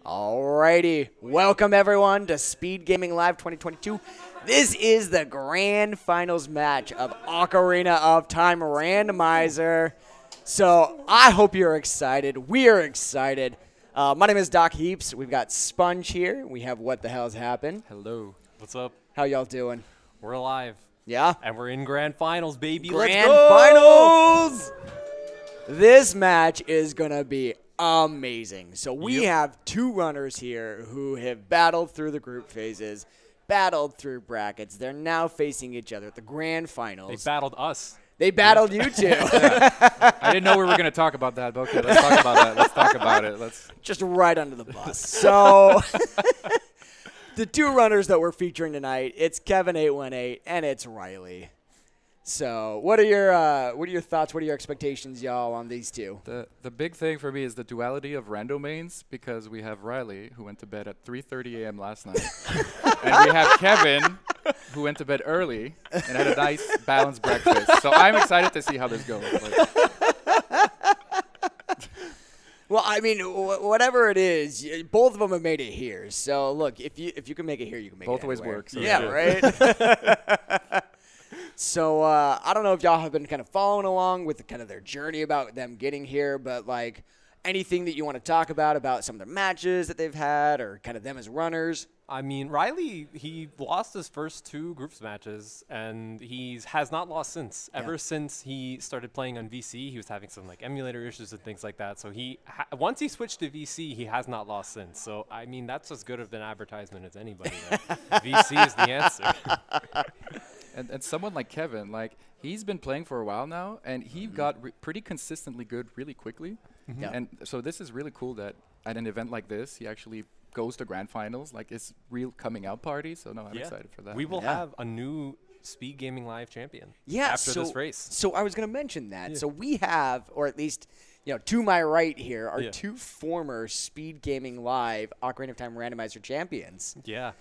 Alrighty, welcome everyone to SpeedGaming Live 2022. This is the grand finals match of Ocarina of Time Randomizer. So I hope you're excited. We are excited. My name is Doc Heaps. We've got Sponge here. We have What the Hell's Happened. Hello. What's up? How y'all doing? We're alive. Yeah? And we're in grand finals, baby. Grand Let's go! finals! This match is going to be amazing. So we have two runners here who have battled through the group phases, battled through brackets. They're now facing each other at the grand finals. They battled us. They battled you two. I didn't know we were going to talk about that, but okay, let's talk about that. Let's talk about it. Just right under the bus. So the two runners that we're featuring tonight, it's Kevin818 and it's Riley. So what are your thoughts? What are your expectations, y'all, on these two? The big thing for me is the duality of rando mains, because we have Riley, who went to bed at 3:30 a.m. last night, and we have Kevin, who went to bed early and had a nice balanced breakfast. So I'm excited to see how this goes. Well, I mean, whatever it is, both of them have made it here. So look, if you can make it here, you can make both it ways anywhere. work. So yeah, right. So I don't know if y'all have been kind of following along with kind of their journey about them getting here, but like anything that you want to talk about some of their matches that they've had or kind of them as runners. I mean, Riley, he lost his first two groups matches, and he has not lost since. Ever since he started playing on VC, he was having some like emulator issues and things like that. So once he switched to VC, he has not lost since. So I mean, that's as good of an advertisement as anybody. VC is the answer. And someone like Kevin, like he's been playing for a while now, and he got pretty consistently good really quickly. And so this is really cool that at an event like this, he actually goes to grand finals, like it's real coming out party. So no, I'm excited for that. We will have a new SpeedGaming Live champion after this race. So I was going to mention that. So we have, or at least, to my right here are two former SpeedGaming Live Ocarina of Time Randomizer champions. Yeah.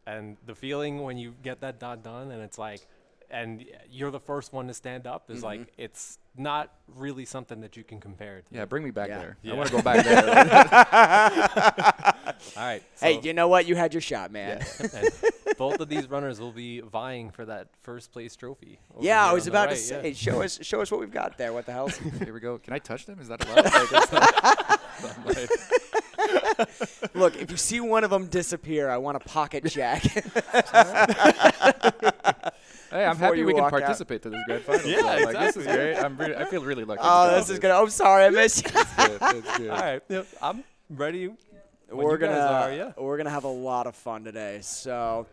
And the feeling when you get that done and it's like, and you're the first one to stand up is like, it's not really something that you can compare to. Yeah, bring me back there. Yeah. I want to go back there. All right. So Hey, you know what? You had your shot, man. and both of these runners will be vying for that first place trophy. Yeah, I was about to say, show us what we've got there. What the hell? Here we go. Can I touch them? Is that allowed? Look, if you see one of them disappear, I want a pocket check. Hey, I'm happy we can participate to this grand final. Yeah, Like, this is great. I feel really lucky. This is good. I'm sorry, I missed you. It's good. All right. I'm ready. We're gonna have a lot of fun today. So,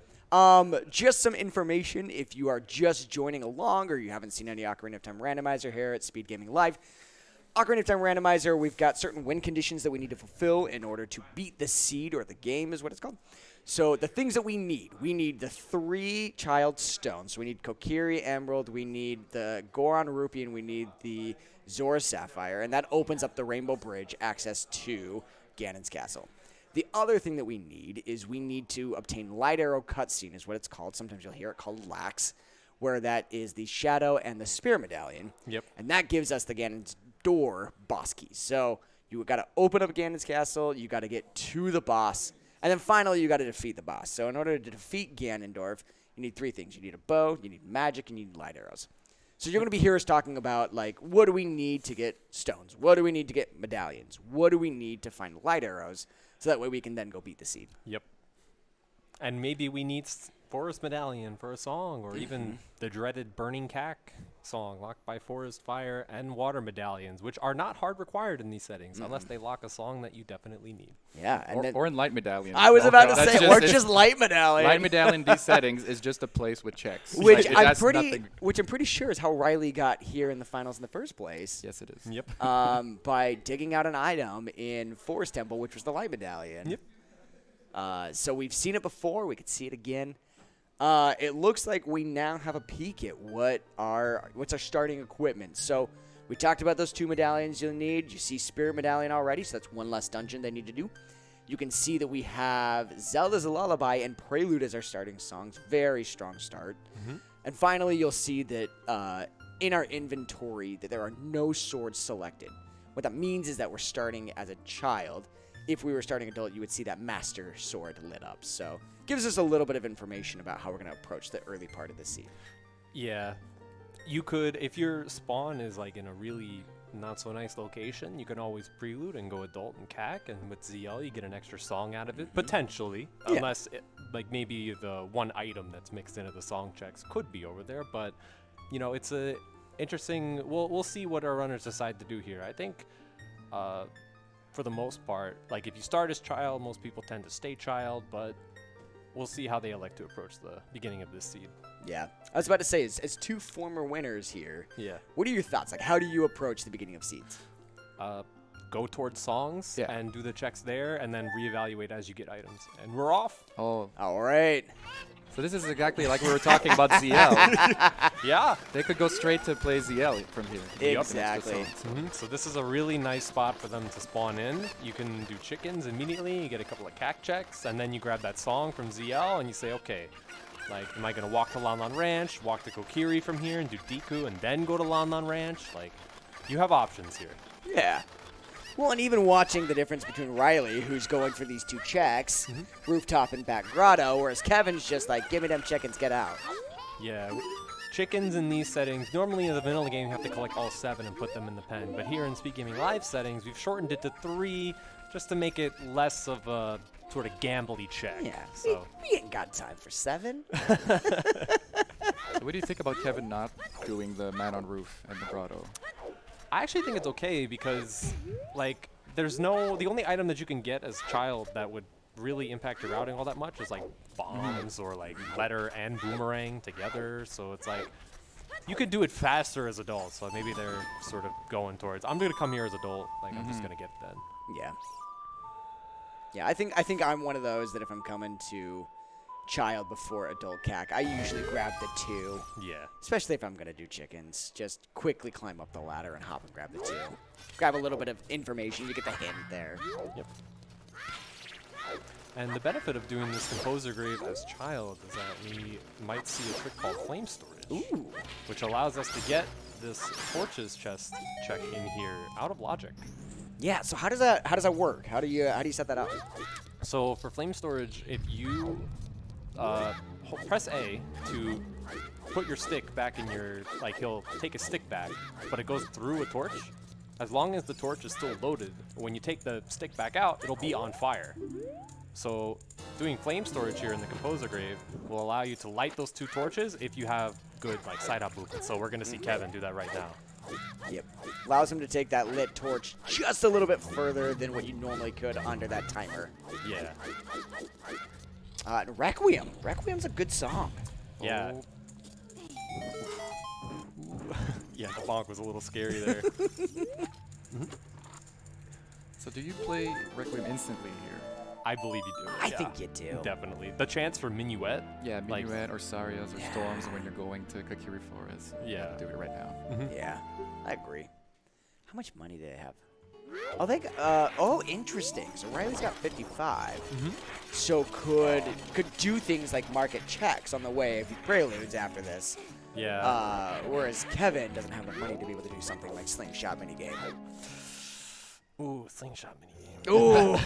just some information if you are just joining along or you haven't seen any Ocarina of Time Randomizer here at SpeedGaming Live. Ocarina of Time Randomizer, we've got certain win conditions that we need to fulfill in order to beat the seed, or the game is what it's called. So the things that we need the 3 child stones. So we need Kokiri Emerald, we need the Goron Rupee, and we need the Zora Sapphire, and that opens up the Rainbow Bridge access to Ganon's Castle. The other thing that we need is we need to obtain Light Arrow Cutscene is what it's called. Sometimes you'll hear it called LAX, where that is the Shadow and the Spear Medallion. Yep. And that gives us the Ganon's Door boss keys. So you got to open up Ganon's Castle, you got to get to the boss, and then finally you got to defeat the boss. So in order to defeat Ganondorf, you need 3 things. You need a bow, you need magic, and you need light arrows. So you're going to be hear us talking about, like, what do we need to get stones? What do we need to get medallions? What do we need to find light arrows? So that way we can then go beat the seed. Yep. And maybe we need Forest Medallion for a song, or even the dreaded Burning Cack song, locked by Forest Fire, and Water Medallions, which are not hard required in these settings, unless they lock a song that you definitely need. Yeah. And or in Light Medallion. I was about to say, or just Light Medallion. Light Medallion in these settings is just a place with checks. Which like, I'm pretty sure is how Riley got here in the finals in the first place. Yes, it is. Yep. By digging out an item in Forest Temple, which was the Light Medallion. Yep. So we've seen it before. We could see it again. It looks like we now have a peek at what's our starting equipment. So we talked about those 2 medallions you'll need. You see Spirit Medallion already, so that's 1 less dungeon they need to do. You can see that we have Zelda's Lullaby and Prelude as our starting songs. Very strong start. And finally, you'll see that in our inventory that there are no swords selected. What that means is that we're starting as a child. if we were starting adult, you would see that master sword lit up. So gives us a little bit of information about how we're going to approach the early part of the seed. Yeah. You could, if your spawn is like in a really not so nice location, you can always prelude and go adult and CAC, and with ZL you get an extra song out of it, potentially, unless like maybe the one item that's mixed into the song checks could be over there. But you know, it's a interesting. We'll see what our runners decide to do here. I think for the most part, like if you start as child, most people tend to stay child, but we'll see how they elect to approach the beginning of this seed. Yeah. I was about to say, as two former winners here, what are your thoughts? Like, how do you approach the beginning of seeds? Go towards songs and do the checks there, and then reevaluate as you get items. And we're off. Oh. All right. So this is exactly like we were talking about ZL. Yeah. They could go straight to play ZL from here. Exactly. So this is a really nice spot for them to spawn in. You can do chickens immediately. You get a couple of CAC checks, and then you grab that song from ZL, and you say, okay, like, am I going to walk to Lan Lan Ranch, walk to Kokiri from here, and do Deku, and then go to Lan Lan Ranch? Like, you have options here. Yeah. Well, and even watching the difference between Riley, who's going for these two checks, rooftop and back grotto, whereas Kevin's just like, give me them chickens, get out. Yeah. Chickens in these settings, normally in the vanilla game, you have to collect all 7 and put them in the pen. But here in SpeedGaming Live settings, we've shortened it to 3 just to make it less of a sort of gambly check. Yeah. So we ain't got time for 7. So what do you think about Kevin not doing the man on roof and the grotto? I actually think it's okay because, like, the only item that you can get as child that would really impact your routing all that much is like bombs or like letter and boomerang together. So it's like you could do it faster as adults. So maybe they're sort of going towards, I'm going to come here as adult. Like, I'm just going to get that. Yeah. Yeah, I think I'm one of those that if I'm coming to child before adult CAC, I usually grab the 2. Yeah. Especially if I'm going to do chickens. Just quickly climb up the ladder and hop and grab the 2. Grab a little bit of information. You get the hint there. Yep. And the benefit of doing this Composer Grave as child is that we might see a trick called Flame Storage. Ooh. Which allows us to get this Torches chest check in here out of logic. Yeah, so how does that work? How do you set that up? So for Flame Storage, if you press A to put your stick back in your, like, he'll take a stick back, but it goes through a torch. As long as the torch is still loaded, when you take the stick back out, it'll be on fire. So doing Flame Storage here in the Composer Grave will allow you to light those 2 torches if you have good, like, side-up movement. So we're going to see Kevin do that right now. Yep. Allows him to take that lit torch just a little bit further than what you normally could under that timer. Yeah. Requiem. Requiem's a good song. Yeah. Yeah, the bonk was a little scary there. So do you play Requiem instantly here? I believe you do. I think you do. Definitely. The chance for Minuet. Yeah, like, Minuet or Sarias or Storms when you're going to Kakiri Forest. Yeah. Do it right now. Yeah, I agree. How much money do they have? Oh, interesting. So Riley's got 55. So could do things like market checks on the way if he preludes after this. Yeah. Whereas Kevin doesn't have the money to be able to do something like Slingshot minigame. Ooh, Slingshot minigame. Ooh.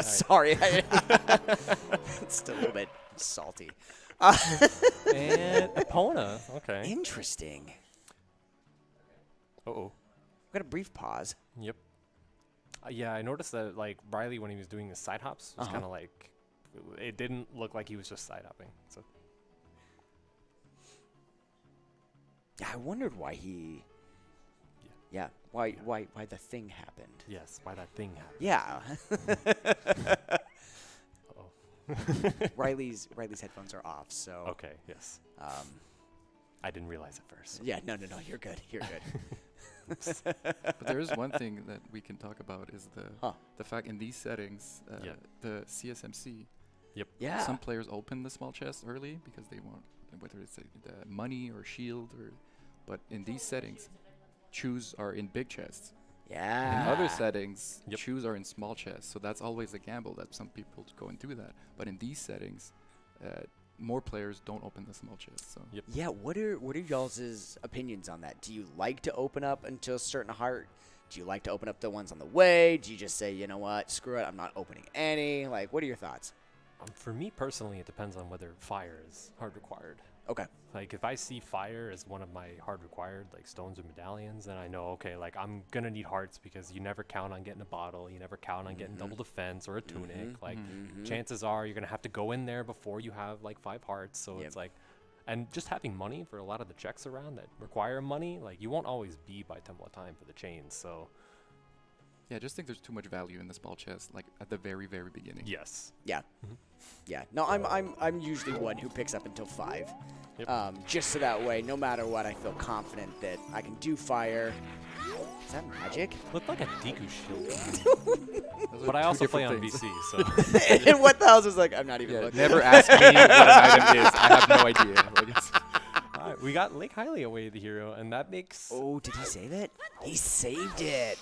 Sorry. It's still a little bit salty. And Epona. Okay. Interesting. Uh-oh. We've got a brief pause. Yep. Yeah, I noticed that, like, Riley, when he was doing the side hops, was kind of like, it didn't look like he was just side hopping. So. Yeah, I wondered why he... Yeah, why the thing happened. Yes, why that thing happened. Yeah. Uh-oh. Riley's headphones are off, so... Okay, yes. I didn't realize at first. Yeah, no, you're good. You're good. But there is one thing that we can talk about is the fact in these settings, the CSMC. Yep. Yeah. Some players open the small chest early because they want, whether it's the money or shield, but in these settings, chews are in big chests. Yeah. In other settings, chews are in small chests. So that's always a gamble that some people go and do that. But in these settings, more players don't open the small chest. So. Yeah. What are y'all's opinions on that? Do you like to open up until a certain heart Do you like to open up the ones on the way? Do you just say, you know what, screw it, I'm not opening any? Like, what are your thoughts? For me personally, it depends on whether fire is hard required. Okay. Like, if I see fire as one of my hard required, like stones or medallions, then I know, okay, like I'm gonna need hearts because you never count on getting a bottle, you never count on getting double defense or a tunic. Like, chances are you're gonna have to go in there before you have like 5 hearts. So it's like, and just having money for a lot of the checks around that require money, like you won't always be by Temple of Time for the chains. So Yeah, I just think there's too much value in the small chest, like at the very, very beginning. yes. Yeah. Yeah. No, I'm usually one who picks up until 5. Yep. Just so that way, no matter what, I feel confident that I can do fire. Is that magic? Looked like a Deku shield. But I also play on VC, so. And what the hell was like, I'm not even looking. Never ask me what an item is. I have no idea. Like, it's Alright, we got Lake Hylia away the hero, and that makes. Oh, did he save it? He saved it.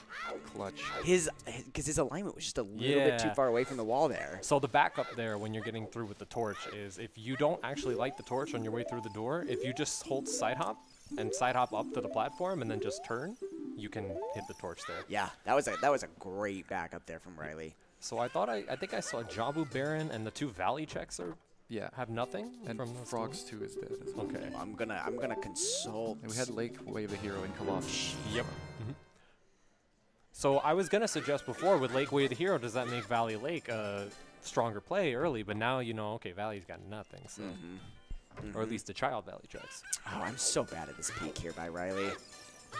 clutch. Because his alignment was just a little bit too far away from the wall there. So the backup there when you're getting through with the torch is if you don't actually light the torch on your way through the door, if you just hold side hop and side hop up to the platform and then just turn, you can hit the torch there. Yeah, that was a great backup there from Riley. So I think I saw Jabu Baron and the 2 Valley checks have nothing And from those Frogs 2 is dead as well. Okay. I'm gonna consult. And we had Lake Wave the Hero in Colossus. Yep. So I was gonna suggest before with Lake Way the Hero, does that make Valley Lake a stronger play early? But now you know, okay, Valley's got nothing, so or at least the Child Valley checks. Oh, I'm so bad at this peak here by Riley.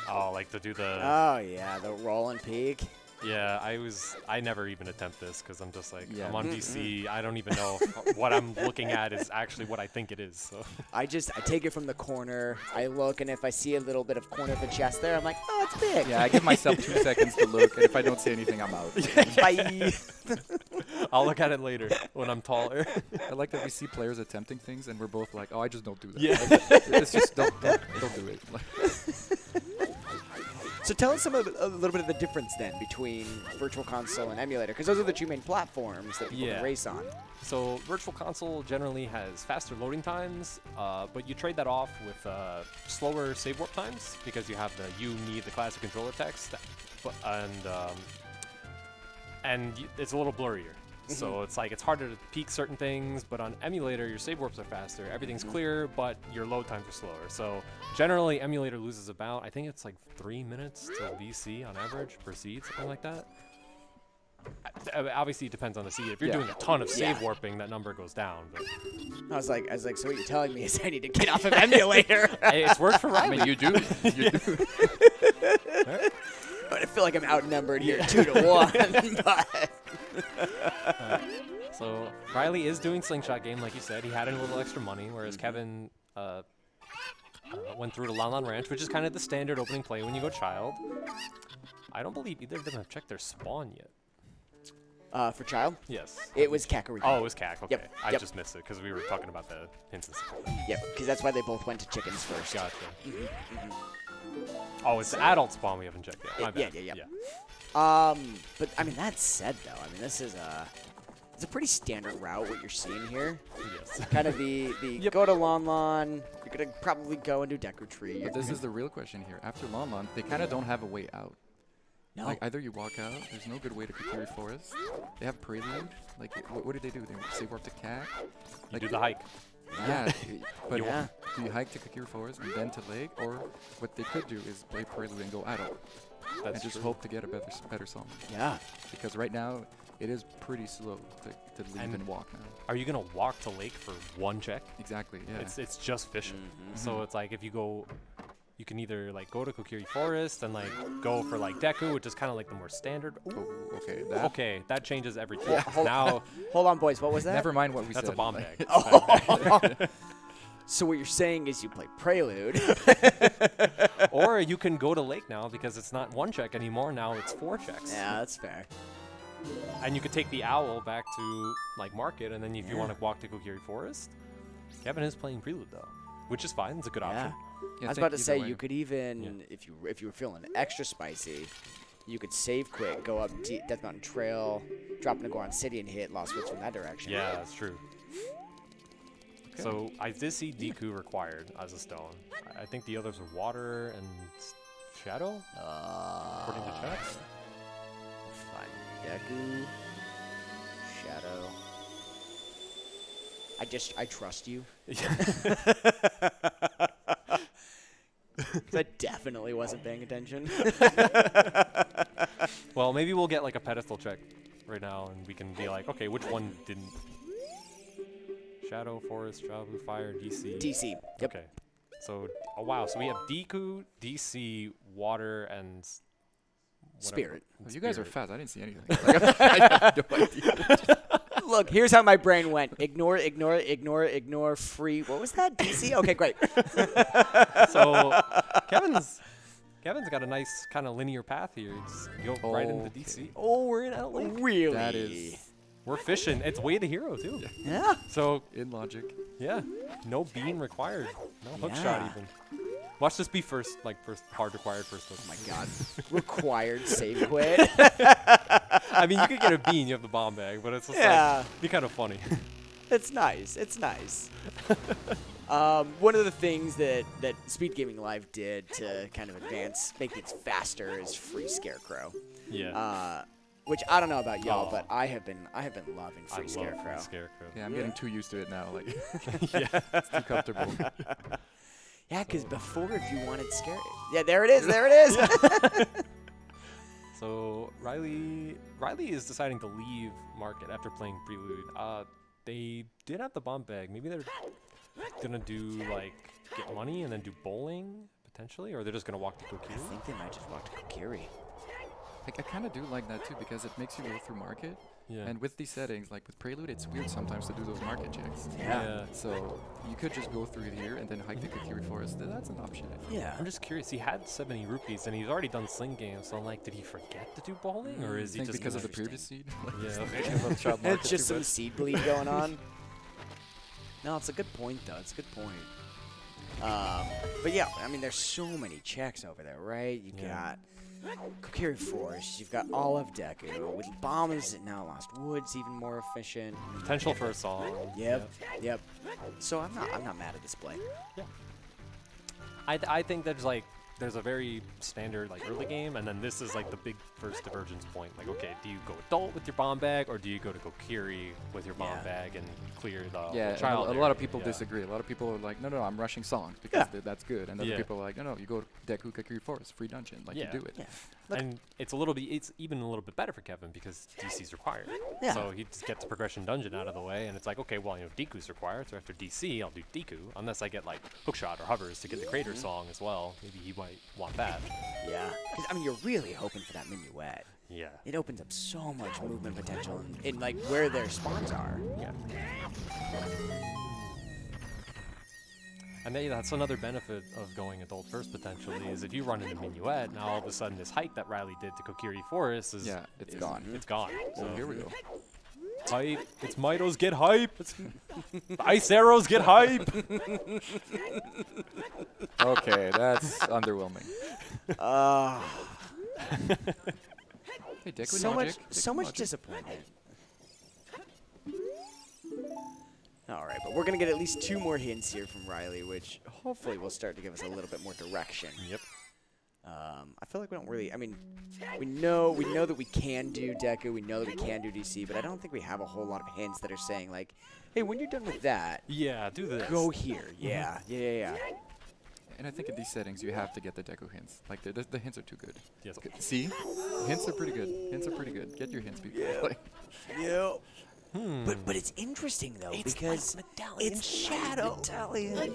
Oh, like to do the. Oh yeah, the roll and peak. Yeah, I never even attempt this because I'm just like, Yeah. I'm on VC. I don't even know if what I'm looking at is actually what I think it is. So I take it from the corner. I look, and if I see a little bit of corner of the chest there, I'm like, oh, it's big. Yeah, I give myself 2 seconds to look, and if I don't see anything, I'm out. Bye. I'll look at it later when I'm taller. I like that we see players attempting things, and we're both like, oh, I just don't do that. Yeah. Like, it's just don't do it. Like, So tell us a little bit of the difference then between Virtual Console and Emulator, because those are the 2 main platforms that people can race on. So Virtual Console generally has faster loading times, but you trade that off with slower save warp times because you have you need the classic controller text, and it's a little blurrier. So it's like it's harder to peek certain things, but on Emulator your save warps are faster, everything's clear, but your load times are slower. So generally Emulator loses about, I think it's like 3 minutes to VC on average per seed, something like that. Obviously it depends on the seed. If you're doing a ton of save warping, that number goes down. But I was like, so what you're telling me is I need to get off of Emulator. hey, it's worked for I Riley. mean, you do. You do. But I feel like I'm outnumbered here 2-1. But So Riley is doing slingshot game, like you said. He had a little extra money, whereas Kevin went through to Lan Lan Ranch, which is kind of the standard opening play when you go Child. I don't believe either of them have checked their spawn yet. for Child, Yes. it was Kakariko. Oh, it was Cac. Okay. Yep, I yep. just missed it because we were talking about the hints and stuff. Yep, because that's why they both went to chickens first. Gotcha. Oh, it's the adult spawn we haven't checked yet. My Yeah, bad. yeah. But I mean, that said though, I mean, this is it's a pretty standard route what you're seeing here. Yes. Kind of the go to Lan Lan. You're gonna probably go and do Deku Tree. But this is the real question here. After Lan Lan, they kind of don't have a way out. No. Like, either you walk out, there's no good way to Kakiri Forest. They have Prelude. Like, what did they do? They save warp to Cac? You Like, do the hike. Yeah, but Yeah. do you hike to Kakiri Forest and then to Lake? Or what they could do is play Prelude and go adult. That's and just true. hope to get a better song. Yeah. Because right now, it is pretty slow to leave and walk now. Are you gonna walk to Lake for one check? Exactly, yeah. It's just fishing. So it's like if you go, you can either like go to Kokiri Forest and like go for like Deku, which is kind of like the more standard. Oh, okay. That, Okay, that changes everything. Hold- Now Hold on, boys. What was that? Never mind what we that's said. a bomb like- bag. Oh. So what you're saying is you play Prelude. Or you can go to Lake now because it's not one check anymore. Now it's 4 checks. Yeah, that's fair. And you could take the owl back to like Market, and then if you want to walk to Kokiri Forest, Kevin is playing Prelude though, which is fine. It's a good option. Yeah, I was think about to either say way. you could even, if you were feeling extra spicy, you could save quick, go up Death Mountain Trail, drop into Goron City, and hit Lost Woods from that direction. Yeah, that's true. So I did see Deku required as a stone. I think the others were water and Shadow? According to chat? Fine. Deku. Shadow. I trust you. I definitely wasn't paying attention. Well, maybe we'll get like a pedestal check right now, and we can be like, okay, which one didn't? Shadow, Forest, Javu, Fire, DC. DC. Yep. Okay. So, oh wow. So we have Deku, DC, Water, and Spirit. Oh, you guys are fast. I didn't see anything. Like, I have no idea. Look, here's how my brain went. Ignore, free. What was that? DC? Okay, great. So Kevin's got a nice kind of linear path here. Just go right into DC. Oh, we're in LA. Really? That is. We're fishing. It's way to hero too. Yeah. So In logic. yeah, no beam required. No hook Yeah. shot even. Watch this be first hard required first hook. Oh my god. Required save quit. I mean, you could get a bean. You have the bomb bag, but it's just like be kind of funny. It's nice. It's nice. One of the things that SpeedGaming Live did to kind of make things faster is free Scarecrow. Yeah. Which I don't know about y'all, but I have been loving free I Scarecrow. love free Scarecrow. Yeah, I'm getting too used to it now. Like, Yeah. it's too comfortable. Yeah, because before if you wanted Scarecrow, yeah, there it is. There it is. So Riley is deciding to leave Market after playing Prelude. They did have the bomb bag. Maybe they're gonna do like get money and then do bowling potentially, or they're just gonna walk to I Kokiri. think they might just walk to Kokiri. Like, I kind of do like that too because it makes you go through market. Yeah. And with these settings, like with Prelude, it's weird sometimes to do those market checks. Yeah. So you could just go through here and then hike the Kokiri Forest. That's an option. I think. Yeah. I'm just curious. He had 70 rupees and he's already done sling games. So I'm like, did he forget to do bowling, or is I he think just because of the interesting? previous seed? Yeah. Okay. Give up child market It's just too some much. seed bleed going on. No, it's a good point, though. It's a good point. But yeah, I mean, there's so many checks over there, right? You got Kokiri Forest. You've got all of Deku. With bombs, now Lost Woods even more efficient. Potential for a song. Yep. So I'm not mad at this play. Yeah. I think there's a very standard like early game, and then this is like the big first divergence point. Like, okay, do you go adult with your bomb bag, or do you go to Kokiri with your bomb bag and clear the Yeah, child? and a lot of people disagree. A lot of people are like, no, I'm rushing songs because that's good. And other Yeah. people are like, no, you go to Deku Kokiri Forest, free dungeon. Like, you do it. Yeah. And it's even a little bit better for Kevin because DC's required. Yeah. So he just gets progression dungeon out of the way, and it's like, okay, well, Deku's required, so after DC, I'll do Deku, unless I get like hookshot or hovers to get the Crater song as well. Maybe he might want that. Yeah. Because, I mean, you're really hoping for that minuet. Yeah. It opens up so much movement potential in like where their spawns are. Yeah. And that's another benefit of going adult first potentially is if you run into Minuet, now all of a sudden this hike that Riley did to Kokiri Forest is it's gone. It's gone. So here we go. Hype. It's Mitos get hype. It's Ice Arrows get hype. Okay, that's underwhelming. Hey, Deku so much disappointment. All right, but we're gonna get at least 2 more hints here from Riley, which hopefully will start to give us a little bit more direction. Yep. I feel like we don't really. I mean, we know that we can do Deku, we know that we can do DC, but I don't think we have a whole lot of hints that are saying like, hey, when you're done with that, Yeah, do this. go here. Yeah. And I think in these settings, you have to get the Deku hints. Like, the hints are too good. Yes. See? Hints are pretty good. Get your hints, people. Like, Yeah. But it's interesting though because it's Shadow again.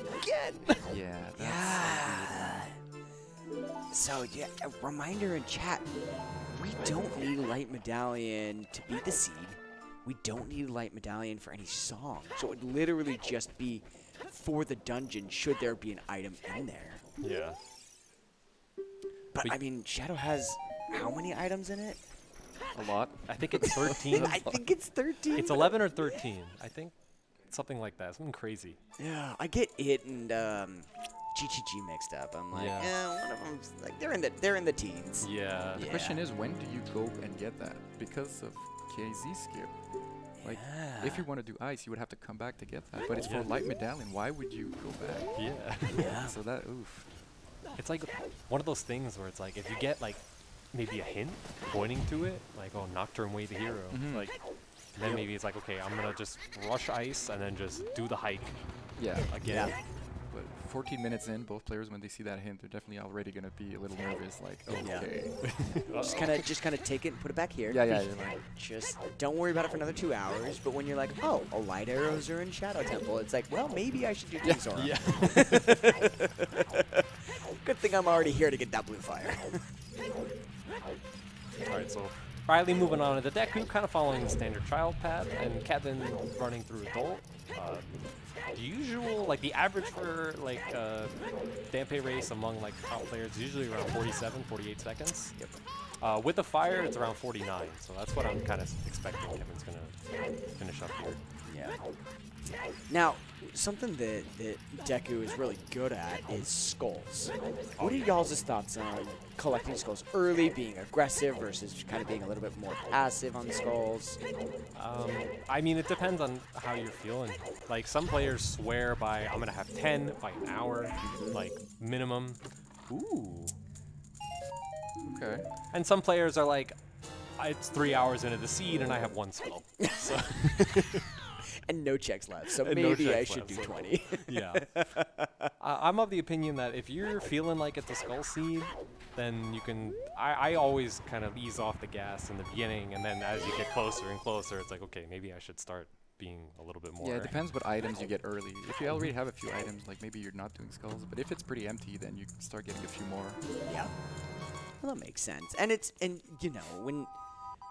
yeah. So yeah, a reminder in chat: we don't need Light Medallion to beat the seed. We don't need Light Medallion for any song. So it would literally just be for the dungeon should there be an item in there. Yeah. But I mean, Shadow has how many items in it? A lot. I think it's 13. I think it's 13. It's 11 or 13. I think something like that. Something crazy. Yeah, I get it and GGG mixed up. I'm like, one of them's like they're in the teens. Yeah. The question is, when do you go and get that? Because of KZ skip. Like, if you want to do ice, you would have to come back to get that. But it's for Light Medallion. Why would you go back? Yeah. Yeah. So that, oof. it's like one of those things where it's like if you get like maybe a hint pointing to it, like, oh, Nocturne Way the hero, like, and then maybe it's like, okay, I'm gonna just rush ice and then just do the hike. Yeah. Again. Yeah. But 14 minutes in, both players, when they see that hint, they're definitely already gonna be a little nervous. Like, okay. Just kind of take it and put it back here. Yeah, yeah. You're like, Just don't worry about it for another 2 hours. But when you're like, oh, light arrows are in Shadow Temple, it's like, well, maybe I should do King's Aura. Yeah. Good thing I'm already here to get that blue fire. Alright, so Riley moving on to the Deku, kind of following the standard child path, and Kevin running through adult. The usual, like the average for like Dampe race among like top players is usually around 47, 48 seconds. Yep. With the fire, it's around 49, so that's what I'm kind of expecting Kevin's gonna finish up here. Yeah. Now, something that Deku is really good at is skulls. What are y'all's thoughts on collecting skulls early, being aggressive versus kind of being a little bit more passive on skulls? I mean, it depends on how you're feeling. Like, some players swear by, I'm going to have 10 by an hour, like, minimum. Ooh. okay. And some players are like, it's 3 hours into the seed and I have 1 skull. So And no checks left, so And no maybe I checks should left, do so 20. yeah. I'm of the opinion that if you're feeling like it's a skull seed, then you can, I always kind of ease off the gas in the beginning, and then as you get closer and closer, it's like, okay, maybe I should start being a little bit more. Yeah, it depends what items you get early. If you already have a few items, like maybe you're not doing skulls, but if it's pretty empty, then you can start getting a few more. Yeah. Well, that makes sense. And you know, when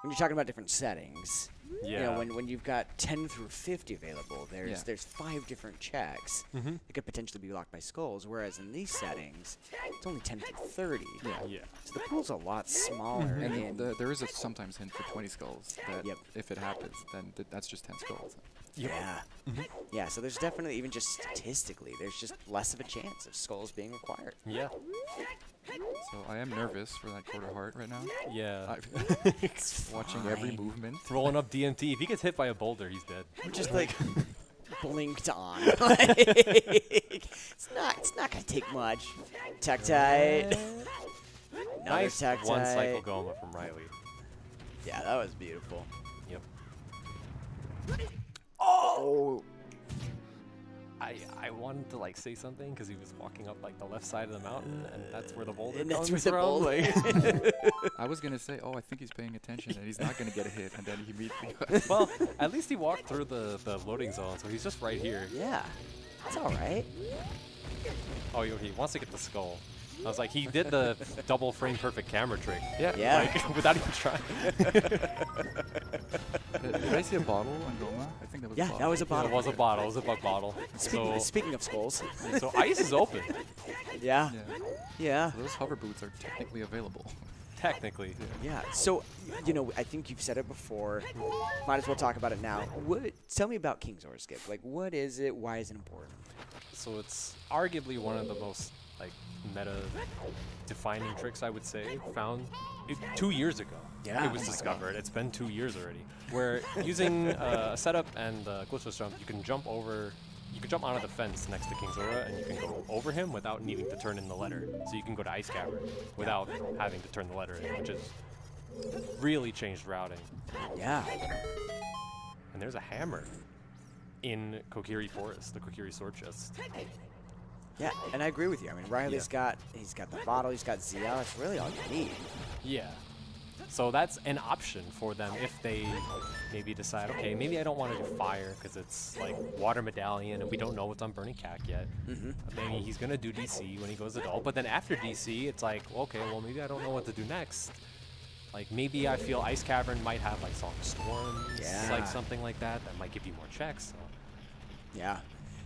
you're talking about different settings, you know, when you've got 10 through 50 available, there's 5 different checks that could potentially be locked by skulls, whereas in these settings, it's only 10 through 30. Yeah. So the pool's a lot smaller. And there is a sometimes hint for 20 skulls that if it happens, then that's just 10 skulls. Yeah. Yeah, so there's definitely, even just statistically, there's just less of a chance of skulls being required. Yeah. So I am nervous for that quarter heart right now. Yeah. Watching every movement. Rolling up DMT. If he gets hit by a boulder, he's dead. Just like blinked on. It's not gonna take much. Tactite. Nice Tactite. one cycle Goma from Riley. Yeah, that was beautiful. Yep. Oh! I wanted to like say something because he was walking up like the left side of the mountain, and that's where the boulder And that's comes where the from. boulder. I was gonna say, oh, I think he's paying attention and he's not gonna get a hit, and then he immediately. Well, at least he walked through the loading zone, so he's just right here. Yeah. That's alright. Oh, he wants to get the skull. I was like, he did the double frame perfect camera trick. Yeah. Like, without even trying. Did I see a bottle on Goma? I think that was a bottle. that was a bottle. It was a bottle. It was a bug bottle. Speaking of skulls. So ice is open, Yeah. Yeah. So those hover boots are technically available. technically. Yeah. So, you know, I think you've said it before. Might as well talk about it now. Tell me about King's Aura Skip. Like, what is it? Why is it important? So it's arguably one of the most like meta-defining tricks, I would say, found 2 years ago. Yeah. It was discovered. It's been 2 years already. Where using a setup and glitchless jump, you can jump onto the fence next to King's Aura, and you can go over him without needing to turn in the letter. So you can go to Ice Cavern without having to turn the letter in, which has really changed routing. Yeah. And there's a hammer in Kokiri Forest, the Kokiri Sword Chest. Yeah, and I agree with you. I mean, Riley's got the bottle, he's got ZL. That's really all you need. Yeah. So that's an option for them if they maybe decide, okay, maybe I don't want to do fire because it's like water medallion and we don't know what's on Burning Cack yet. Maybe he's going to do DC when he goes adult. But then after DC, it's like, okay, well, maybe I don't know what to do next. Like maybe I feel Ice Cavern might have like Song of Storms, like something like that might give you more checks. So. Yeah.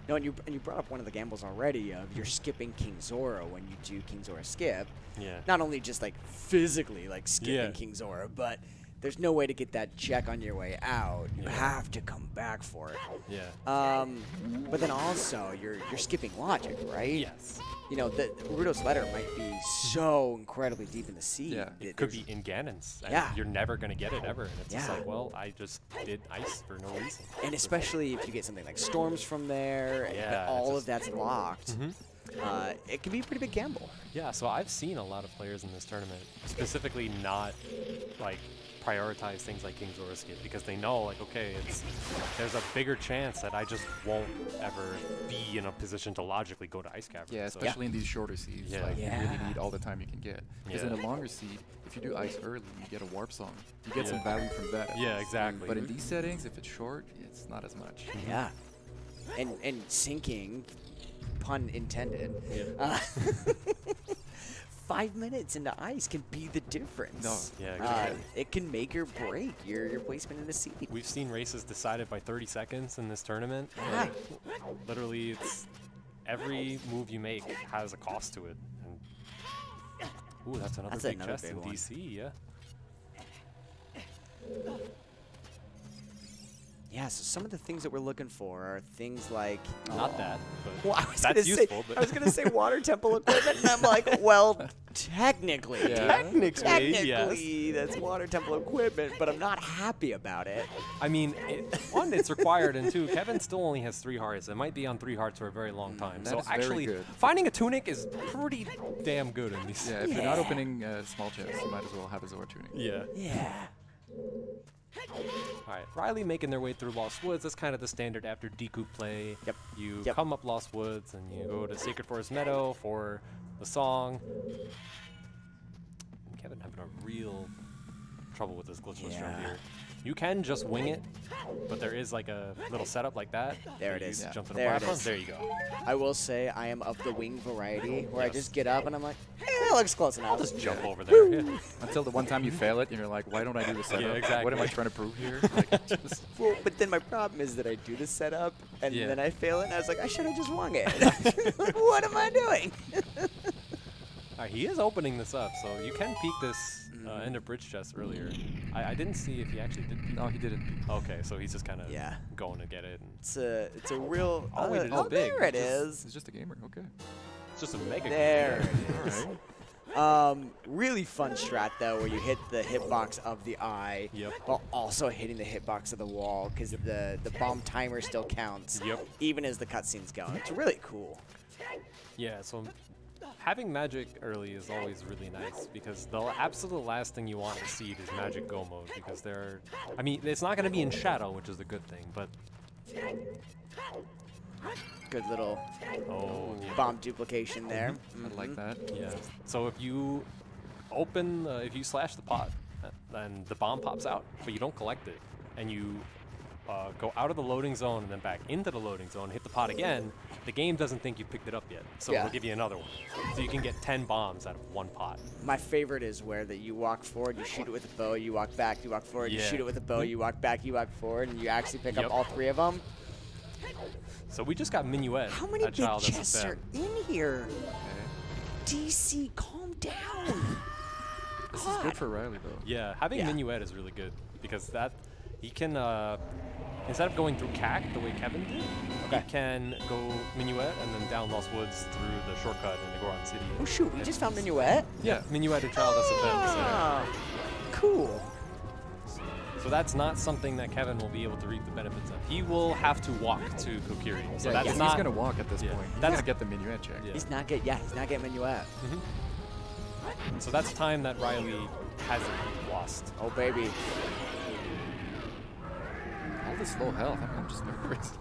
No, and you brought up one of the gambles already of you're skipping King's Aura when you do King's Aura Skip. Yeah. Not only just like physically like skipping King's Aura, but there's no way to get that check on your way out. You have to come back for it. Yeah. But then also you're skipping logic, right? Yes. You know, the Rudo's letter might be so incredibly deep in the sea. Yeah. It could be in Ganon's. And Yeah. You're never going to get it ever. And it's just Yeah. like, well, I just did ice for no reason. And especially if you get something like storms from there, Yeah, but all it's of that's locked. it can be a pretty big gamble. Yeah, so I've seen a lot of players in this tournament specifically not like prioritize things like King's Aura skip because they know like, okay, there's a bigger chance that I just won't ever be in a position to logically go to Ice Cavern. Yeah, especially in these shorter seeds. Yeah. Like you really need all the time you can get. Because in a longer seed, if you do Ice early, you get a Warp Song. You get some value from that. Yeah, exactly. But in these settings, if it's short, it's not as much. Yeah. And sinking, pun intended. Yeah. 5 minutes into ice can be the difference. No. Yeah, exactly. It can make or break your placement in the seed. We've seen races decided by 30 seconds in this tournament. Yeah. Literally, it's every move you make has a cost to it. And ooh, that's another big chest in one. DC, yeah. Yeah, so some of the things that we're looking for are things like... Not that, but well, I was that's useful. I was going to say water temple equipment, and I'm like, well, technically, Technically, that's water temple equipment, but I'm not happy about it. I mean, one, it's required, and two, Kevin still only has 3 hearts. It might be on 3 hearts for a very long time. That So is very actually, good. finding a tunic is pretty damn good in these. Yeah, if you're not opening small chests, you might as well have a Zora tunic. Yeah. Yeah. All right, Riley making their way through Lost Woods. That's kind of the standard after Deku play. Yep. You come up Lost Woods and you go to Sacred Forest Meadow for the song. Kevin having a real trouble with this glitchless jump here. You can just wing it, but there is like a little setup like that. There it You is. Jump to the There it platform. is. There you go. I will say I am of the wing variety, where I just get up and I'm like, that looks close enough. I'll just jump over there. Yeah. Until the one time you fail it, and you're like, why don't I do the setup? exactly. What am I trying to prove here? Like, just Well, but then my problem is that I do the setup, and then I fail it, and I was like, I should have just wung it. Like, what am I doing? All right, he is opening this up, so you can peek this end of bridge chest earlier. I didn't see if he actually did peek. no, he didn't. Okay, so he's just kind of Yeah. going to get it. And It's a real. Oh, wait, it's big. There it is. He's just a gamer. Okay. it's just a mega. There game. it is. All right. Really fun strat though, where you hit the hitbox of the eye, Yep. while also hitting the hitbox of the wall, because the bomb timer still counts, Yep. even as the cutscene's going. It's really cool. Yeah, so having magic early is always really nice because the absolute last thing you want to see is magic go mode because I mean, it's not going to be in shadow, which is a good thing, but Good little yeah. bomb duplication there. I like that. Yeah. So if you if you slash the pot, then the bomb pops out, but you don't collect it, and you go out of the loading zone and then back into the loading zone, hit the pot again, the game doesn't think you picked it up yet, so it'll give you another one. So you can get 10 bombs out of 1 pot. My favorite is where you walk forward, you shoot it with a bow, you walk back, you walk forward, you shoot it with a bow, you walk back, you walk forward, and you actually pick up all 3 of them. So we just got Minuet. How many big Child chests are in here? Okay. DC, calm down. This is good for Riley, though. Yeah, having Minuet is really good because he can, instead of going through CAC the way Kevin did, he can go Minuet and then down Lost Woods through the shortcut into Goron City. Oh shoot, we just found Minuet? Yeah, Minuet and Child Events. Ah, cool. So that's not something that Kevin will be able to reap the benefits of. He will have to walk to Kokiri. So Yeah, that's he's not going to walk at this point. He's That's- going to get the minuet check. Yeah. He's not getting Minuet. So that's time that Riley hasn't lost. Oh baby. All this low health, I'm just nervous.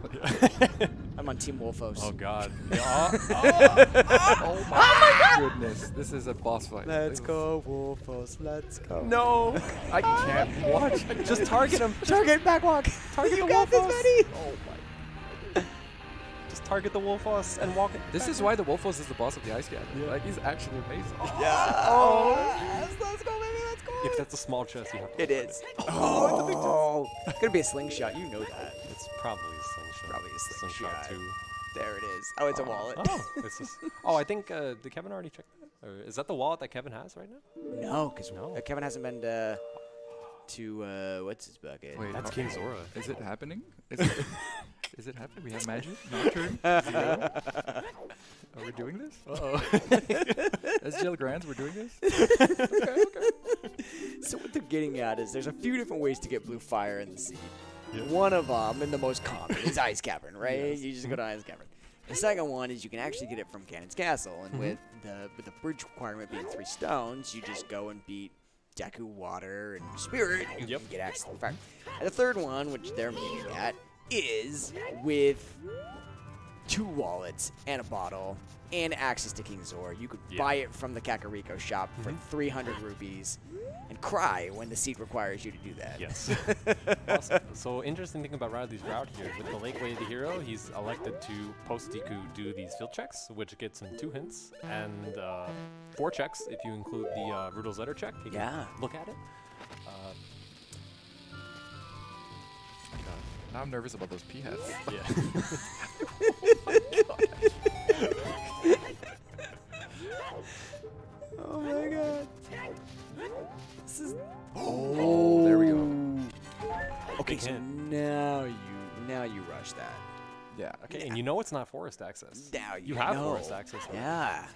I'm on Team Wolfos. Oh God. Oh my goodness. This is a boss fight. Let's go, Wolfos. Let's go. No. I can't watch. Just target him. Target backwalk. Target You the got this, Wolfos. buddy. Oh my. Just target the Wolfos and walk it. This is why the Wolfos is the boss of the Ice Cavern. Like, he's actually amazing. Yeah. Oh. Let's go, baby. Let's go. If that's a small chest, you have to. It is. Oh, it's gonna be a slingshot. You know that. It's probably a slingshot. Probably a slingshot. too. There it is. Oh, it's a wallet. Oh, this is. Oh, I think did Kevin already check that? Or is that the wallet that Kevin has right now? No, because No. Kevin hasn't been to what's his bucket? Wait, That's King Zora. Is it happening? Is it happening? We have magic? Nocturne? Zero? Are we doing this? Uh-oh. SGL Grands, we're doing this? Okay. So what they're getting at is there's a few different ways to get blue fire in the seed. Yeah. One of them, and the most common, is Ice Cavern, right? Yes. You just go to Ice Cavern. The second one is you can actually get it from Ganon's Castle, and with the bridge requirement being 3 stones, you just go and beat Deku, Water, and Spirit, and you can get access to the fire. And the third one, which they're meaning at, is with 2 wallets and a bottle and access to King Zor. You could buy it from the Kakariko shop for 300 rupees and cry when the seat requires you to do that. Yes. Awesome. So interesting thing about Riley's route here. With the Lake Way to Hero, he's elected to post-Deku do these field checks, which gets him 2 hints, and 4 checks if you include the Rudol's letter check. You can look at it. Now I'm nervous about those pea hats. Yeah. Oh my god. This is Oh, there we go. Okay, so now you rush that. Yeah. Okay, and you know it's not forest access. Now you have forest access. Yeah.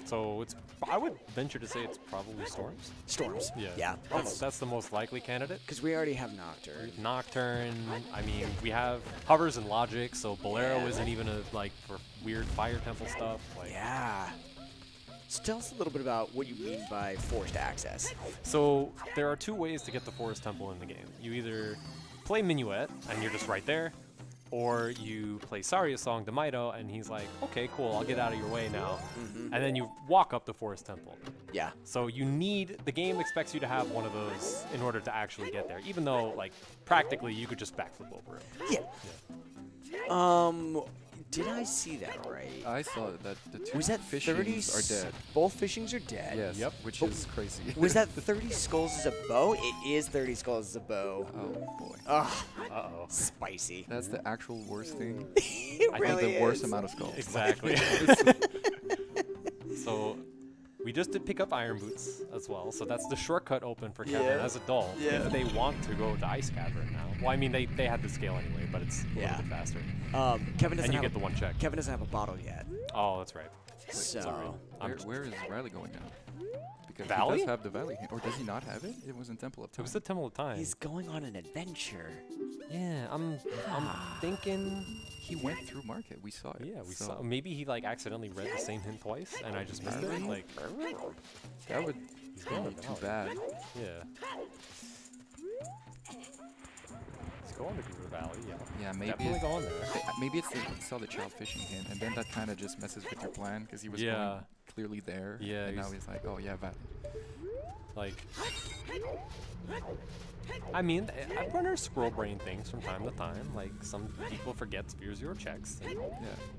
So I would venture to say it's probably Storms. Storms. Yeah. Yeah. That's the most likely candidate. Because we already have Nocturne. Nocturne. I mean, we have hovers and logic, so Bolero isn't even for weird fire temple stuff. Yeah. So tell us a little bit about what you mean by forced access. So there are 2 ways to get the forest temple in the game. You either play Minuet and you're just right there, or you play Saria's song, Damaito, and he's like, okay, cool, I'll get out of your way now. And then you walk up the forest temple. Yeah. So the game expects you to have one of those in order to actually get there, even though, practically you could just backflip over it. Yeah. Did I see that right? I saw that the 2 Was that fishings are dead. Both fishings are dead. Yes. Yep. Which is crazy. Was that 30 skulls as a bow? It is 30 skulls as a bow. Oh boy. Ugh. Uh-oh. Spicy. That's the actual worst thing. It really I think the is. worst amount of skulls. Exactly. So we just did pick up Iron Boots as well, so that's the shortcut open for Kevin as adult if they want to go to Ice Cavern now. Well, I mean, they had the scale anyway, but it's a little bit faster. Kevin doesn't and you have get the 1 check. Kevin doesn't have a bottle yet. Oh, that's right. So Where is Riley going now? Because Valley? he does have the Valley, or does he not have it? It was in Temple of Time. It was the Temple of Time. he's going on an adventure. Yeah, I'm thinking He went through Market. We saw it. Yeah, we saw. Maybe he accidentally read the same hint twice, and I just missed it. That would He's be going too bad. Yeah. He's going to River Valley. Yeah. Yeah, maybe Definitely going there. Maybe it's he saw the child fishing hint, and then that kind of just messes with your plan because he was going clearly there. Yeah. And now he's like, oh yeah, Valley. I mean, runners scroll brain things from time to time. Some people forget Sphere Zero checks, and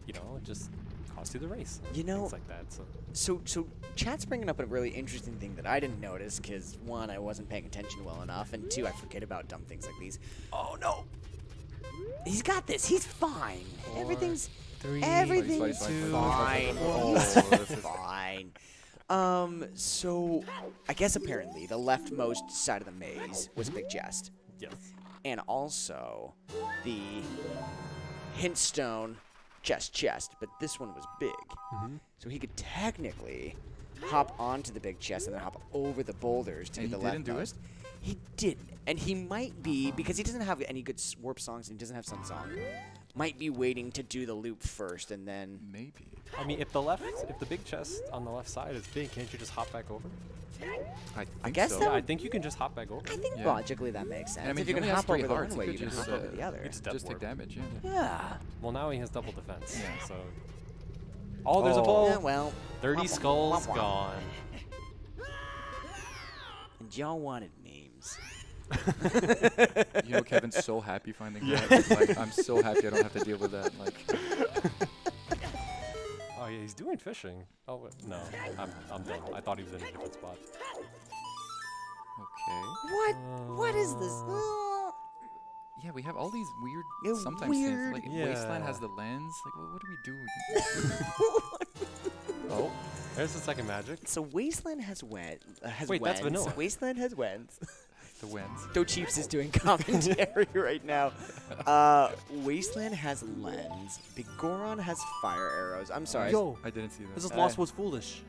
it just costs you the race. You know, things like that. So chat's bringing up a really interesting thing that I didn't notice because 1, I wasn't paying attention well enough, and 2, I forget about dumb things like these. Oh no, he's got this. He's fine. 4, Everything's 3, fine. Oh, Fine. So I guess apparently the leftmost side of the maze was a big chest. Yes. And also the hint stone chest, but this one was big. So he could technically hop onto the big chest and then hop over the boulders to And get the he didn't do leftmost. He didn't. And he might be, because he doesn't have any good warp songs and he doesn't have Sun Song, might be waiting to do the loop first and then... Maybe. I mean, if the big chest on the left side is big, can't you just hop back over? I guess so. that I think you can just hop back over. I think logically that makes sense. I mean, if you can he only has hop over 3 the hearts, one way, he you could can just, hop over the other. It's step Just take warp. damage, Yeah. Well, now he has double defense. Yeah. So. Oh, there's a Oh. bowl. Yeah, well. 30 skulls gone. And y'all wanted memes. You know, Kevin's so happy finding that. I'm so happy I don't have to deal with that. Oh yeah, he's doing fishing. Oh wait, no, I'm done. I thought he was in a different spot. Okay. What is this? Yeah, we have all these weird, Yeah, sometimes weird. things. Yeah. Wasteland has the lens. What do we do? Oh, there's the second magic. So Wasteland has Wait, wens. that's vanilla. Wasteland has wens. The wins. Do Chiefs is doing commentary right now. Wasteland has lens. Big Goron has fire arrows. I'm sorry. Yo, I didn't see that. this is Lost was foolish.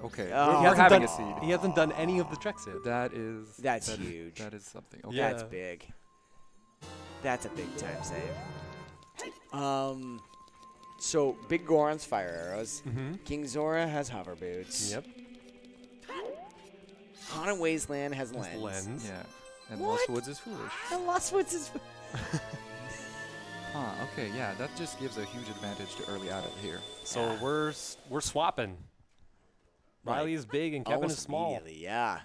Okay, Oh. we're having a done, seed. He hasn't done any of the tricks yet. That is. That's that is- huge. that is something. Okay. Yeah. That's big. That's a big time save. So Big Goron's fire arrows. King Zora has hover boots. Yep. Haunted Wasteland has lens. Lens. Yeah. And What? Lost Woods is foolish. And Lost Woods is. Huh, okay, yeah, that just gives a huge advantage to early adult here. So we're swapping. Riley is big and Kevin is Almost small. immediately, yeah.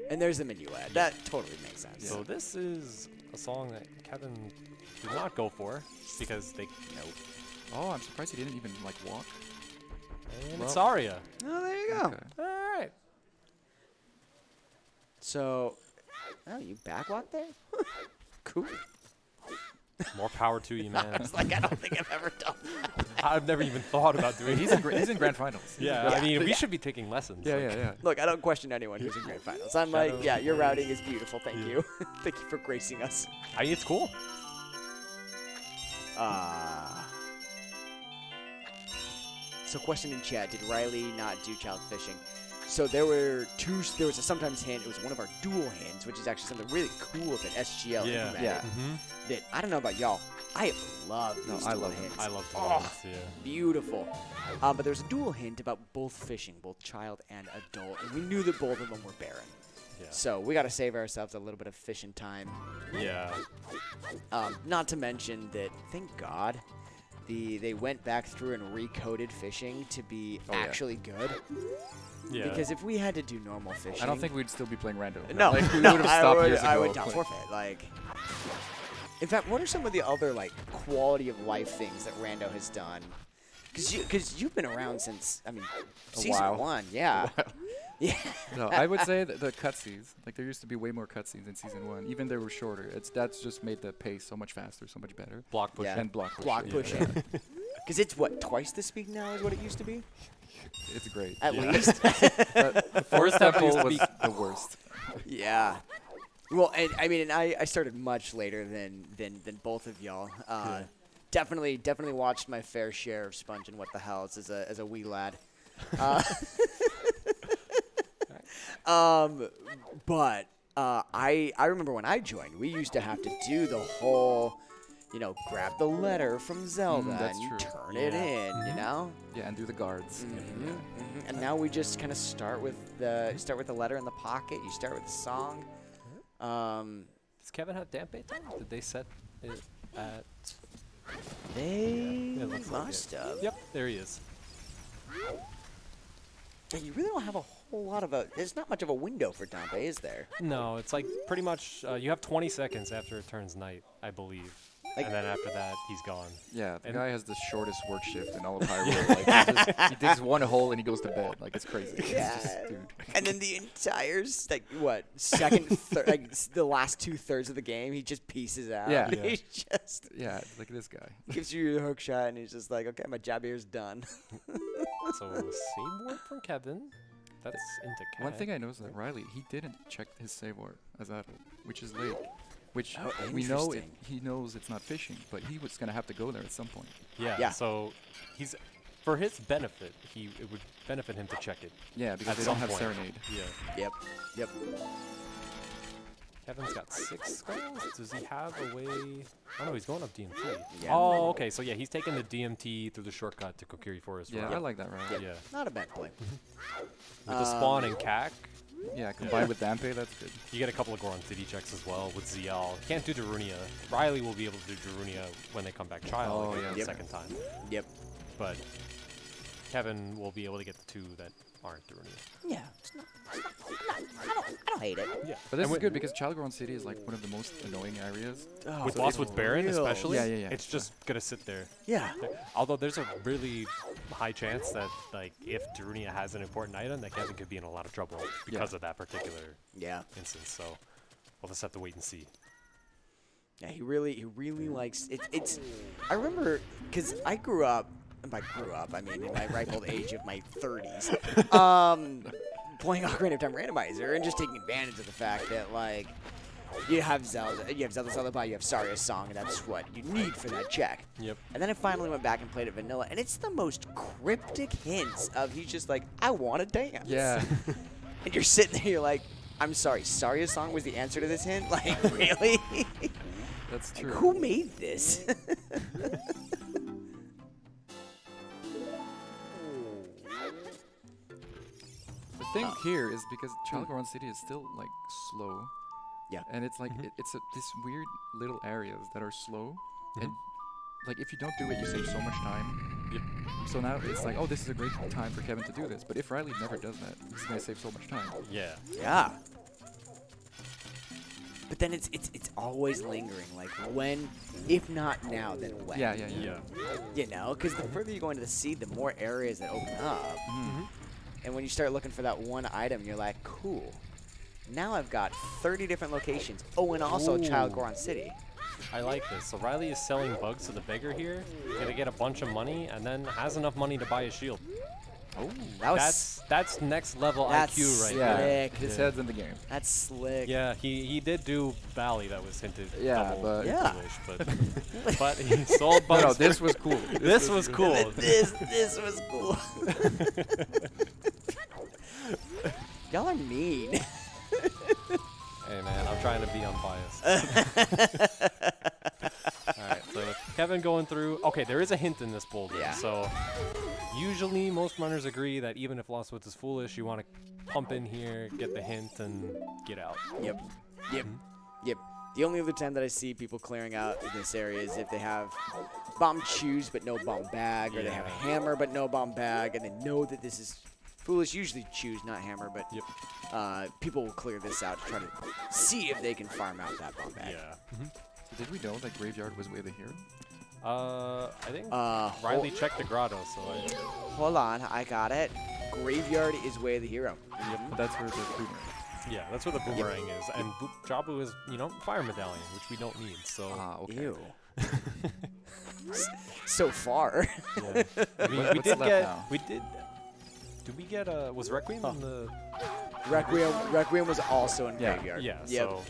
And there's the minuet. That totally makes sense. So this is a song that Kevin did not go for because they Oh, I'm surprised he didn't even, like, walk. And it's Aria. Oh, there you go. Okay. All right. So, oh, you backwalk there? Cool. More power to you, man. I was like, I don't think I've ever done that. I've never even thought about doing He's in grand finals. Yeah, I mean, we should be taking lessons. Yeah, like- yeah, yeah. Look, I don't question anyone who's in grand finals. I'm like, yeah, your routing is beautiful. Thank you. Thank you for gracing us. I mean, it's cool. So question in chat, did Riley not do child fishing? So there was a sometimes hint, it was one of our dual hints, which is actually something really cool that SGL implemented. Yeah. That, I don't know about y'all, I have loved these dual hints. I love Oh, yeah. beautiful. But there was a dual hint about both fishing, both child and adult, and we knew that both of them were barren. Yeah. So we got to save ourselves a little bit of fishing time. Yeah. Not to mention that, thank God, they went back through and recoded fishing to be actually good. Yeah. Because if we had to do normal fishing, I don't think we'd still be playing random. no, like, we no, would have stopped years ago. I would but- forfeit. Like, in fact, what are some of the other like quality of life things that Rando has done? Because you've been around since season while. 1, yeah. Yeah. No, I would say that the cutscenes, like there used to be way more cutscenes in season 1, even they were shorter. That's just made the pace so much faster, so much better. Block push. Yeah. And block push. Block yeah. pushing. Because it's what, twice the speed now is what it used to be? It's great. At least. But Forest Temple was the worst. Yeah. Well, and I started much later than both of y'all. Definitely watched my fair share of Sponge and What the Hells as a wee lad. But I remember when I joined, we used to have to do the whole, grab the letter from Zelda that's and you true. turn it in, Yeah, and do the guards. And now we just kind of start with the letter in the pocket. You start with the song. Does Kevin have Dampe time? Did they set it at? They Yeah, it looks like must it. have. Yep, there he is. Yeah, you really don't have a whole lot of there's not much of a window for Dampe, is there? No, it's like pretty much you have 20 seconds after it turns night, I believe. Like- And then after that, he's gone. Yeah, the And- guy has the shortest work shift in all of Hyrule. Like, he digs one hole and he goes to bed. Like, it's crazy. It's just, dude. And then the entire second the last 2/3 of the game, he just pieces out. Yeah. Yeah. He just Yeah, like this guy. gives you your hook shot, and he's just like, okay, my job here's done. So save word from Kevin. That's into cat. One thing I noticed that Riley, he didn't check his save word as adult, which is late. Which Oh, we know interesting. he knows it's not fishing, but he was gonna have to go there at some point. Yeah. Yeah. So he's for his benefit, it would benefit him to check it. Yeah, because At they don't some have point. Serenade. Yeah. Yep. Kevin's got 6 skulls. Does he have a way? Oh no, he's going up DMT. Yeah. Oh, okay. So yeah, he's taking the DMT through the shortcut to Kokiri Forest. Yeah, Road. I like that, right? Yeah. Not a bad play. With the spawn and CAC, Yeah, combined with Dampe, that's good. you get a couple of Goron City checks as well with ZL. Can't do Darunia. Riley will be able to do Darunia when they come back child Oh, again yeah. the Yep. second time. Yep. But Kevin will be able to get the 2 that aren't Darunia. Yeah. I don't hate it. Yeah. But this And is good because Chalgoron City is like one of the most annoying areas. Oh, with so Lost it's with Baron real. especially, Yeah, yeah, yeah. it's just gonna sit there. Yeah. Although there's a really high chance that like if Darunia has an important item, that Kevin could be in a lot of trouble because of that particular Yeah. instance. So we'll just have to wait and see. Yeah, he really likes it. It's I remember because I grew up, and by grew up I mean in my ripe old age of my 30s, playing Ocarina of Time Randomizer and just taking advantage of the fact that like you have Zelda by, you have Saria's song, and that's what you need for that check. Yep. And then I finally went back and played it vanilla, and it's the most cryptic hints of he's just like, I want to dance. Yeah. And you're sitting there, you're like, I'm sorry, Saria's song was the answer to this hint? Like, really? That's Like, true. who made this? The thing here is because Chalgoran City is still like slow. Yeah. And it's like it's this weird little areas that are slow, and like if you don't do it, you save so much time. Yep. So now it's like, oh, this is a great time for Kevin to do this. But if Riley never does that, he's gonna save so much time. Yeah. Yeah. But then it's always lingering. Like when, if not now, then when? Yeah. You know, because the further you go into the seed, the more areas that open up. And when you start looking for that one item, you're like, cool. Now I've got 30 different locations. Oh, and also Chalgoran City. I like this. So Riley is selling bugs to the beggar here. Gonna get a bunch of money, and then has enough money to buy a shield. Oh, that's next level that's IQ right Yeah, there. his head's in the game. That's slick. Yeah, he did do Valley that was hinted. Yeah, double but foolish, but he sold bugs. No, this was cool. This was cool. This was cool. Y'all are mean. Hey man, I'm trying to be unbiased. Alright, so Kevin going through. Okay, there is a hint in this boulder. Yeah. So usually most runners agree that even if Lost Woods is foolish, you want to pump in here, get the hint, and get out. Yep. The only other time that I see people clearing out this area is if they have bomb choose but no bomb bag, or they have hammer but no bomb bag, and they know that this is foolish. Usually choose, not hammer, but people will clear this out to try to see if they can farm out that bomb bag. Yeah. So did we know that Graveyard was Way of the Hero? I think Riley checked the grotto, so Hold on, I got it. Graveyard is Way of the Hero. But that's where the boomerang. yeah, that's where the boomerang is. And Jabu is, fire medallion, which we don't need, so... Okay. Ew. So far. Yeah. I mean, What's left now? Did we get was Requiem in the... Requiem was also in Yeah. Graveyard. Yeah, Yep. so...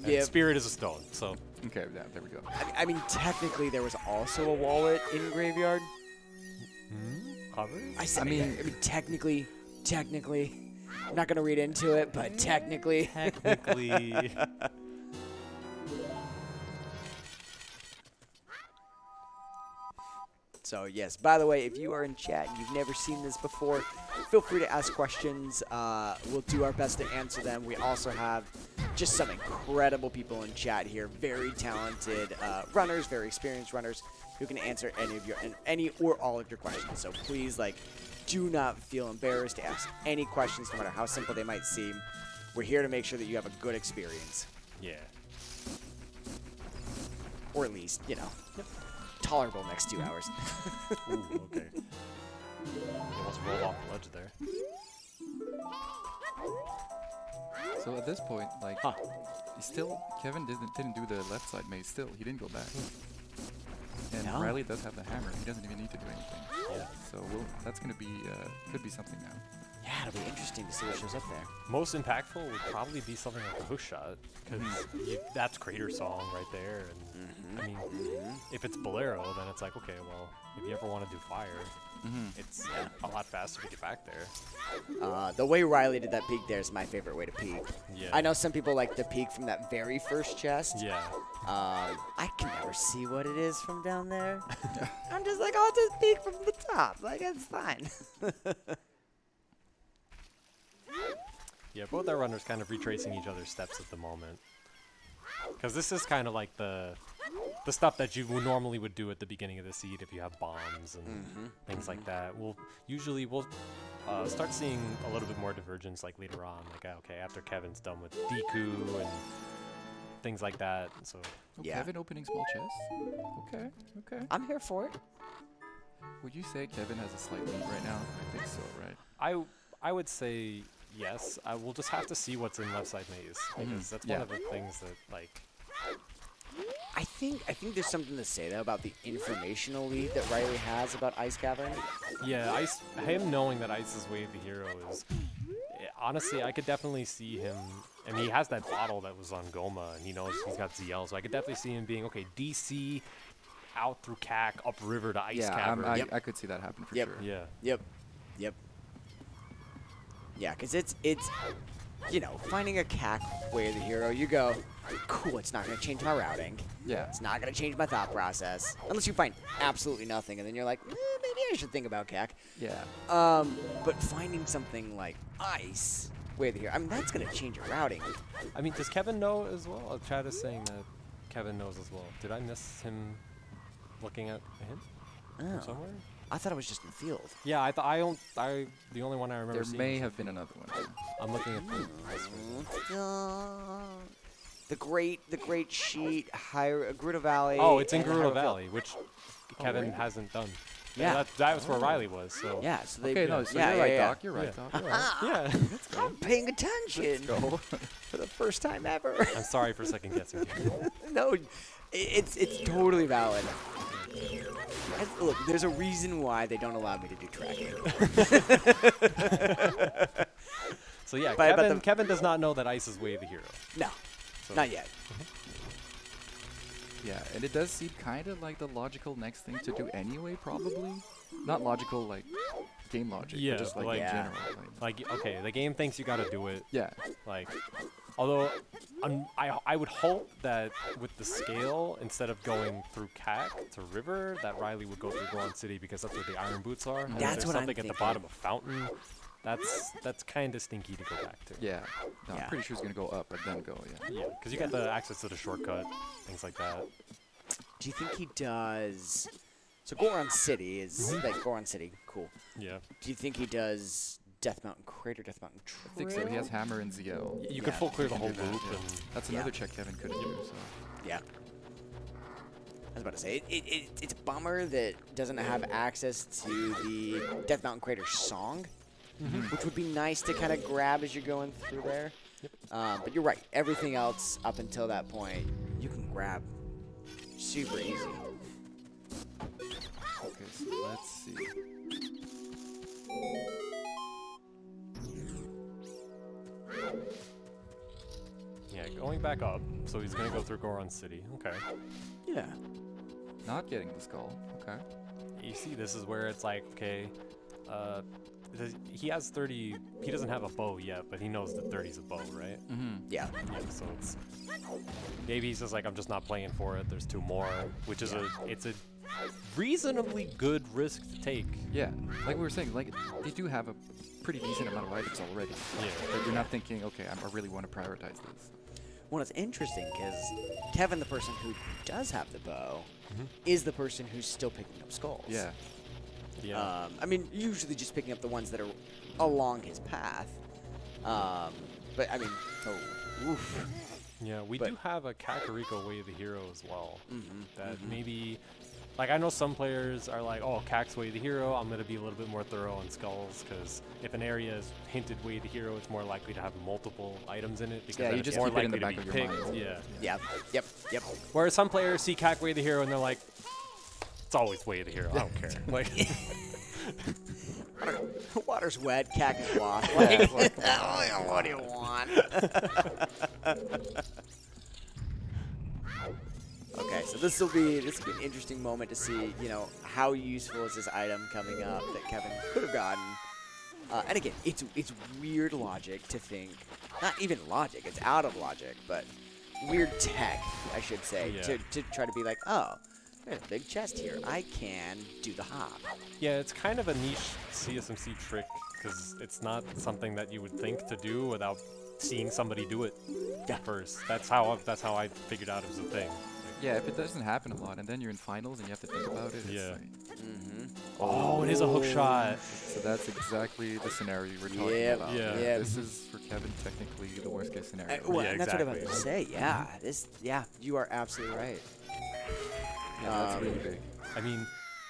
Yep. And Spirit is a stone, so... Okay, yeah, there we go. I mean, technically, there was also a wallet in Graveyard. I mean, technically, I'm not gonna read into it, but technically. So yes, by the way, if you are in chat and you've never seen this before, feel free to ask questions. We'll do our best to answer them. We also have just some incredible people in chat here, very talented runners, very experienced runners who can answer any or all of your questions. So please, do not feel embarrassed to ask any questions, no matter how simple they might seem. We're here to make sure that you have a good experience. Yeah. Or at least, tolerable next 2 hours. Ooh, okay. He almost rolled off the ledge there. So at this point, Kevin didn't do the left side maze still. He didn't go back. And No. Riley does have the hammer. He doesn't even need to do anything. Yeah. So that's going to be, could be something now. Yeah, it'll be interesting to see what shows up there. Most impactful would probably be something like a hook shot, because that's Crater Song right there. And I mean, if it's Bolero, then it's like, okay, well, if you ever want to do fire, it's a lot faster to get back there. The way Riley did that peek there is my favorite way to peek. Yeah. I know some people like the peek from that very first chest. Yeah. I can never see what it is from down there. I'm just like, I'll just peek from the top. It's fine. Yeah, both our runners kind of retracing each other's steps at the moment. Because this is kind of like the stuff that you normally would do at the beginning of the seed if you have bombs and things like that. We'll start seeing a little bit more divergence later on. Okay, after Kevin's done with Deku and things like that. So Yeah. Kevin opening small chest? Okay. I'm here for it. Would you say Kevin has a slight lead right now? I think so, right? I would say yes. I will just have to see what's in left side maze, because that's one of the things that I think there's something to say though about the informational lead that Riley has about Ice Cavern. Yeah, him knowing that Ice is Way of the Hero is... Honestly, I could definitely see him... I mean, he has that bottle that was on Goma, and he knows he's got ZL, so I could definitely see him being, okay, DC, out through CAC, upriver to Ice Cavern. I could see that happen for sure. Yeah. Yep. Yeah, because it's finding a CAC Way of the Hero. You go, cool, it's not going to change my routing. Yeah. It's not going to change my thought process. Unless you find absolutely nothing, and then you're like, maybe I should think about CAC. Yeah. But finding something like ice, wait here, I mean, that's going to change your routing. I mean, does Kevin know as well? Chad is saying that Kevin knows as well. Did I miss him looking at a hint from somewhere? I thought it was just in the field. Yeah, I the only one I remember There seeing may have been another one. I'm looking at the great sheet, Gerudo Valley. Oh, it's in and Gerudo Hyrule Valley, Field. which Kevin hasn't done. Yeah. That was where Riley was. So Yeah, so they Okay, no, so yeah, you're yeah, right, yeah. Doc. You're right, Yeah. Doc. You're right. yeah. I'm paying attention Go. for the first time ever. I'm sorry for second guessing. No, it's totally valid. And look, there's a reason why they don't allow me to do tracking. So yeah, But Kevin does not know that Ice is Way the hero. No, So not yet. Yeah, and it does seem kind of like the logical next thing to do anyway, probably. Not logical like game logic, Yeah, but just like like- in Yeah. general. Like, okay, the game thinks you got to do it. Yeah. Like, although I would hope that with the scale, instead of going through CAC to River, that Riley would go through Goron City because that's where the Iron Boots are. And if That's there's what I'm something at the thinking. bottom of Fountain. That's kind of stinky to go back to. Yeah. No, Yeah. I'm pretty sure it's going to go up, but then go, yeah. Yeah, because you get the access to the shortcut, things like that. Do you think he does? So Goron City is like Goron City, cool. Yeah. Do you think he does Death Mountain Crater, Death Mountain Trail? I think so. He has Hammer and ZL. You could Yeah, full clear the can whole do that, loop, yeah. and That's Yeah. another check Kevin couldn't do, so. Yeah. I was about to say, it's a bummer that doesn't have access to the Death Mountain Crater song, which would be nice to kind of grab as you're going through there. But you're right. Everything else up until that point, you can grab super easy. Okay, so let's see. yeah, going back up. So he's gonna go through Goron City. Okay. Yeah. Not getting the skull. Okay. You see, this is where it's like, okay, he has 30. He doesn't have a bow yet, but he knows that 30 is a bow, right? Mm-hmm. Yeah. Yeah. So it's maybe he's just like, I'm just not playing for it. There's two more, which is it's a reasonably good risk to take. Yeah, like we were saying, like they do have a pretty decent amount of items already. Yeah. Like you're not thinking, okay, I really want to prioritize this. Well, it's interesting because Kevin, the person who does have the bow, is the person who's still picking up skulls. Yeah. Yeah. I mean, usually just picking up the ones that are along his path. But I mean, oof. Yeah, we But- do have a Kakariko Way of the Hero as well. Mhm, That maybe, like, I know some players are like, oh, Kak's Way of the Hero, I'm going to be a little bit more thorough on skulls, because if an area is hinted Way of the Hero, it's more likely to have multiple items in it, because Yeah, then you it's just more keep it in likely the to back be of your picked. mind. Yeah. Yeah. Yep. Whereas some players see Kak Way of the Hero, and they're like, it's always Way of the Hero, I don't care. Like, Water's wet, cactus washed. Yeah, Like, it's like, oh, what do you want? Okay, so this will be an interesting moment to see, you know, how useful is this item coming up that Kevin could have gotten. And again, it's weird logic to think, not even logic, it's out of logic, but weird tech, I should say, Yeah. to try to be like, oh, there's a big chest here. I can do the hop. yeah, it's kind of a niche CSMC trick, because it's not something that you would think to do without seeing somebody do it first. That's how I figured out it was a thing. yeah, if it doesn't happen a lot, and then you're in finals and you have to think about it. It's Yeah. like, Oh, it is a hook shot. so that's exactly the scenario we're talking Yep, about. yeah. yep. This is for Kevin technically the worst case scenario. Well, Yeah, and that's what I'm about to exactly. say. Yeah, you are absolutely right. Yeah, that's really big. I mean,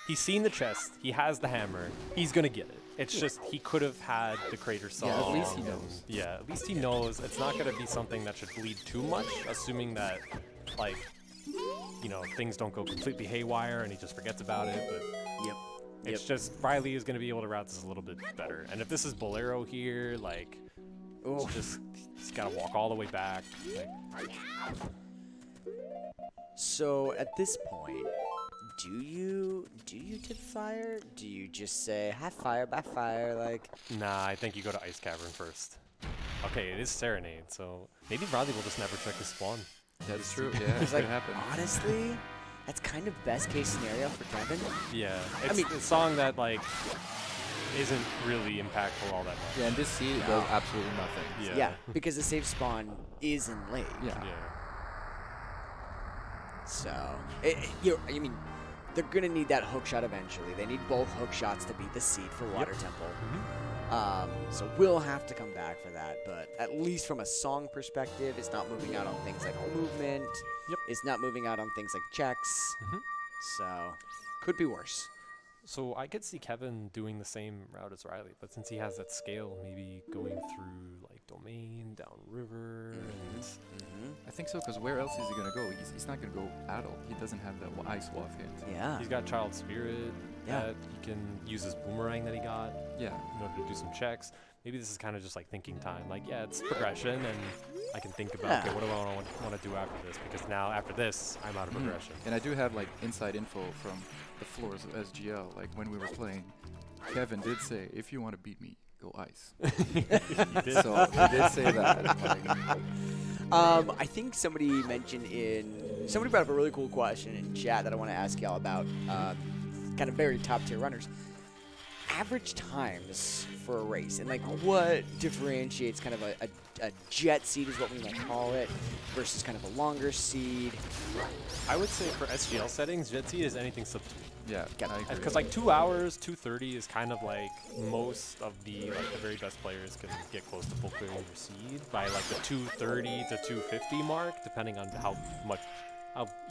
he's seen the chest. He has the hammer. He's gonna get it. It's just he could have had the crater song. Yeah, at least he and- knows. Yeah, at least he knows. It's not gonna be something that should bleed too much, assuming that, like, you know, things don't go completely haywire and he just forgets about it. But Yep. it's just Riley is gonna be able to route this a little bit better. And if this is Bolero here, like, Oh, he's gotta walk all the way back. Like, so at this point, do you tip fire? Do you just say high fire by fire? Like, nah, I think you go to Ice Cavern first. Okay, it is Serenade, so maybe Riley will just never check his spawn. That's true. Yeah, it could happen. Honestly, that's kind of best case scenario for Kevin. Yeah, it's a song that like isn't really impactful all that much. Yeah, and this seed does absolutely nothing. Yeah, because the safe spawn is in late. Yeah. So, I mean, they're going to need that hook shot eventually. They need both hook shots to beat the seed for Water Temple. So we'll have to come back for that. But at least from a song perspective, it's not moving out on things like movement. It's not moving out on things like checks. So, could be worse. So I could see Kevin doing the same route as Riley, but since he has that scale, maybe going through like domain, down river. I think so, because where else is he going to go? He's not going to go Adult. He doesn't have the Ice Waff hit. Yeah. He's got Child Spirit that he can use his boomerang that he got in order to do some checks. Maybe this is kind of just like thinking time. Like, yeah, it's progression, and I can think about, okay, what do I want to do after this? Because now, after this, I'm out of progression. And I do have like inside info from the floors of SGL. Like when we were playing, Kevin did say, if you want to beat me, go Ice. So he did say that. I think somebody brought up a really cool question in chat that I want to ask y'all about, kind of very top tier runners. Average times for a race, and like what differentiates kind of a jet seed is what we might call it versus kind of a longer seed. I would say for SGL settings, jet seed is anything sub 2. Yeah, because like 2 hours, 2:30 is kind of like most of the very best players can get close to full clearing their seed by like the 2:30 to 2:50 mark, depending on how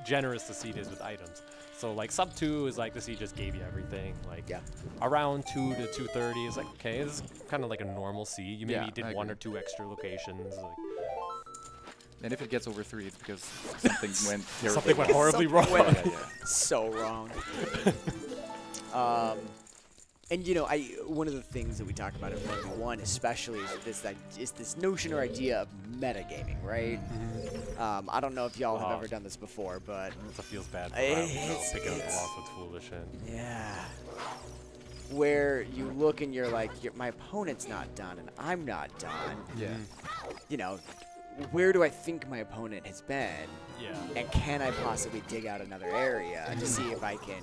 generous the seed is with items. So like sub 2 is like the seed just gave you everything. Like around 2 to 2:30 is like, okay, this is kind of like a normal seed. You maybe did 1 or 2 extra locations. Like. And if it gets over 3, it's because something went terribly Something went horribly wrong. So wrong. And you know, one of the things that we talk about in 1v1 especially is this notion or idea of metagaming, right? I don't know if y'all have ever done this before, but it feels bad. Picking up loss with foolish and where you look and you're like, my opponent's not done and I'm not done. You know, where do I think my opponent has been? And can I possibly dig out another area to see if I can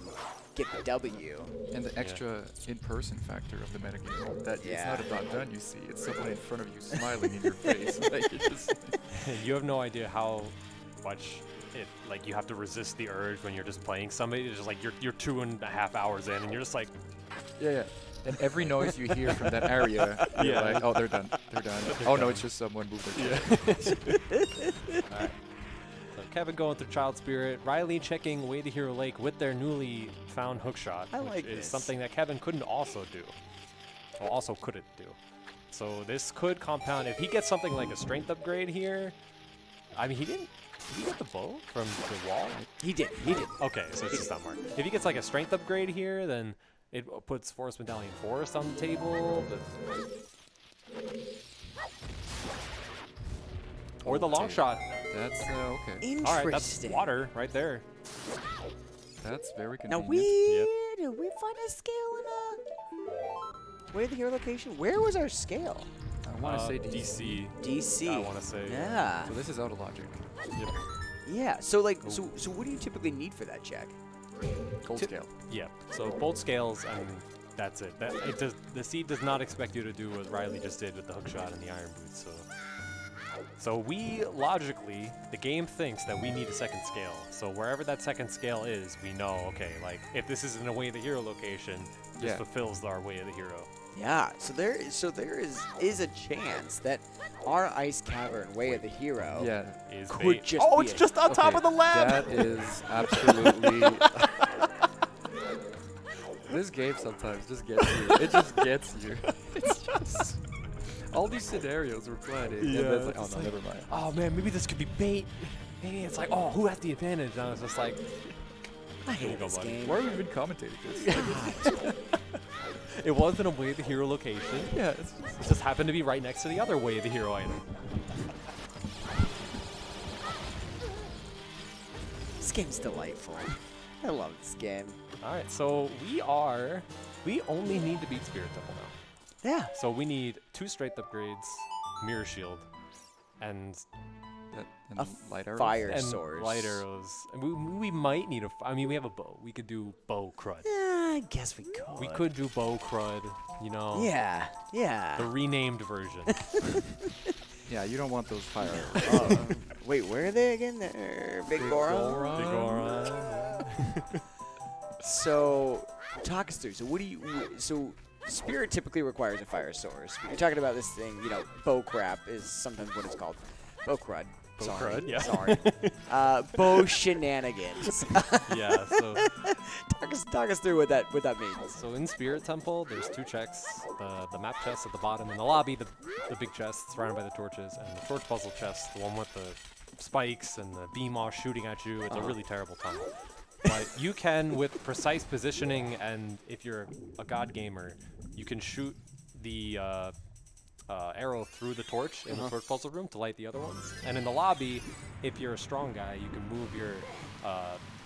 get the W? And the extra in-person factor of the metagame. That it's not about done, you see. It's someone in front of you smiling in your face. Like, you have no idea how much you have to resist the urge when you're just playing somebody. It's just like you're 2.5 hours in and you're just like... And every noise you hear from that area, you're like, oh, they're done. They're done. Oh, no, it's just someone moved their All right. So Kevin going through Child Spirit. Riley checking Way to Hero Lake with their newly found hookshot, which is something that Kevin couldn't also do. Well, also couldn't do. So this could compound. If he gets something like a strength upgrade here, I mean, he didn't. Did he get the bow from the wall? He did. Okay, so it's just not marked. If he gets like a strength upgrade here, then it puts Forest Medallion Forest on the table. Or the long shot. That's okay. Interesting. All right, that's water right there. That's very convenient. Now did we find a scale in a Way to Hero location? Where was our scale? I want to say DC. DC. I want to say. Yeah. So this is out of logic. Yep. Yeah. So like, so what do you typically need for that check? Gold scale. Yeah. So both scales, I mean, that's it. The seed does not expect you to do what Riley just did with the hookshot and the iron boots. So we logically, the game thinks that we need a second scale. So wherever that second scale is, we know, okay, like if this isn't a Way of the Hero location, this fulfills our Way of the Hero. Yeah. So there is a chance that our Ice Cavern Way of the Hero could just be it's just on top of the lab. That is absolutely. This game sometimes just gets you. It just gets you. It's just all these scenarios we're playing. Yeah. And it's like, oh no, never mind. Oh man, maybe this could be bait. Maybe it's like, oh, who has the advantage? And I was just like, I hate this game. Why have we been commentating this? It wasn't a Way of the Hero location. Yeah, it just happened to be right next to the other Way of the Hero item. This game's delightful. I love this game. All right, so we only need to beat Spirit Temple now. Yeah. So we need 2 strength upgrades, Mirror Shield, and And light arrows. Fire and source. light arrows. And we might need a. I mean, we have a bow. We could do bow crud. Yeah, I guess we could. We could do bow crud. You know. Yeah. Yeah. The renamed version. Yeah, you don't want those fire arrows. Wait, where are they again? They're Big Goron. Big Goron. So, talk us through. So, what do you? So, Spirit typically requires a fire source. You're talking about this thing. You know, bow crap is sometimes what it's called. Bow crud. Crud, yeah. Sorry. Bow shenanigans. Yeah. So. Talk us through what that means. So in Spirit Temple, there's 2 checks: the map chest at the bottom in the lobby, the big chest surrounded by the torches, and the torch puzzle chest, the one with the spikes and the beam off shooting at you. It's a really terrible time. But you can, with precise positioning, and if you're a god gamer, you can shoot the arrow through the torch in the torch puzzle room to light the other ones. And in the lobby, if you're a strong guy, you can move your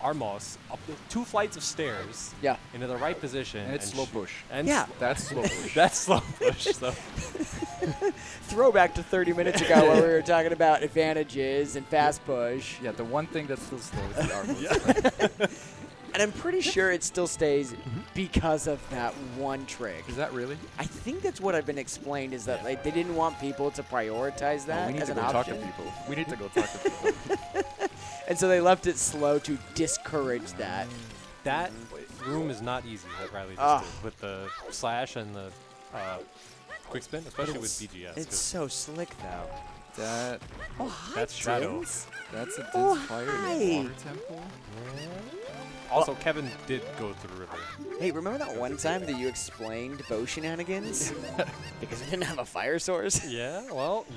Armos up the 2 flights of stairs into the right position. And it's slow push. And that's slow push. That's slow push. So. Throwback to 30 minutes ago where we were talking about advantages and fast push. Yeah, the one thing that's still slow is the Armos. And I'm pretty sure it still stays because of that one trick. Is that really? I think that's what I've been explained, is that like they didn't want people to prioritize that we need as to an go option. talk to people. We need to go talk to people. And so they left it slow to discourage that. That room is not easy that Riley just did with the slash and the quick spin, especially with BGS. It's so slick though. That's Shadow. That's a dense fire in the water temple. Also, Kevin did go through the river. Hey, remember that one time that you explained bow shenanigans? Because we didn't have a fire source? Yeah, well,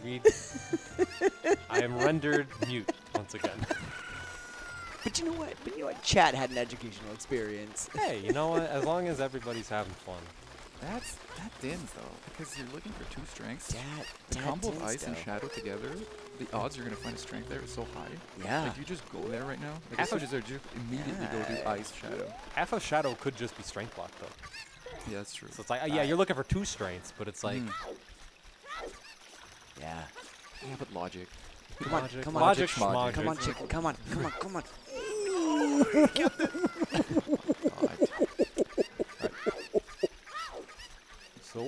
I am rendered mute once again. But you know what? Chat had an educational experience. Hey, you know what? As long as everybody's having fun. That dins though, because you're looking for 2 strengths. The that combo of dins, ice and though. shadow together, the odds you're gonna find a strength there is so high. Yeah. Like you just go there right now. Like as soon as they're just immediately go to ice shadow. Half of Shadow could just be strength block though. Yeah, that's true. So it's like, yeah, you're looking for 2 strengths, but it's like, Yeah. Yeah, but logic. Come on, Logic, come on, logic, schmogic. come on, chicken, come on, come on, come on. so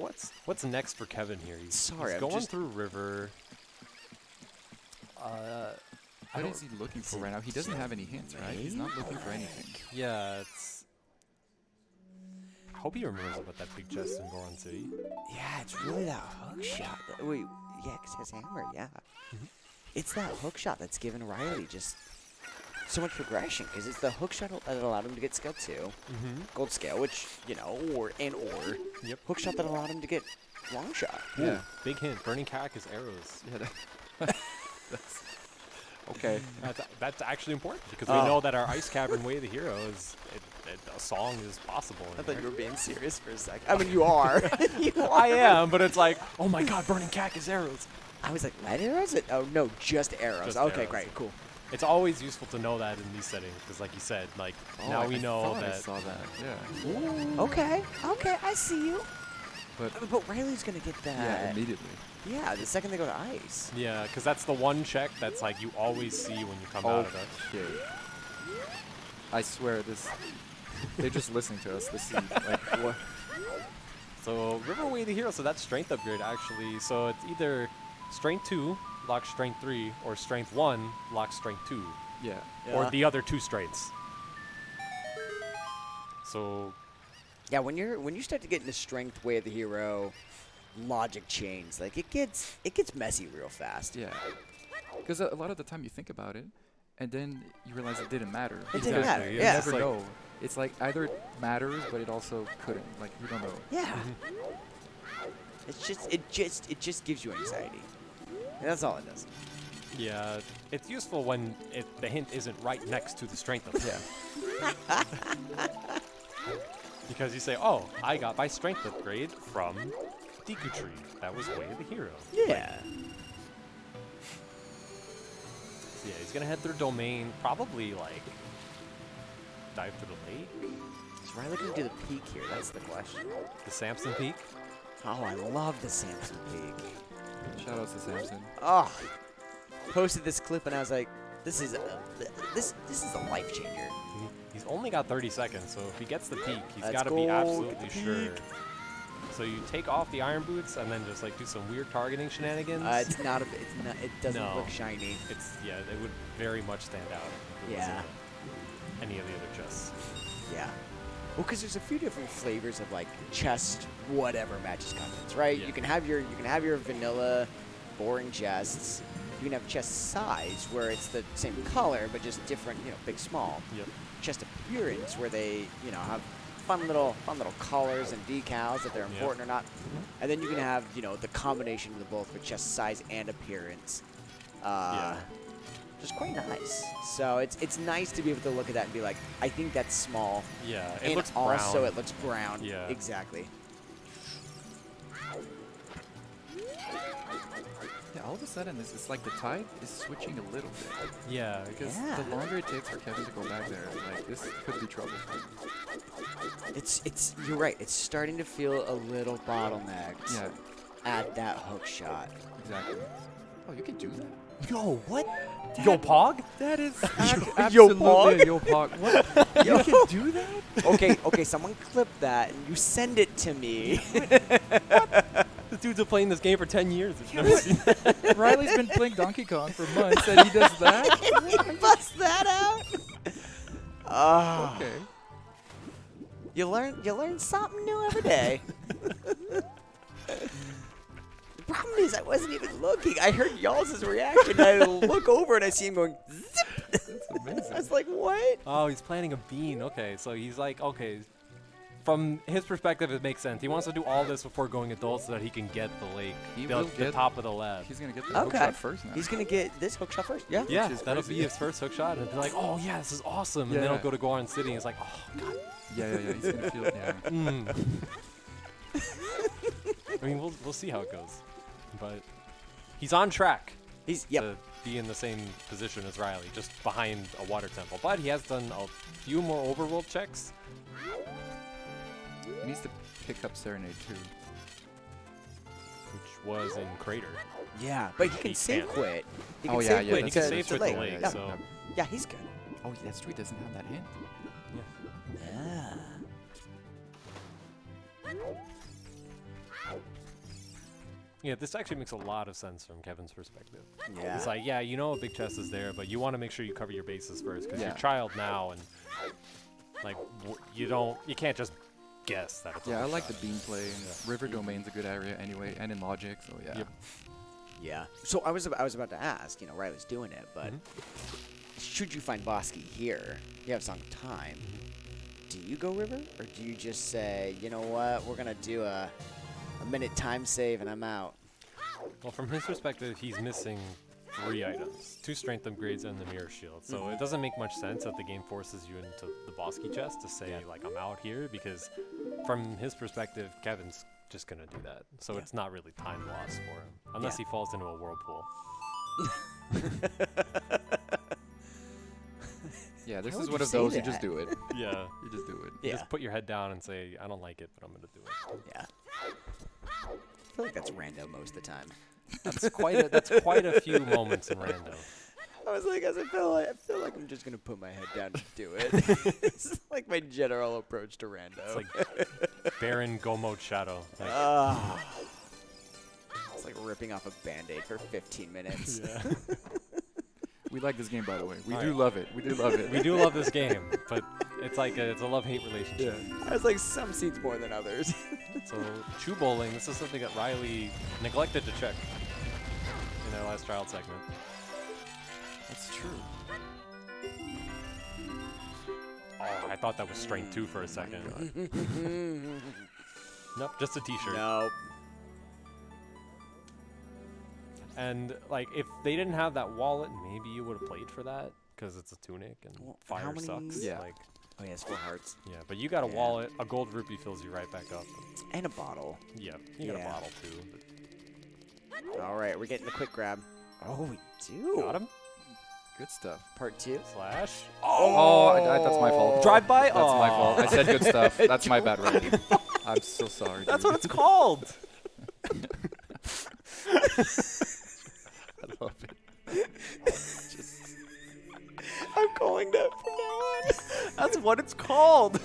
what's next for Kevin here? He's I'm going just- through river. What is he looking for right now? He doesn't have any hints, right? He's not looking for anything. Yeah, it's. I hope he remembers about that big chest in Goron City. Yeah, it's really that hook shot. Wait, yeah, because he has hammer, yeah. It's that hook shot that's given Riley just so much progression, because it's the hook shot that allowed him to get scale 2, gold scale, which, you know, or Yep. hook shot that allowed him to get long shot. Yeah. Big hint. Burning Cack is arrows. Yeah. That's okay. That's actually important because we know that our Ice Cavern Way of the Hero is a song is possible. I thought you were being serious for a second. I mean, you are. I am, but it's like, oh my God, Burning Cack is arrows. I was like, light arrows? Oh, no, just arrows. Just okay, arrows. great, cool. It's always useful to know that in these settings because, like you said, like now we know I that. saw that. Yeah. Okay, I see you. But Riley's going to get that. yeah, immediately. Yeah, the second they go to ice. Yeah, because that's the one check that's like you always see when you come out of it. Okay. I swear this. They're just listening to us. This is like what? So Riverway the Hero, so that's strength upgrade actually. So it's either strength 2 locks strength 3 or strength 1 locks strength 2. Yeah. Or the other 2 strengths. So Yeah, when you start to get into strength way of the hero, logic chains, like it gets messy real fast. Yeah. Because a lot of the time you think about it, and then you realize it didn't matter. It didn't matter. You Yeah. never know. It's like either it matters, but it also couldn't. Like you don't know. Yeah. It just gives you anxiety. And that's all it does. yeah, it's useful when the hint isn't right next to the strength of it. Yeah. Because you say, oh, I got my strength upgrade from Deku Tree. That was Way of the Hero. Yeah. So yeah, he's going to head through Domain, probably like dive through the lake. Is Riley going to do the peak here? That's the question. The Samson Peak. Oh, I love the Samson peak. Shout out to Samson. Oh, posted this clip and I was like, this is a life changer. He's only got 30 seconds, so if he gets the peak, he's Let's got to go, be get absolutely the sure. peak. So you take off the iron boots and then just like do some weird targeting shenanigans. It doesn't look shiny. Yeah, it would very much stand out. If it wasn't any of the other chests. Yeah. Well, because there's a few different flavors of like chest whatever matches contents, right? Yeah. You can have your vanilla, boring chests. You can have chest size where it's the same color but just different, big, small. Yep. Chest appearance where they, have fun little colors and decals if they're important or not. And then you can have, the combination of the both with chest size and appearance. Just quite nice. So it's nice to be able to look at that and be like, I think that's small. Yeah, it looks brown. Also, it looks brown. Yeah. Exactly. Yeah, all of a sudden, it's like the tide is switching a little bit. Yeah. Because the longer it takes for Kevin to go back there, like, this could be trouble. You're right. It's starting to feel a little bottlenecked. Yeah. At that hook shot. Exactly. Oh, you can do that. Yo, what? Yo, Pog? That is Yo, Pog? Yo, Pog. What? You can do that? Okay, someone clip that and you send it to me. This dude's been playing this game for 10 years. I've never seen that. Riley's been playing Donkey Kong for months and he does that? He busts that out? Okay. You learn something new every day. The problem is I wasn't even looking. I heard y'all's reaction. I look over and I see him going zip. That's amazing. I was like, what? Oh, he's planting a bean. Okay, so he's like, okay. From his perspective, it makes sense. He wants to do all this before going adult so that he can get the lake, the top of the lab. He's going to get the hook shot first now. He's going to get this hook shot first? Yeah. Yeah, that'll be his first hook shot. And he'll be like, oh, yeah, this is awesome. And then he'll go to Goron City and he's like, oh, God. Yeah. He's going to feel it. Yeah. I mean, we'll see how it goes. But he's on track to be in the same position as Riley, just behind a water temple. But he has done a few more overworld checks. He needs to pick up Serenade too. Which was in Crater. Yeah, but he can save quit. He can save quit. He can save quit the lake. So. Yeah, he's good. Oh, that's true. He doesn't have that hint. Yeah. Yeah, this actually makes a lot of sense from Kevin's perspective. Yeah. It's like, yeah, a big chest is there, but you want to make sure you cover your bases first because you're a child now, and like you can't just guess that. It's I like the beam play. And River Domain's a good area anyway, and in Logic, so yeah. Yep. Yeah. So I was about to ask. Riley's doing it, but should you find Bosky here, you have some time. Do you go River, or do you just say, you know what, we're gonna do a minute time save and I'm out? Well, from his perspective, he's missing 3 items. 2 strength upgrades and the mirror shield. So it doesn't make much sense that the game forces you into the Bosky chest to say, like, I'm out here, because from his perspective, Kevin's just going to do that. So it's not really time lost for him, unless he falls into a whirlpool. Yeah, this is one of those, you just do it. Yeah. You just do it. You just put your head down and say, I don't like it, but I'm going to do it. Yeah. I feel like that's rando most of the time. That's quite a few moments in rando. I feel like I'm just gonna put my head down and do it. It's like my general approach to rando. It's like Baron Gomo Shadow. Like, it's like ripping off a Band-Aid for 15 minutes. Yeah. We like this game, by the way. We do love it. We do love it. We do love this game, but it's like it's a love-hate relationship. Yeah. There's like some seats more than others. So, Chew Bowling, this is something that Riley neglected to check in their last trial segment. That's true. Oh, I thought that was strength 2 for a second. Nope, just a t-shirt. Nope. And, like, if they didn't have that wallet, maybe you would have played for that, because it's a tunic, and fire sucks. Yeah. Like, oh, he has 4 hearts. yeah, but you got a wallet, a gold rupee fills you right back up. And a bottle. Yeah, you got a bottle, too. But All right, we're getting the quick grab. Oh, we do. got him? Good stuff. Part 2. Slash. Oh, that's my fault. Drive-by? That's my fault. I said good stuff. That's my bad, Riley. I'm so sorry. That's dude. what it's called! I love it. I'm calling that from now on. That's what it's called.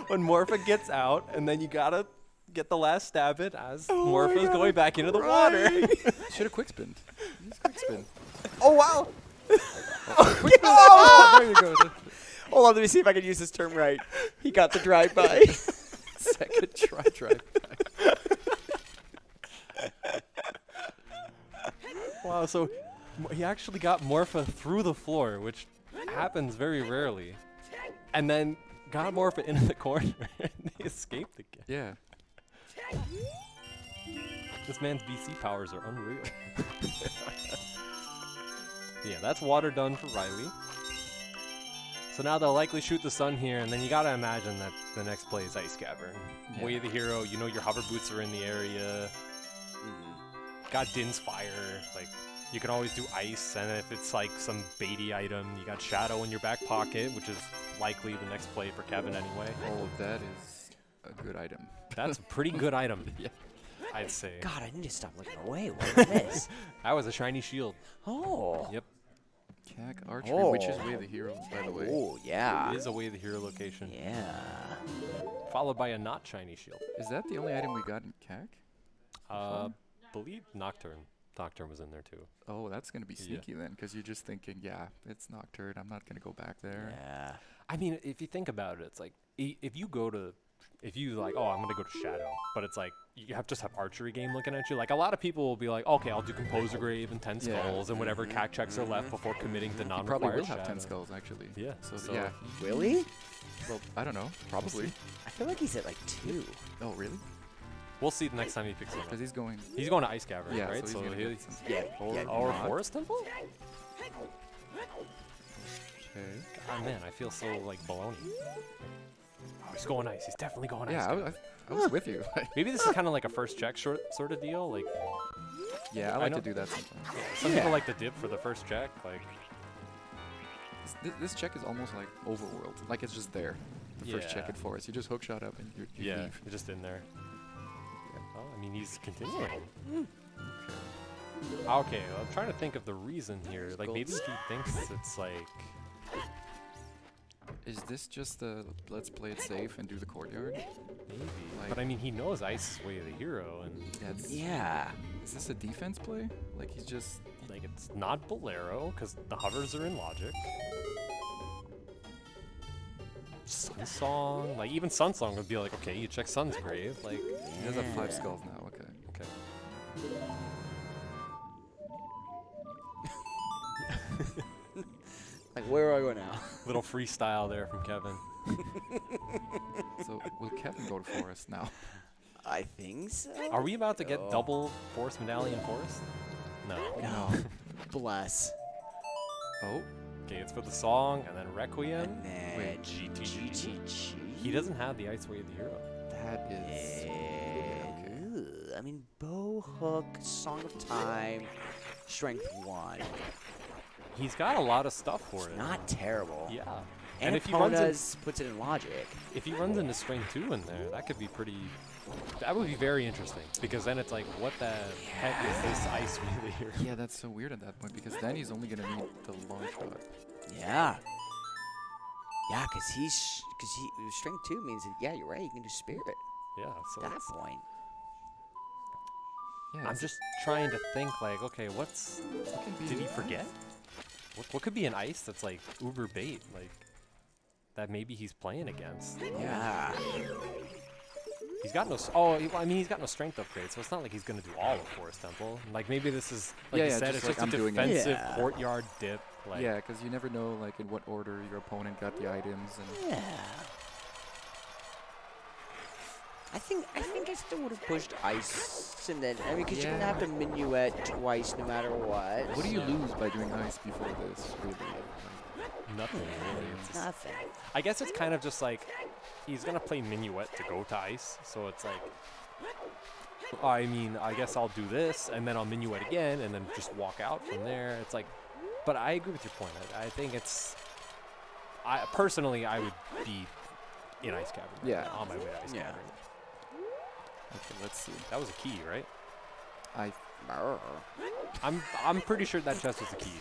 When Morpha gets out, and then you gotta get the last stab it as Morpha's going back into the water. Should have quick spinned. Just quick spin. Oh, wow. Oh, there you go. Hold on, let me see if I can use this term right. He got the drive-by. Second try. Wow, so he actually got Morpha through the floor, which happens very rarely. And then got Morpha into the corner, and they escaped again. Yeah. This man's VC powers are unreal. Yeah, that's water done for Riley. So now they'll likely shoot the sun here, and then you gotta imagine that the next play is Ice Cavern. Yeah. Way of the hero, you know your hover boots are in the area. Got Din's Fire, like you can always do ice, and if it's like some baity item, you got Shadow in your back pocket, which is likely the next play for Kevin anyway. Oh, that is a good item. That's a pretty good item, Yeah. I'd say. God, I need to stop looking away. What is this? That was a shiny shield. Oh. Yep. Cac Archery, which is Way of the Hero, by the way. Oh, yeah. It is a Way of the Hero location. Yeah. Followed by a not shiny shield. Is that the only item we got in Cac? Believe Nocturne. Nocturne was in there too. Oh, that's going to be sneaky then, because you're just thinking, yeah, it's Nocturne. I'm not going to go back there. Yeah. I mean, if you think about it, it's like, if you like, oh, I'm going to go to Shadow, but it's like, you just have archery game looking at you. Like, a lot of people will be like, okay, I'll do Composer Grave and 10 Skulls and whatever CAC checks are left before committing to He non-required probably will Shadow. have 10 skulls, actually. Yeah. So yeah. Will he? Well, I don't know. Probably. I feel like he's at like 2. Oh, really? We'll see the next time he picks it up. Because he's going... He's going to Ice Cavern, Yeah, right? so he's gonna get some... Yeah. Or not. Forest Temple? Okay. God, man, I feel so like baloney. Oh, he's going ice. He's definitely going ice. Yeah, Cavern. I was with you. Maybe this is kind of like a first check sort of deal. Like, Yeah, I like to do that sometimes. some people like to dip for the first check. Like, This check is almost like Overworld. Like, it's just there. The first check in Forest. You just hookshot up and you yeah, leave. you're just in there. Oh, I mean, he's continuing. Okay, well, I'm trying to think of the reason here. Like, maybe he thinks it's like... Is this just the let's play it safe and do the courtyard? Maybe. Like- But I mean, he knows Ice is Way of the Hero, and Yeah. Is this a defense play? Like, he's just... like it's not Bolero because the hovers are in Logic. Sunsong, like even Sunsong would be like, okay, you check Sun's Grave, like He does have 5 skulls now, okay. Like, where do I go now? Little freestyle there from Kevin. So, will Kevin go to Forest now? I think so. Are we about to get double Forest Medallion Forest? No. No. Bless. Oh, Okay, it's for the song and then Requiem. And then Wait, GTG. He doesn't have the Ice Way of the Hero. that is... I mean, Bow Hook, Song of Time, Strength 1. He's got a lot of stuff for it. Not terrible. Yeah. And if he runs puts it in Logic. if he runs into Strength 2 in there, that could be pretty... That would be very interesting, because then it's like, what the heck is this Ice Way of the Hero? Yeah, that's so weird at that point, because then he's only going to need the long shot. Yeah. Yeah, because Strength 2 means that, yeah, you're right, you can do Spirit Yeah, so at that it's- point. Yeah, I'm just trying to think, like, okay, what's... Did he forget? What could be an ice that's, like, uber bait, like, that maybe he's playing against? Yeah. He's got no... he's got no strength upgrade, so it's not like he's going to do all of Forest Temple. Like, maybe this is, like Yeah, you yeah, said, just it's like just a I'm doing it. defensive Yeah. courtyard dip. Like, Yeah, because you never know, like, in what order your opponent got the items. And Yeah. I think I still would have pushed Ice, and then, I mean, because you're going to have to minuet twice no matter what. what do you lose by doing ice before this, really? nothing, really. It's just, Nothing. I guess it's kind of just like, he's going to play Minuet to go to ice, so it's like... I mean, I guess I'll do this, and then I'll Minuet again, and then just walk out from there. It's like... But I agree with your point. I think it's... Personally, I would be in Ice Cavern. Yeah. On my way to Ice Yeah. Cavern. Okay, let's see. That was a key, right? I I'm pretty sure that chest was the key.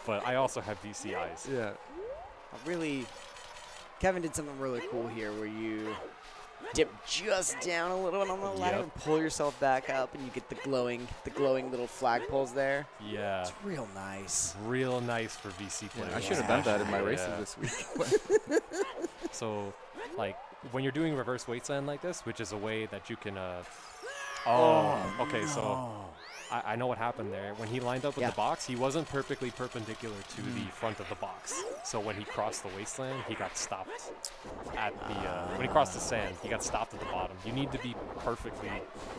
But I also have VC eyes. Yeah. Really, Kevin did something really cool here where you dip just down a little bit on the ladder and pull yourself back up, and you get the glowing little flagpoles there. Yeah. It's real nice. Real nice for VC players. Yeah, I should have done that in my races this week. So, like, when you're doing reverse wasteland like this, which is a way that you can, okay, so I know what happened there. When he lined up with the box, he wasn't perfectly perpendicular to the front of the box. So when he crossed the wasteland, he got stopped at the, when he crossed the sand, he got stopped at the bottom. You need to be perfectly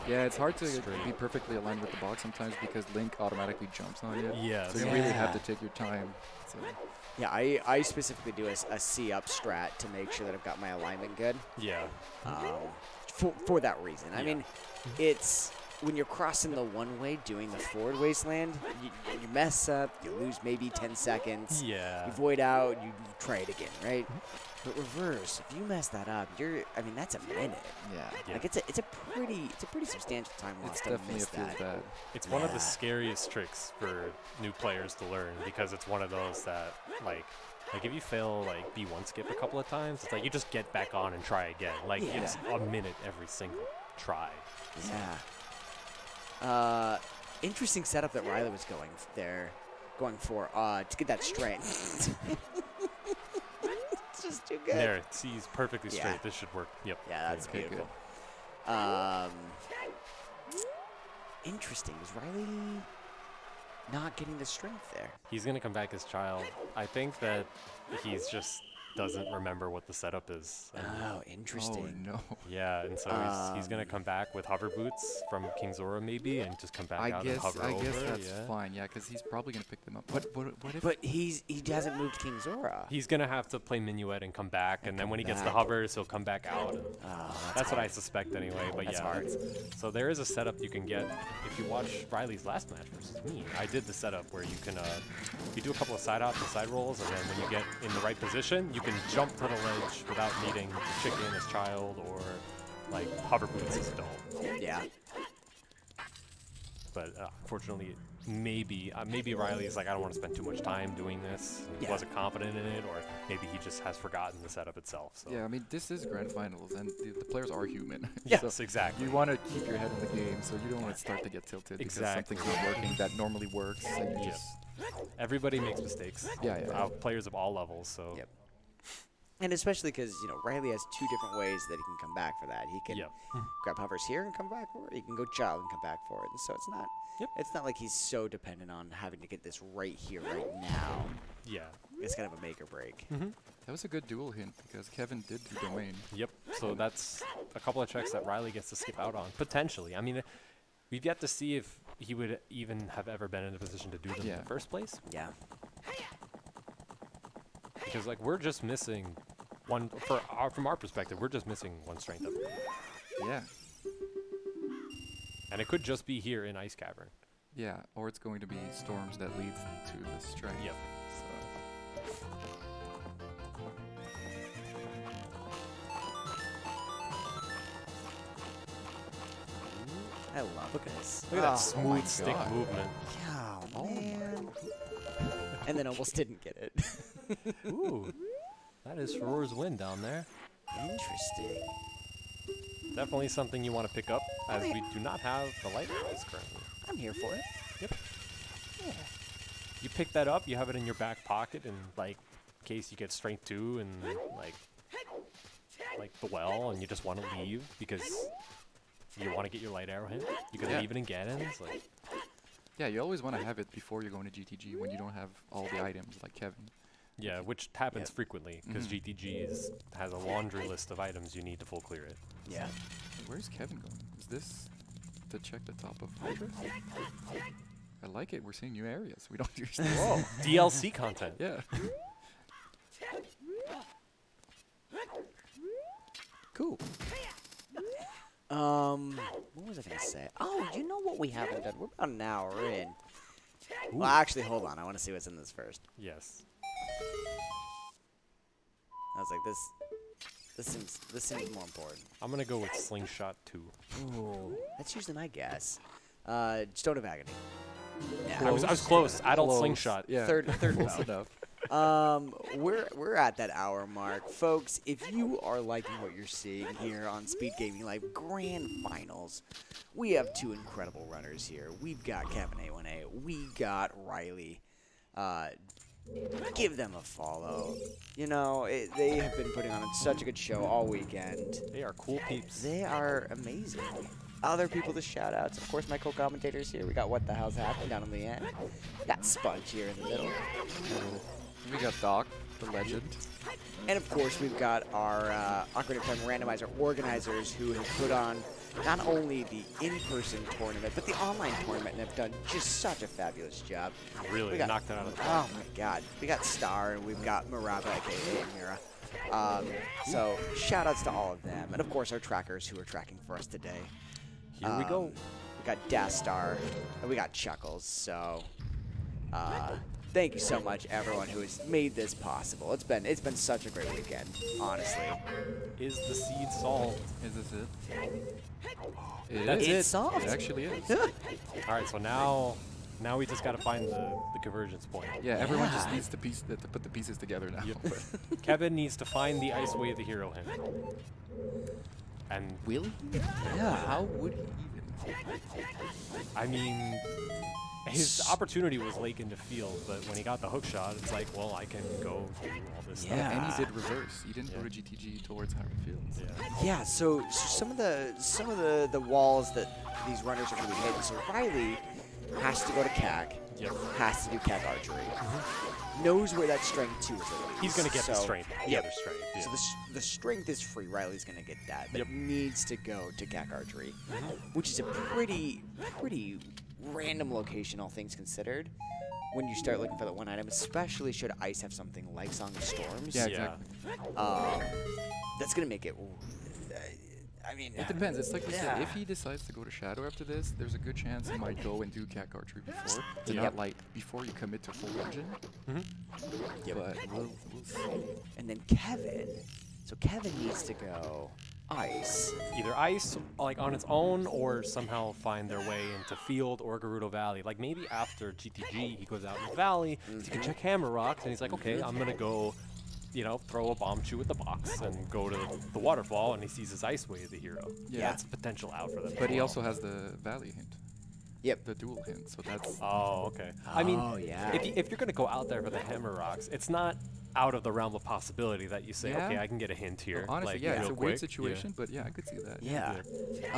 Yeah, it's hard to straight. be perfectly aligned with the box sometimes because Link automatically jumps on you. Yeah. So you really have to take your time. So. Yeah, I specifically do a C up strat to make sure that I've got my alignment good. Yeah. For that reason. I mean, it's when you're crossing the one-way doing the forward wasteland, you mess up, you lose maybe 10 seconds. Yeah. You void out, you try it again, right? But reverse, if you mess that up, I mean, that's a minute. Yeah. Like it's a pretty substantial time loss It's to definitely miss feels that. bad. It's one of the scariest tricks for new players to learn because it's one of those that, like if you fail, like, B1 skip a couple of times, it's like you just get back on and try again. Like, it's a minute every single try. Yeah. Interesting setup that Riley was going for to get that straight. It's just too good. There, see, he's perfectly straight. This should work. Yep. Yeah, that's Okay, beautiful. Interesting. Is Riley not getting the strength there? He's going to come back as child. I think that he's just doesn't remember what the setup is. Oh, interesting. Oh, no. Yeah, and so he's going to come back with hover boots from King Zora maybe and just come back out and hover I over. guess that's fine, yeah, because he's probably going to pick them up. What if... But he hasn't moved King Zora. He's going to have to play Minuet and come back, and then when he gets the hovers, he'll come back out. And that's what I suspect anyway, but that's yeah. hard. So there is a setup you can get if you watch Riley's last match versus me. I did the setup where you can you do a couple of side hops and side rolls, and then when you get in the right position, you can jump to the ledge without needing to chicken as child or like hover boots as adult. Yeah. But unfortunately, maybe Riley's like, I don't want to spend too much time doing this. He wasn't confident in it, or maybe he just has forgotten the setup itself. So. Yeah, I mean, this is grand finals, and the players are human. Yes, so exactly. You want to keep your head in the game, so you don't want to start to get tilted because something's not working that normally works, and you just... Everybody makes mistakes. Yeah. Players of all levels, so... Yep. And especially because, Riley has two different ways that he can come back for that. He can grab hovers here and come back for it. He can go child and come back for it. And so it's not like he's so dependent on having to get this right here, right now. Yeah. It's kind of a make or break. That was a good dual hint because Kevin did do domain. Yep. So that's a couple of checks that Riley gets to skip out on, potentially. I mean, we've yet to see if he would even have ever been in a position to do them in the first place. Yeah. Because, like, we're just missing one, from our perspective, we're just missing one strength upgrade. Yeah. And it could just be here in Ice Cavern. Yeah, or it's going to be storms that leads to the strength. Yep. So. I love this. Look at that smooth stick movement. Oh, man. And then almost didn't get it. Ooh. That is Roar's win down there. Interesting. Definitely something you want to pick up, as we do not have the light arrows currently. I'm here for it. Yep. Yeah. You pick that up, you have it in your back pocket, in like case you get strength 2 and like the well, and you just want to leave because you want to get your light arrow hit. You can leave it in Ganon's. Like. Yeah, you always want to have it before you're going to GTG when you don't have all the items like Kevin. Yeah, which happens frequently because GTG has a laundry list of items you need to full clear it. Yeah. Where's Kevin going? Is this to check the top of Fortress? I like it. We're seeing new areas. We don't usually. Whoa, DLC content. Yeah. Cool. What was I gonna say? Oh, you know what we haven't done? We're about an hour in. Ooh. Well, actually, hold on. I want to see what's in this first. Yes. I was like, this seems more important. I'm gonna go with Slingshot 2. Ooh, that's usually my guess. Stone of Agony. Yeah. I was close. Adult slingshot. Yeah. Third Close mode. enough. We're at that hour mark, folks. If you are liking what you're seeing here on Speed Gaming Live Grand Finals, we have two incredible runners here. We've got Kevin A1A. We got Riley. Give them a follow. You know, they have been putting on such a good show all weekend. They are cool peeps. They are amazing. Other people to shout outs, of course, my co-commentators here. We got What the Hell's Happening down on the end. We got Sponge here in the middle. We got Doc, the legend. And of course, we've got our Ocarina of Time Randomizer organizers who have put on not only the in-person tournament, but the online tournament, and have done just such a fabulous job. Really knocked it out of the park. Oh my God. We got Star, and we've got Maraba, aka Mira. So shout outs to all of them. And of course, our trackers who are tracking for us today. Here we go. We got Dastar, and we got Chuckles. So thank you so much, everyone who has made this possible. It's been such a great weekend, honestly. Is the seed solved? Is this it? That's It's solved. It actually is. Yeah. All right, so now we just got to find the convergence point. Yeah, everyone just needs to put the pieces together now. Yep. Kevin needs to find the Ice Way the hero hint. And Really? Yeah. How would he even? I mean, his opportunity was late into field, but when he got the hook shot, it's like, well, I can go do all this Yeah. stuff. And he did reverse. He didn't go to GTG towards Howard Fields. Yeah. Yeah, so some of the walls that these runners are going to be hitting. So Riley has to go to CAC. Yep. Has to do CAC archery. Knows where that strength 2 is at least. He's going to get the strength. The other strength. Yeah. So the strength is free. Riley's going to get that. But Yep. needs to go to CAC archery, which is a pretty random location, all things considered. When you start looking for that one item, especially should Ice have something like Song of Storms. Yeah, Yeah. exactly. That's going to make it. I mean, It depends. It's like we Yeah. said, if he decides to go to Shadow after this, there's a good chance he might go and do CAC archery before. To Yep. not like before you commit to full dungeon. Yep. But we'll see. And then Kevin. So Kevin needs to go Ice. Either Ice, like on its own, or somehow find their way into Field or Gerudo Valley. Like maybe after GTG, he goes out in the Valley, so he can check Hammer Rocks, and he's like, okay, I'm gonna go, you know, throw a bomb chew at the box and go to the waterfall, and he sees his Ice Way, the hero. Yeah. That's a potential out for them. But as he well. also has the Valley hint. Yep. The dual hint. So that's. Oh, okay. I mean, yeah. if you're gonna go out there for the Hammer Rocks, it's not out of the realm of possibility that you say, Yeah. okay, I can get a hint here. Honestly, like, yeah, it's real a quick. weird situation, but yeah, I could see that. Yeah.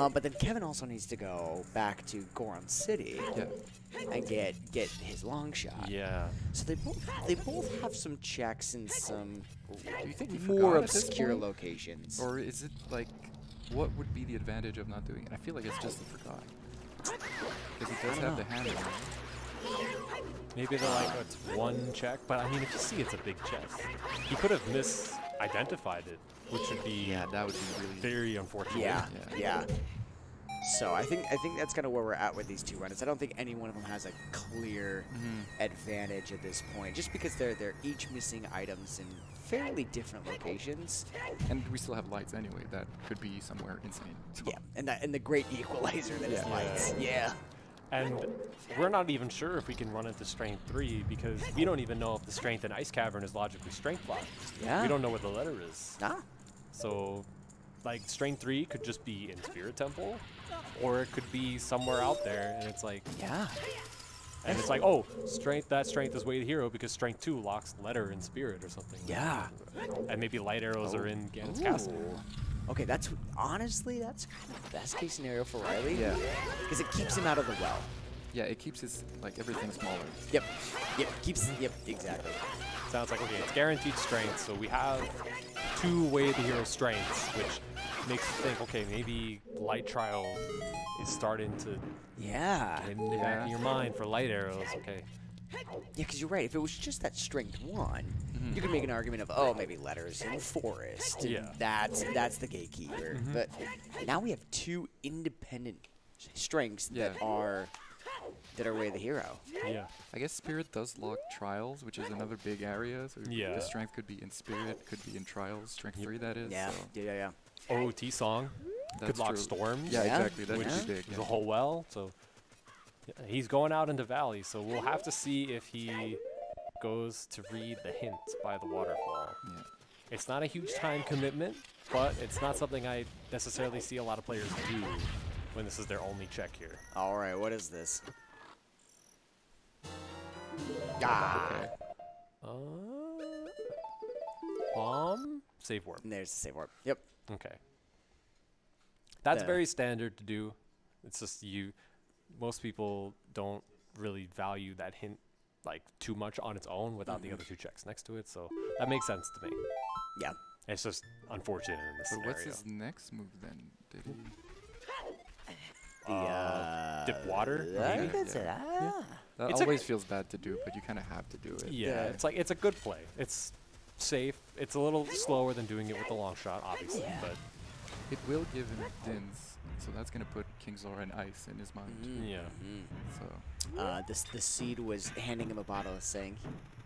But then Kevin also needs to go back to Goron City Yeah. and get his long shot. Yeah. So they both have some checks in some Do you think he more forgot at this obscure point? locations. Or is it like, what would be the advantage of not doing it? I feel like it's just a forgot. Because he does have the hammer. Right? Maybe they're like, oh, it's one check, but I mean, if you see it's a big chest, he could have misidentified it, which would be Yeah, that would be really. very unfortunate. Yeah, Yeah. yeah. So I think that's kind of where we're at with these two runners. I don't think any one of them has a clear advantage at this point, just because they're each missing items in fairly different locations. And we still have lights anyway. That could be somewhere insane. So. Yeah, and the great equalizer that is Yeah. lights. Yeah. And we're not even sure if we can run into Strength 3 because we don't even know if the Strength in Ice Cavern is logically Strength locked. Yeah. We don't know what the letter is. Ah. So, like, Strength 3 could just be in Spirit Temple, or it could be somewhere out there, and it's like, Yeah. and it's like, oh, that strength is Way the Hero because Strength 2 locks letter in Spirit or something. Yeah. And maybe Light Arrows are in Ganon's Castle. Okay, that's honestly that's kind of the best case scenario for Riley. Yeah. Because it keeps him out of the well. Yeah, it keeps his, like, everything smaller. Yep. Yep. Yep. Exactly. Sounds like, okay, it's guaranteed strength, so we have 2 Way the Hero strengths, which makes you think, okay, maybe Light Trial is starting to Yeah. get in the back of your mind for Light Arrows. Okay. Yeah, because you're right. If it was just that strength 1, you could make an argument of, oh, maybe letters in forest. And Yeah. That's the gatekeeper. But now we have 2 independent strengths that are Way the Hero. Yeah. I guess Spirit does lock Trials, which is another big area. So Yeah. the strength could be in Spirit, could be in Trials. Strength 3, that is. Yeah. So Yeah. OOT song that's could lock true. Storms. Yeah, Yeah. exactly. That Which would be big. is Yeah. a whole well, so He's going out into Valley, so we'll have to see if he goes to read the hint by the waterfall. Yeah. It's not a huge time commitment, but it's not something I necessarily see a lot of players do when this is their only check here. All right, what is this? Ah. Okay. Bomb? Save warp. There's the save warp. Yep. Okay. That's very standard to do. It's just most people don't really value that hint like too much on its own without the other two checks next to it, so that makes sense to me. Yeah. It's just unfortunate in this scenario. What's his next move then? Did he? Dip water? I could say that. Yeah. That It's always feels bad to do, but you kind of have to do it. Yeah, it's a good play. It's safe. It's a little slower than doing it with the long shot, obviously, but It will give him dins, so that's going to put King Zora and ice in his mind. yeah. So The seed was handing him a bottle saying,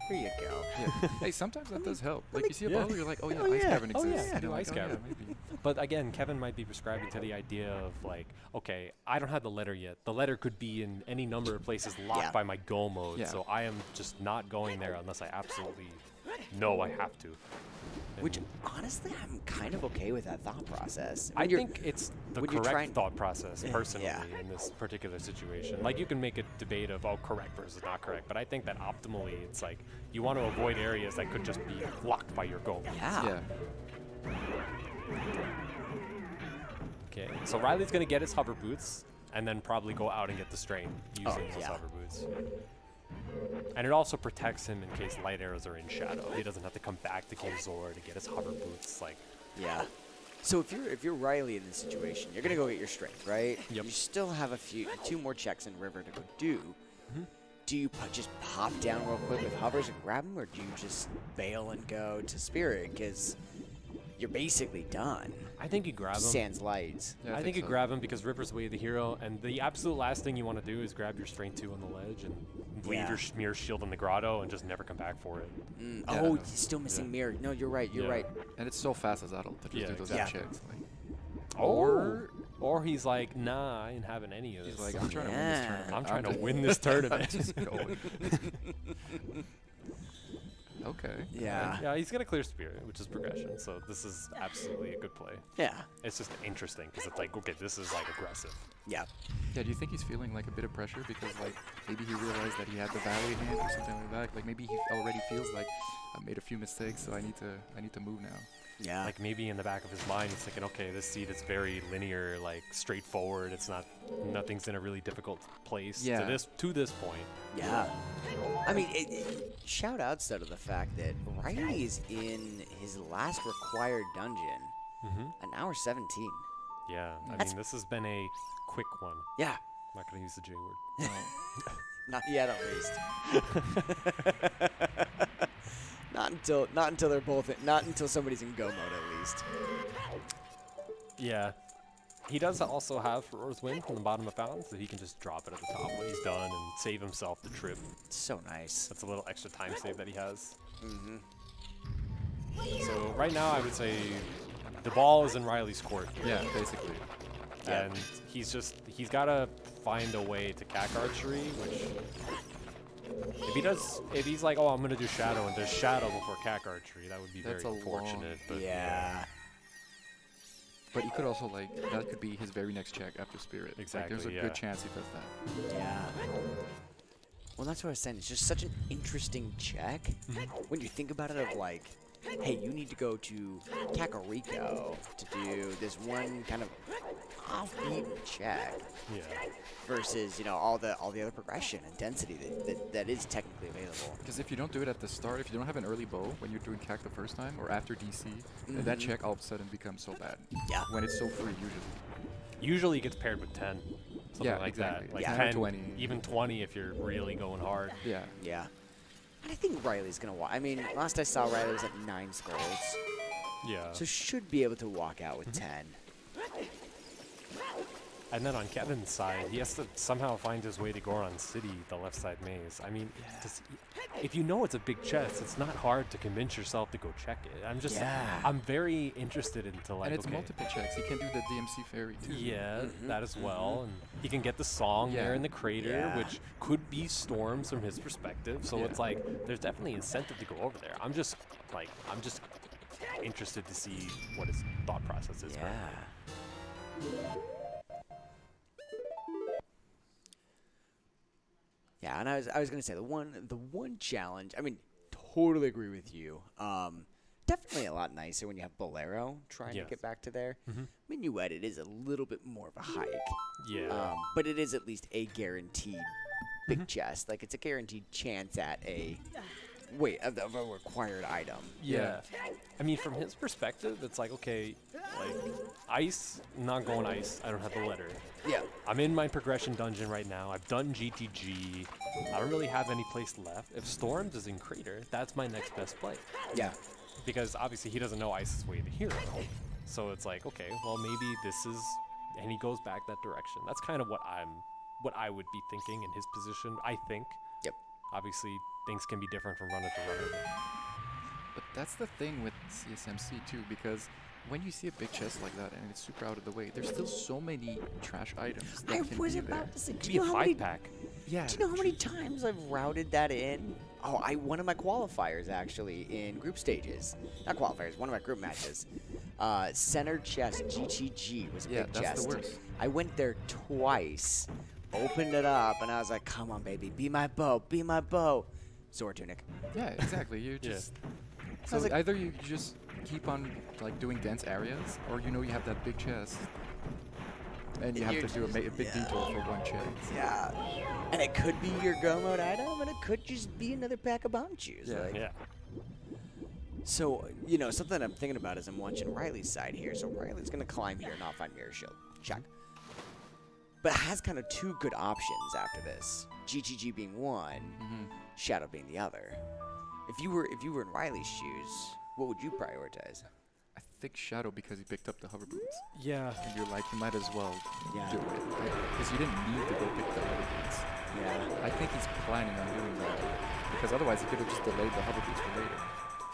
here you go. yeah. Hey, sometimes that does help. Like you see a yeah. bottle, you're like, oh yeah, Oh, ice yeah. cavern Oh, exists. yeah, And do you're like, ice oh, yeah, cavern. maybe. But again, Kevin might be prescribing to the idea of like, okay, I don't have the letter yet. The letter could be in any number of places locked by my go mode, Yeah. so I am just not going there unless I absolutely know I have to. Which, honestly, I'm kind of okay with that thought process. I think it's the when you're correct trying- thought process, personally, Yeah. in this particular situation. Like, you can make a debate of, oh, correct versus not correct, but I think that optimally, it's like, you want to avoid areas that could just be blocked by your goal. Yeah. Yeah. Okay, so Riley's going to get his hover boots, and then probably go out and get the strain using those yeah. hover boots. And it also protects him in case light arrows are in shadow. He doesn't have to come back to King Zora to get his hover boots. Like, Yeah. So if you're Riley in this situation, you're gonna go get your strength, right? Yep. You still have two more checks in river to go do. Do you just pop down real quick with hovers and grab them, or do you just bail and go to spirit? Because you're basically done. I think you grab him. Sans lights. Yeah, I think you so. grab him because River's way of the hero, and the absolute last thing you want to do is grab your strength 2 on the ledge and leave Yeah. your mirror shield in the grotto and just never come back for it. Yeah. Oh, you're still missing mirror. No, you're right. You're Yeah. right. And it's so fast as adult to just Yeah, do those exactly. checks. Like, Or he's like, nah, I ain't having any of this. he's like, I'm trying to win this Yeah. tournament. I'm trying to just- win this tournament. just going. Okay. Yeah. Yeah, he's gonna clear spirit, which is progression. So this is absolutely a good play. Yeah. It's just interesting because it's like, okay, this is like aggressive. Yeah. Yeah, do you think he's feeling like a bit of pressure because like maybe he realized that he had the valley hand or something like that? Like maybe he already feels like I made a few mistakes, so I need to move now. Yeah. Like maybe in the back of his mind, he's thinking, okay, this seed is very linear, like straightforward. It's not, nothing's in a really difficult place Yeah. to this point. Yeah. I mean, shout outs though to the fact that Riley is in his last required dungeon an hour 17. Yeah, I That's- mean, this has been a quick one. Yeah. I'm not gonna use the J word. Not yet, at least. not until they're both. Not until somebody's in go mode, at least. Yeah. He does also have Roar's Wind from the bottom of Fountain, so he can just drop it at the top when he's done and save himself the trip. So nice. That's a little extra time save that he has. So right now, I would say the ball is in Riley's court. Yeah, basically. Yeah. And he's got to find a way to cack archery, which if he's like, oh, I'm going to do shadow and does shadow before cack archery, that would be That's very a long- unfortunate. But Yeah. But he could also like that could be his very next check after spirit. Exactly, Like, there's a yeah. good chance he does that. Yeah. Well, that's what I was saying. It's just such an interesting check when you think about it. Of like, hey, you need to go to Kakariko to do this one kind of offbeat check yeah. versus all the other progression and density that is technically available. Because if you don't do it at the start, if you don't have an early bow when you're doing CAC the first time or after DC, then that check all of a sudden becomes so bad. Yeah. When it's so free usually. Usually it gets paired with 10. Something Yeah, like exactly. that. Like Yeah. 10, 20. even 20 if you're really going hard. Yeah. Yeah. And I think Riley's gonna walk. I mean, last I saw, Riley was at 9 skulls, Yeah. so should be able to walk out with 10. And then on Kevin's side, he has to somehow find his way to Goron City, the left side maze. I mean, if you know it's a big chest, it's not hard to convince yourself to go check it. I'm very interested into like, and it's multiple checks. He can do the DMC ferry too. Yeah, that as well. And he can get the song there in the crater, which could be storms from his perspective. So it's like, there's definitely incentive to go over there. I'm just interested to see what his thought process is. Yeah, and I was gonna say the one challenge. I mean, totally agree with you. Definitely a lot nicer when you have Bolero trying to get back to there. Minuet, it is a little bit more of a hike. Yeah. But it is at least a guaranteed big chest. Like, it's a guaranteed chance at a of a required item. Yeah. I mean, from his perspective, it's like, okay, like, ice, not going ice. I don't have the letter. Yeah. I'm in my progression dungeon right now. I've done GTG. I don't really have any place left. If Storms is in Crater, that's my next best play. Yeah. Because obviously he doesn't know Ice is way to hero. So it's like, okay, well, maybe this is, and he goes back that direction. That's kind of what I would be thinking in his position, I think. Yep. Obviously, things can be different from runner to runner. But that's the thing with CSMC too, because when you see a big chest like that and it's super out of the way, there's still so many trash items that can be there. To say, It could be a 5-pack. Yeah. Do you know how many times I've routed that in? Oh, one of my qualifiers actually in group stages. Not qualifiers, one of my group matches. Center chest GTG was a big chest. That's the worst. I went there twice, opened it up, and I was like, come on, baby, be my bow, be my bow. Zora Tunic. Yeah, exactly. You're just... So like, either you just keep on like doing dense areas, or you know you have that big chest, and you have to do a big detour for one chest. Yeah. And it could be your go mode item, and it could just be another pack of bomb shoes. Yeah. Like, So, you know, something I'm thinking about is I'm watching Riley's side here. So Riley's going to climb here and not find Mirror Shield. Check. But has kind of two good options after this. GTG being one, Shadow being the other. If you were in Riley's shoes, what would you prioritize? I think Shadow because he picked up the hover boots. Yeah. And you're like, you might as well do it. Because you didn't need to go pick the hover boots. Yeah. I think he's planning on doing that. Because otherwise he could have just delayed the hover boots for later.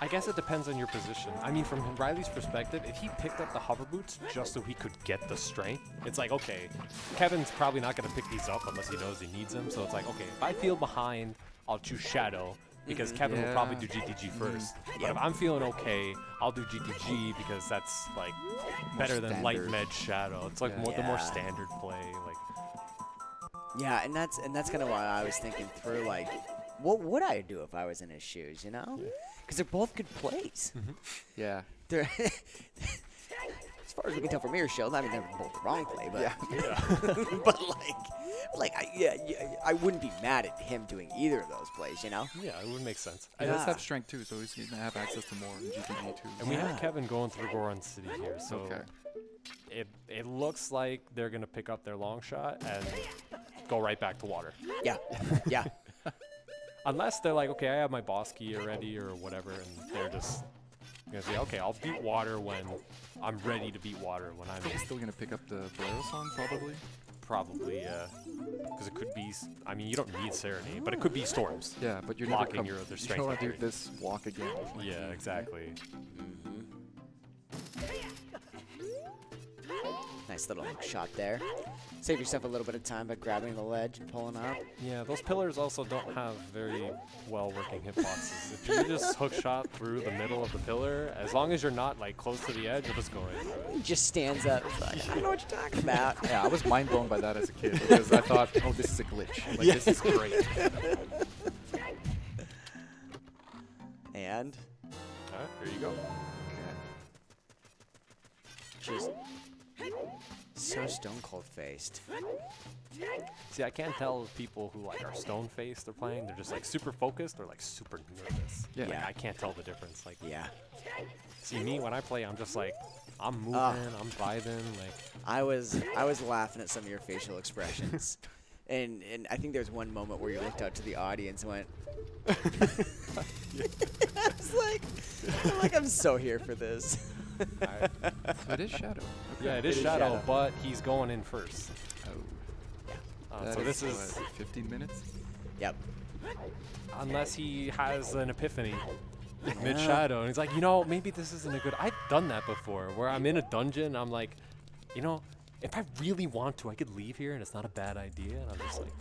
I guess it depends on your position. I mean, from Riley's perspective, if he picked up the hover boots just so he could get the strength, it's like, okay, Kevin's probably not going to pick these up unless he knows he needs them. So it's like, okay, if I feel behind, I'll choose Shadow because Kevin will probably do GTG first. But if I'm feeling okay, I'll do GTG because that's like better than light med Shadow. It's like the more standard play. Like. Yeah, and that's kind of why I was thinking through, like, what would I do if I was in his shoes, you know? Because they're both good plays. Yeah. They're as far as we can tell from Mirror Shield, I mean, they're both the wrong play, but but I wouldn't be mad at him doing either of those plays, you know? Yeah, it would make sense. He does have strength too, so he's going to have access to more in GTG too. And we have Kevin going through Goron City here, so it looks like they're going to pick up their long shot and go right back to water. Yeah, yeah. Unless they're like, okay, I have my boss key already or whatever, and they're just going to say, okay, I'll beat water when I'm ready to beat water. When I'm still going to pick up the Bolero song, probably? Probably, yeah. Because it could be, I mean, you don't need Serenade, but it could be Storms. Yeah, but you're blocking your other strength. You don't want to do this walk again. Yeah, exactly. Nice little hook shot there. Save yourself a little bit of time by grabbing the ledge and pulling up. Yeah, those pillars also don't have very well-working hitboxes. If you just hook shot through the middle of the pillar, as long as you're not like close to the edge, you'll just go right through it. He just stands up. Like, I don't know what you're talking about. Yeah, I was mind blown by that as a kid because I thought, oh, this is a glitch. Like, this is great. And here you go. Just so stone cold faced. See, I can't tell if people who like are stone faced are playing. They're just like super focused or like super nervous. Yeah. Like, I can't tell the difference. Like, yeah. See me when I play, I'm just like, I'm moving, I'm vibing. Like, I was laughing at some of your facial expressions, and I think there's one moment where you looked out to the audience and went. I was like, I'm so here for this. So it is Shadow. Okay. Yeah, it is Shadow, but he's going in first. Oh. So this is what, 15 minutes? Yep. Unless he has an epiphany mid-Shadow, and he's like, you know, maybe this isn't a good... I've done that before, where I'm in a dungeon, I'm like, you know, if I really want to, I could leave here, and it's not a bad idea, and I'm just like...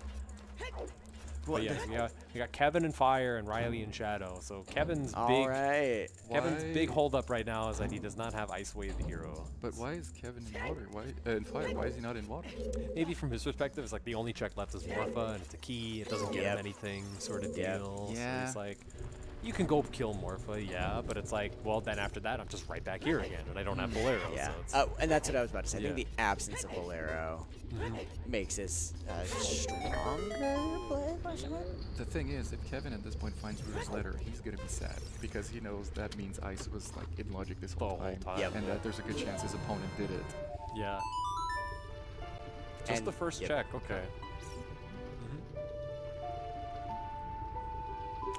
But yeah, we got Kevin in Fire and Riley in Shadow. So Kevin's big holdup right now is that he does not have Ice Wave the hero. But why is Kevin in water? Why in Fire? Why is he not in water? Maybe from his perspective, it's like the only check left is Morpha, and it's a key. It doesn't get him anything, sort of deal. Yeah. So it's like, you can go kill Morpha, yeah, but it's like, well, then after that, I'm just right back here again, and I don't have Bolero. Yeah. So And that's what I was about to say. I think the absence of Bolero makes this stronger play. The thing is, if Kevin at this point finds Ruder's letter, he's gonna be sad because he knows that means Ice was like in logic this whole time, and that there's a good chance his opponent did it. Yeah. Just the first check, okay.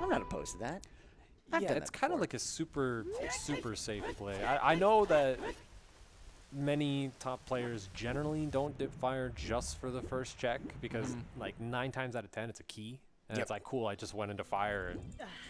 I'm not opposed to that. Yeah, it's kind of like a super safe play. I know that many top players generally don't dip Fire just for the first check because like 9 times out of 10 it's a key. And it's like, cool, I just went into Fire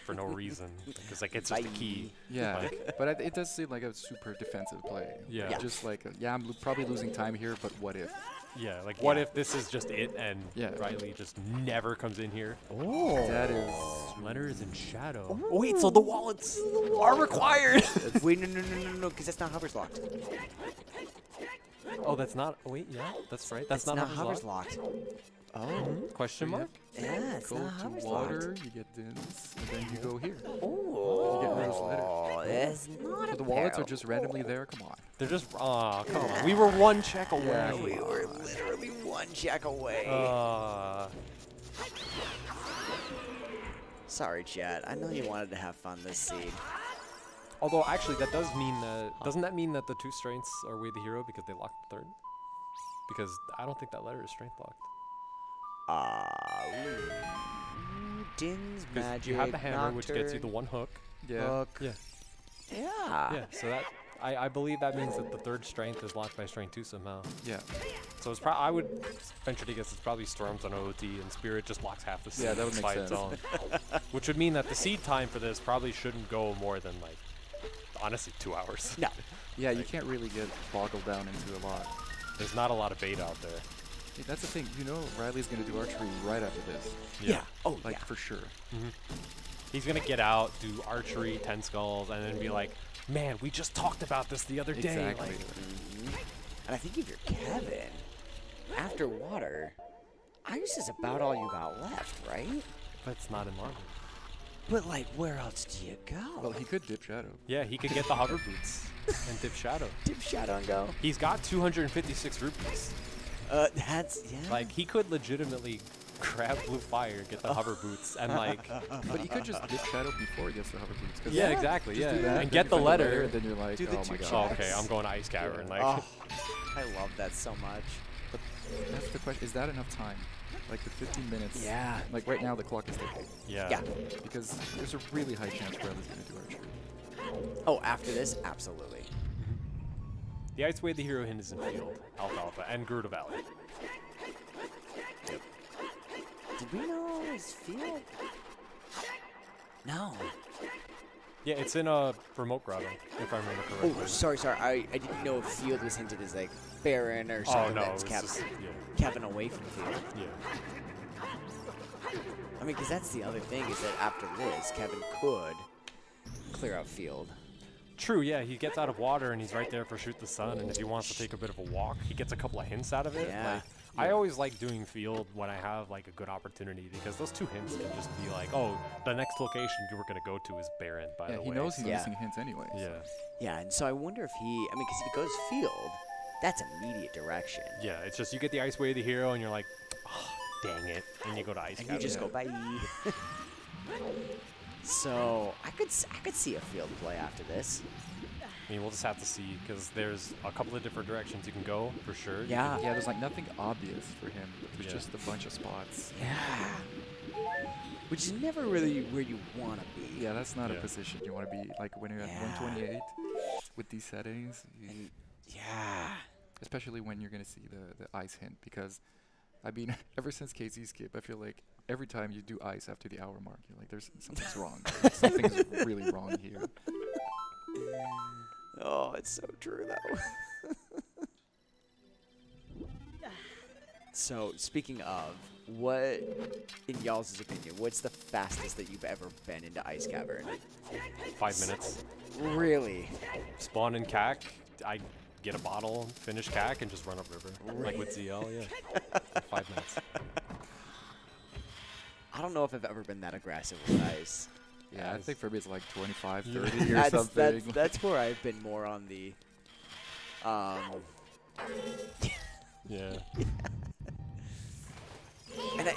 for no reason because like it's just a key. Yeah, like, but it does seem like a super defensive play. Yeah. Just like, I'm probably losing time here, but what if? Yeah, like what if this is just it and Riley just never comes in here? Oh. That is... Letters in Shadow. Oh, wait, so the wallets are required. Wait, no, because that's not Hover's locked. Oh, that's not... Oh, wait, yeah, that's right. That's not Hover's locked. Oh. Question mark? Yeah, it's go not to Hover's water, locked. you get Dins, and then you go here. Oh. You get Ruder's letter. That's not So the wallets are just randomly there, come on. They're just... Aw, come on. We were 1 check away. Yeah, We were literally 1 check away. Sorry, chat. I know you wanted to have fun this seed. Although, actually, that does mean that... Doesn't that mean that the 2 strengths are Way the hero because they locked the 3rd? Because I don't think that letter is strength locked. Din's magic. You have the hammer, which gets you the 1 hook. Yeah. Hook. Yeah. Yeah, so that... I believe that means that the 3rd strength is locked by strength 2 somehow. Yeah. So it's I would venture to guess it's probably Storms on OOT and Spirit just locks half the seed that would make by sense. its own. Which would mean that the seed time for this probably shouldn't go more than like, honestly, 2 hours. No. Yeah, you can't really get boggled down into a lot. There's not a lot of bait out there. Hey, that's the thing, you know Riley's going to do archery right after this. Yeah. Oh, like, for sure. He's going to get out, do archery, 10 skulls, and then be like, man, we just talked about this the other day. Exactly. Like, And I think if you're Kevin, after water, Ice is about all you got left, right? but it's not in longer. But, like, where else do you go? Well, he could dip Shadow. Yeah, he could get the hover boots and dip Shadow. Dip Shadow and go. He's got 256 rupees. That's, yeah. Like, he could legitimately grab Blue Fire, get the hover boots, and like... But he could just dip Shadow before he gets the hover boots. Yeah, exactly, just do that, and then get you the find letter. And then you're like, Do the oh 2 my god. Oh, okay, I'm going to Ice Cavern. Like, Oh, I love that so much. But that's the question. Is that enough time? Like the 15 minutes? Yeah. Like right now the clock is ticking. yeah. Because there's a really high chance Riley's going to do archery. Oh, after this, absolutely. The Ice Way the hero hint is in field, Alfalfa, and Gerudo Valley. Did we know his field? No. Yeah, it's in a remote grotto, if I remember correctly. Oh, sorry. I didn't know if field was hinted as like Baron or something no, that's it's kept just- Kevin away from field. Yeah. I mean, because that's the other thing is that after this, Kevin could clear out field. True, yeah, he gets out of water and he's right there for Shoot the Sun, and if he wants to take a bit of a walk, he gets a couple of hints out of it. Yeah. Like, I always like doing field when I have like a good opportunity because those 2 hints can just be like, oh, the next location you were going to go to is Baron, by the way. Yeah, he knows he's Yeah. missing hints anyways. Yeah. Yeah, and so I wonder if he, I mean, because if he goes field, that's immediate direction. Yeah, it's just you get the Ice Way of the hero and you're like, oh, dang it, and you go to Ice And Cavern. you just go, bye. So I could see a field play after this. I mean, we'll just have to see because there's a couple of different directions you can go for sure. Yeah. Yeah, there's like nothing obvious for him. There's Yeah. just a bunch of spots. Yeah. Which is never really where you want to be. Yeah, that's not a Yeah. position you want to be. Like when you're at Yeah. 128, with these settings. And yeah. Especially when you're going to see the ice hint, because, I mean, ever since KZ skip, I feel like every time you do ice after the hour mark, you're like, something's wrong. Something's really wrong here. Oh, it's so true, though. So, speaking of, what, in y'all's opinion, what's the fastest that you've ever been into Ice Cavern? 5 minutes. Really? Spawn in CAC, I get a bottle, finish CAC, and just run up river. Like with ZL, yeah. 5 minutes. I don't know if I've ever been that aggressive with Ice. Yeah, I think for me it's like 25, 30 or something. That's where I've been more on the... Yeah.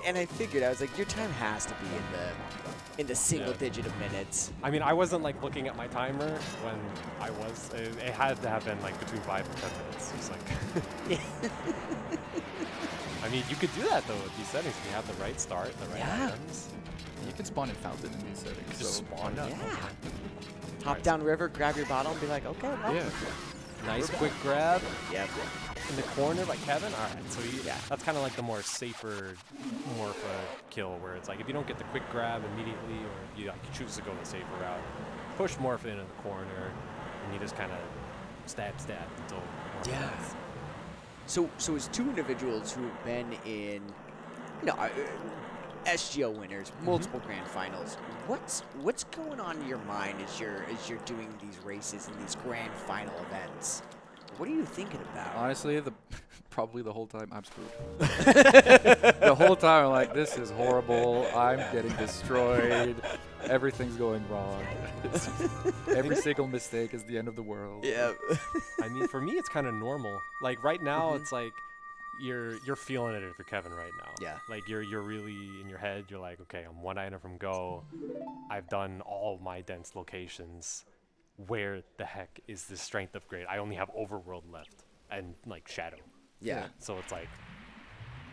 And I figured, I was like, your time has to be in the single digit of minutes. I mean, I wasn't like looking at my timer when I was. It had to have been like between 5 and 10 minutes. Just like. I mean, you could do that though with these settings if you have the right start, the right items. You can spawn in fountain in these settings. Just spawn up. Yeah. Hop down river, grab your bottle, and be like, okay, well. Yeah. Nice quick grab. Yep. In the corner by Kevin. All right, so that's kind of like the more safer Morpha kill, where it's like if you don't get the quick grab immediately, or you choose to go the safer route, push Morpha into the corner, and you just kind of stab until Morpha dies. So as two individuals who have been in, SGL winners, multiple grand finals, what's going on in your mind as you're doing these races and these grand final events? What are you thinking about? Honestly, probably the whole time I'm screwed. The whole time I'm like, this is horrible. I'm getting destroyed. Everything's going wrong. Every single mistake is the end of the world. Yeah. I mean, for me, it's kind of normal. Like right now, it's like you're feeling it if you're Kevin right now. Yeah. Like you're really in your head. You're like, okay, I'm 1 item from go. I've done all my dense locations. Where the heck is this strength upgrade? I only have Overworld left and like Shadow. Yeah. So it's like.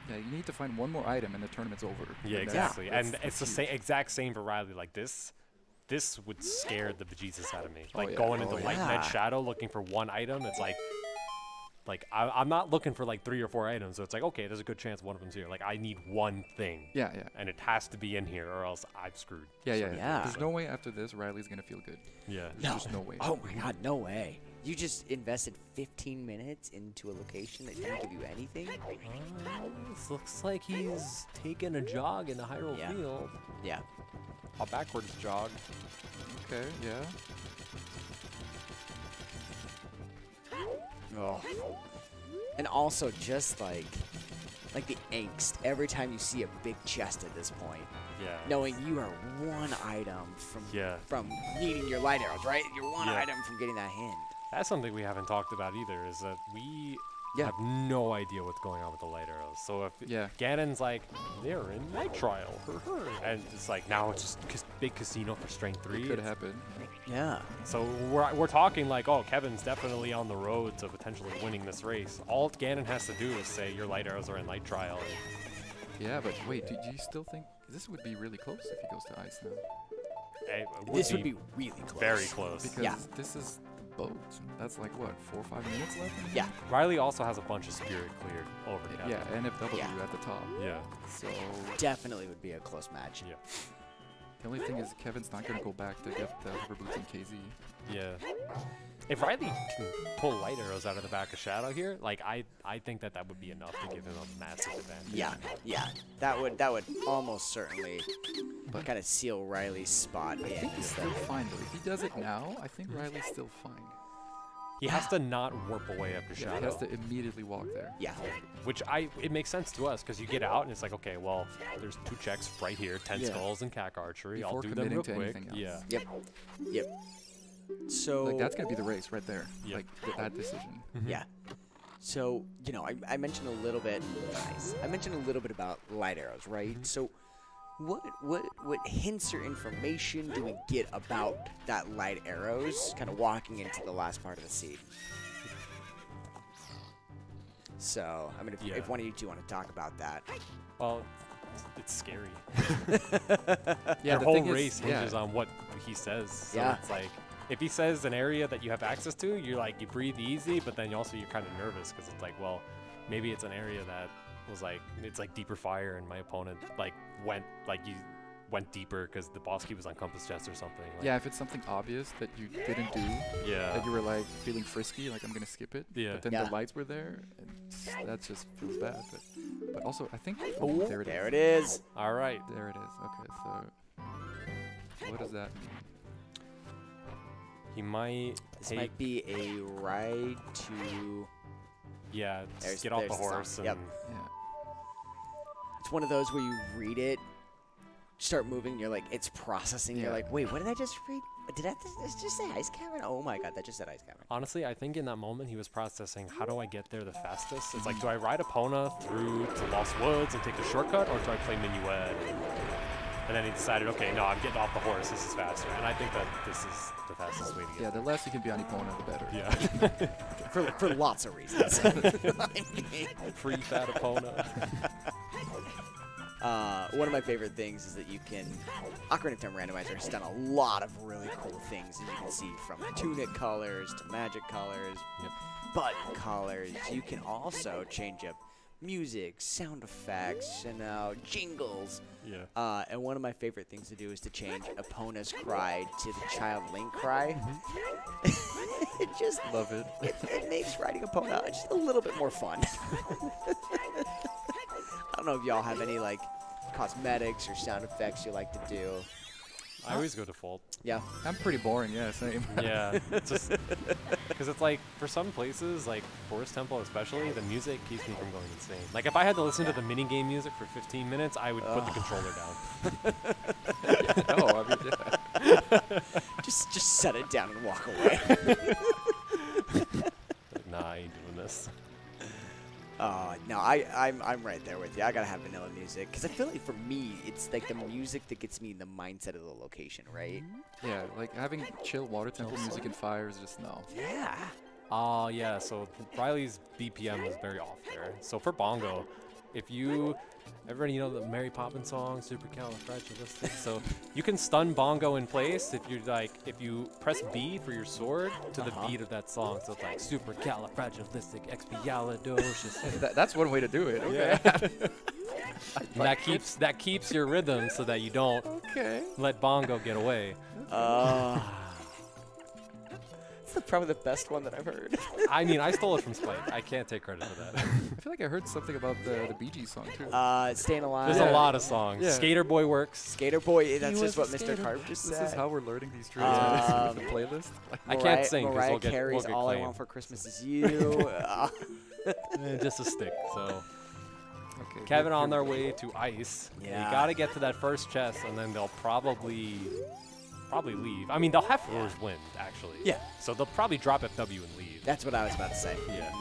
Yeah, you need to find one more item and the tournament's over. Yeah, exactly. And it's the exact same for Riley. Like this would scare the bejesus out of me. Like going into Light Med Shadow looking for one item, it's like I'm not looking for like 3 or 4 items. So it's like, okay, there's a good chance one of them's here. Like I need one thing. Yeah. And it has to be in here or else I'm screwed. Yeah. There's no way after this Riley's going to feel good. Yeah. There's just no way. Oh my God, no way. You just invested 15 minutes into a location that didn't give you anything? This looks like he's taking a jog in the Hyrule field. Yeah. A backwards jog. Okay, yeah. Oh. And also just like the angst every time you see a big chest at this point. Yeah. Knowing you are 1 item from needing your light arrows, right? You're 1 item from getting that hint. That's something we haven't talked about either, is that we have no idea what's going on with the light arrows. So if Ganon's like, they're in night trial, and it's like now it's just big casino for strength 3. It could happen. Yeah. So we're talking like, oh, Kevin's definitely on the road to potentially winning this race. All Ganon has to do is say your light arrows are in night trial. Yeah, but wait, do you still think this would be really close if he goes to ice now? This would be really close. Very close. Because this is the boat. That's like, what, 4 or 5 minutes left? Yeah. Riley also has a bunch of spirit cleared over Kevin. Yeah, NFW at the top. Yeah. So definitely would be a close match. Yeah. The only thing is Kevin's not going to go back to get the hover boots in KZ. Yeah. If Riley can pull light arrows out of the back of Shadow here, like I think that would be enough to give him a massive advantage. Yeah. That would almost certainly kind of seal Riley's spot in. I think he's still fine though. If he does it now, I think Riley's still fine. He has to not warp away after Shadow. He has to immediately walk there. Yeah. Which it makes sense to us because you get out and it's like, okay, well, there's 2 checks right here, 10 skulls and CAC archery. Before I'll do them real quick. Yeah. Yep. So like that's gonna be the race right there. Yep. Like that decision. Yeah. So I mentioned a little bit. I mentioned a little bit about light arrows, right? So what hints or information do we get about that light arrows? Kind of walking into the last part of the seed. So I mean, if one of you two want to talk about that. Well, it's scary. Yeah, the whole race hinges on what he says. So it's like if he says an area that you have access to, you're like, you breathe easy, but then you're kind of nervous because it's like, well, maybe it's an area that was like, it's like deeper fire, and my opponent went deeper because the boss key was on compass chest or something. Like, yeah, if it's something obvious that you didn't do, that you were like feeling frisky, like I'm gonna skip it, but then the lights were there, and that just feels bad. But also, I think there it is. All right. There it is. Okay, so what does that mean? He might. This might be a ride to. Yeah, just get off the horse. And Yep. Yeah. It's one of those where you read it, start moving, you're like, it's processing. You're like, wait, what did I just read? Did I just say ice cavern? Oh my god, that just said ice cavern. Honestly, I think in that moment he was processing, how do I get there the fastest? It's like, do I ride Epona through to Lost Woods and take the shortcut, or do I play Minuet? And then he decided, okay, no, I'm getting off the horse. This is faster. And I think that this is the fastest way to get Yeah, the less you can be on Epona, the better. Yeah. for lots of reasons. Free fat Epona. One of my favorite things is that you can, Ocarina of Time Randomizer has done a lot of really cool things, as you can see, from tunic colors to magic colors, button colors. You can also change up music, sound effects, and jingles. Yeah. And one of my favorite things to do is to change Epona's cry to the Child Link cry. It just love it. It makes riding Epona just a little bit more fun. I don't know if y'all have any like cosmetics or sound effects you like to do. I always go default. Yeah. I'm pretty boring, yeah, same. Yeah, just because it's like, for some places, like Forest Temple especially, the music keeps me from going insane. Like, if I had to listen to the minigame music for 15 minutes, I would put the controller down. No, I mean, yeah. Just set it down and walk away. Like, nah, I ain't doing this. No, I'm right there with you. I gotta have vanilla music because I feel like for me, it's like the music that gets me in the mindset of the location, right? Yeah, like having chill water temple music and fire is just no. Yeah. Yeah, so Riley's BPM is very off there. So for bongo, if you, everybody know the Mary Poppins song, Supercalifragilistic. So you can stun bongo in place if you press B for your sword to the beat of that song. So it's like Supercalifragilistic. That's one way to do it. Okay. Yeah. that keeps your rhythm so that you don't let bongo get away. That's probably the best one that I've heard. I mean, I stole it from Spike. I can't take credit for that. I feel like I heard something about the Bee Gees song too. Staying Alive. There's a lot of songs. Yeah. Skater Boy works. Skater Boy, that's just what Mr. Carp just said. This is how we're learning these tricks with the playlist. I can't sing because Mariah we'll get Carey's All I claimed. Want for Christmas Is You. Just a stick. So Okay, Kevin on their way to ice. Yeah. You got to get to that first chest, and then they'll probably leave. I mean, they'll have Floor's Wind, actually. Yeah. So they'll probably drop FW and leave. That's what I was about to say. Yeah.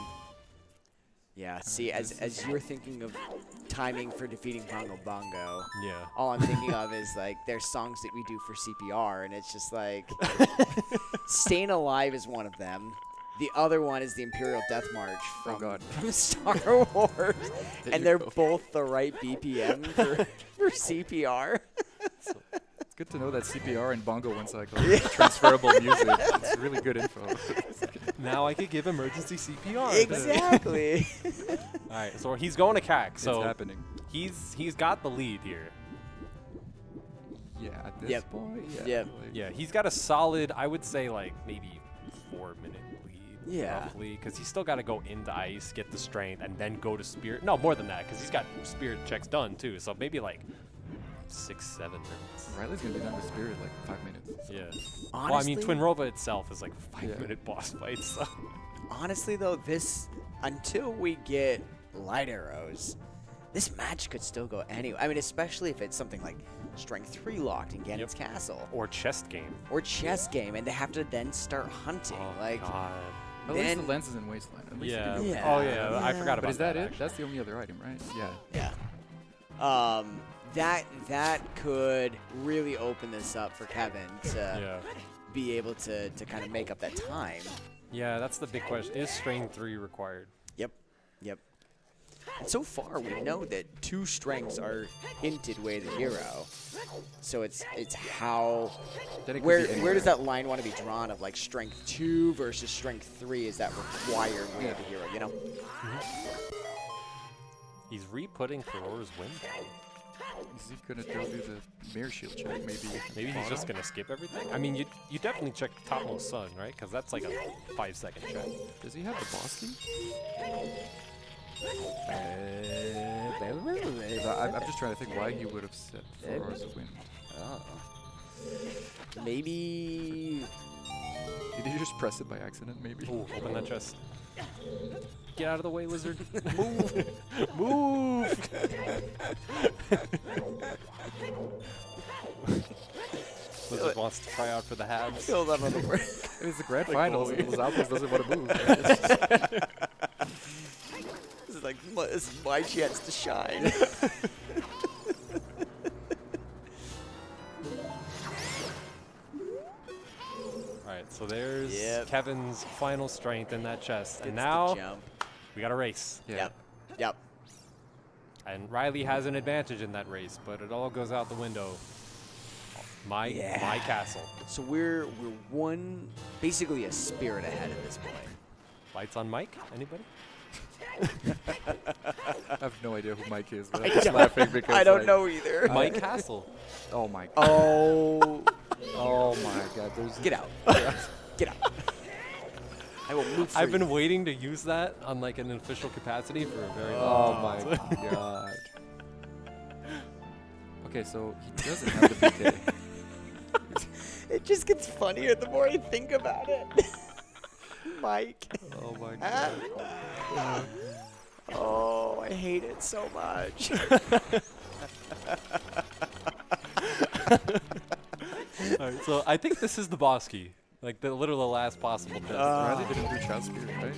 Yeah, see, as you're thinking of timing for defeating Bongo Bongo, Yeah. all I'm thinking of is, like, there's songs that we do for CPR, and it's just like, Staying Alive is one of them. The other one is the Imperial Death March from Star Wars, and they're both the right BPM for CPR. It's good to know that CPR and bongo one cycle are transferable music. It's really good info. Now I could give emergency CPR. Exactly. All right, so he's going to CAC. So it's happening. He's got the lead here. Yeah, at this point. Yeah, he's got a solid, I would say, like maybe 4-minute lead, roughly, because he's still got to go into ice, get the strength, and then go to spirit. No, more than that, because he's got spirit checks done too. So maybe like 6-7 minutes. Riley's gonna be done with spirit like 5 minutes. Yeah. Honestly, well, I mean, Twin Rova itself is like 5-minute boss fights. So. Honestly, though, until we get light arrows, this match could still go anywhere. I mean, especially if it's something like Strength 3 locked in Ganon's Castle. Or chest game. And they have to then start hunting. Oh, like, God. At least the lenses in Wasteland. At least Yeah. you can do Oh, yeah. I forgot about that. But is that it? Actually. That's the only other item, right? Yeah. Yeah. That could really open this up for Kevin to be able to kind of make up that time. Yeah, that's the big question. Is Strain 3 required? Yep. And so far, we know that 2 strengths are hinted way the hero. So it's how where does that line want to be drawn of like strength 2 versus strength 3? Is that required way of the hero? You know. He's re-putting Ferora's wind down. Is he gonna go do the mirror shield check? Maybe he's just gonna skip everything. I mean, you definitely check topmost sun, right? Because that's like a 5-second check. Does he have the boss key? I'm just trying to think why he would have set Ferora's wind. Maybe. Did he just press it by accident? Maybe. Ooh, open that chest. Get out of the way, lizard. Move. Move. Lizard wants to try out for the halves. Kill that on the board. It's the grand finals. Zapdos doesn't want to move. This is like this is my chance to shine. Alright, so there's Kevin's final strength in that chest. And Gets now the jump. we got a race. Yeah. Yep. And Riley has an advantage in that race, but it all goes out the window. My castle. So we're basically a spirit ahead at this point. Lights on Mike? Anybody? I have no idea who Mike is, but I'm just laughing because I don't know either. Mike Castle. Oh my god. Oh. Oh my god. There's Get out. Get out. I will move for I've been you. waiting to use that on like an official capacity for a very long time. Oh my god. Okay, so he doesn't have the PK. It just gets funnier the more I think about it. Mike. Oh my god. Oh, I hate it so much. Alright, so I think this is the boss key. Like the literally the last possible test. Riley didn't do Child Spirit, right?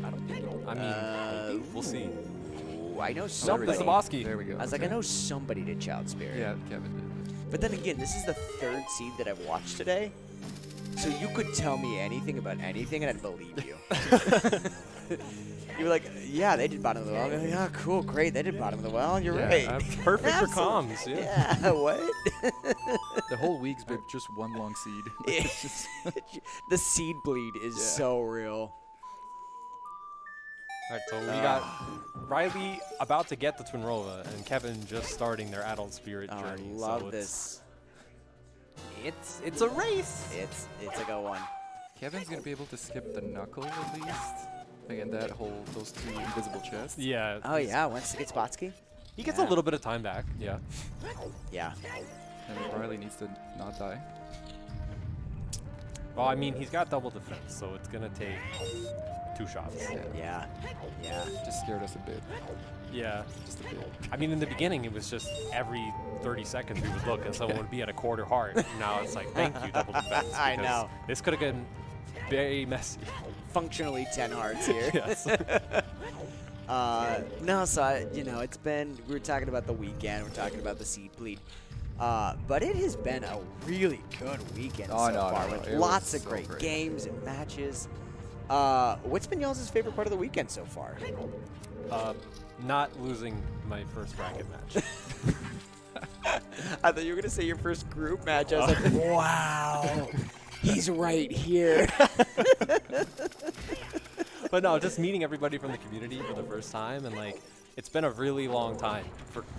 I don't think. I mean, maybe. We'll see. Ooh, I know This somebody. is the boss key. There we go. I was like, I know somebody did Child Spirit. Yeah, Kevin did. But then again, this is the 3rd seed that I've watched today. So you could tell me anything about anything and I'd believe you. You were like, yeah, they did bottom of the well. Like, yeah, cool, great, they did bottom of the well. You're right. Perfect for Absolutely. comms. Yeah. Yeah, what? The whole week's been just one long seed. It's just The seed bleed is so real. Alright, so we got Riley about to get the Twinrova and Kevin just starting their adult spirit journey. I love so this. It's a race. It's a go one. Kevin's gonna be able to skip the knuckle at least. Again, those 2 invisible chests. Yeah. Oh yeah, once it gets Spotsky. He gets a little bit of time back. Yeah. Yeah. And Riley needs to not die. Well, I mean, he's got double defense, so it's gonna take 2 shots. Yeah. Yeah. Just scared us a bit. Yeah. Just a bit. I mean, in the beginning, it was just every 30 seconds we would look and someone would be at a quarter heart. Now it's like, thank you, double defense. I know. This could have gotten very messy. Functionally 10 hearts here. Yes. No, so it's been. We were talking about the weekend. We're talking about the seed bleed. But it has been a really good weekend so far with lots of great games and matches. What's been y'all's favorite part of the weekend so far? Not losing my first bracket match. I thought you were gonna say your first group match. I was like, wow, he's right here. But no, just meeting everybody from the community for the first time, and like, it's been a really long time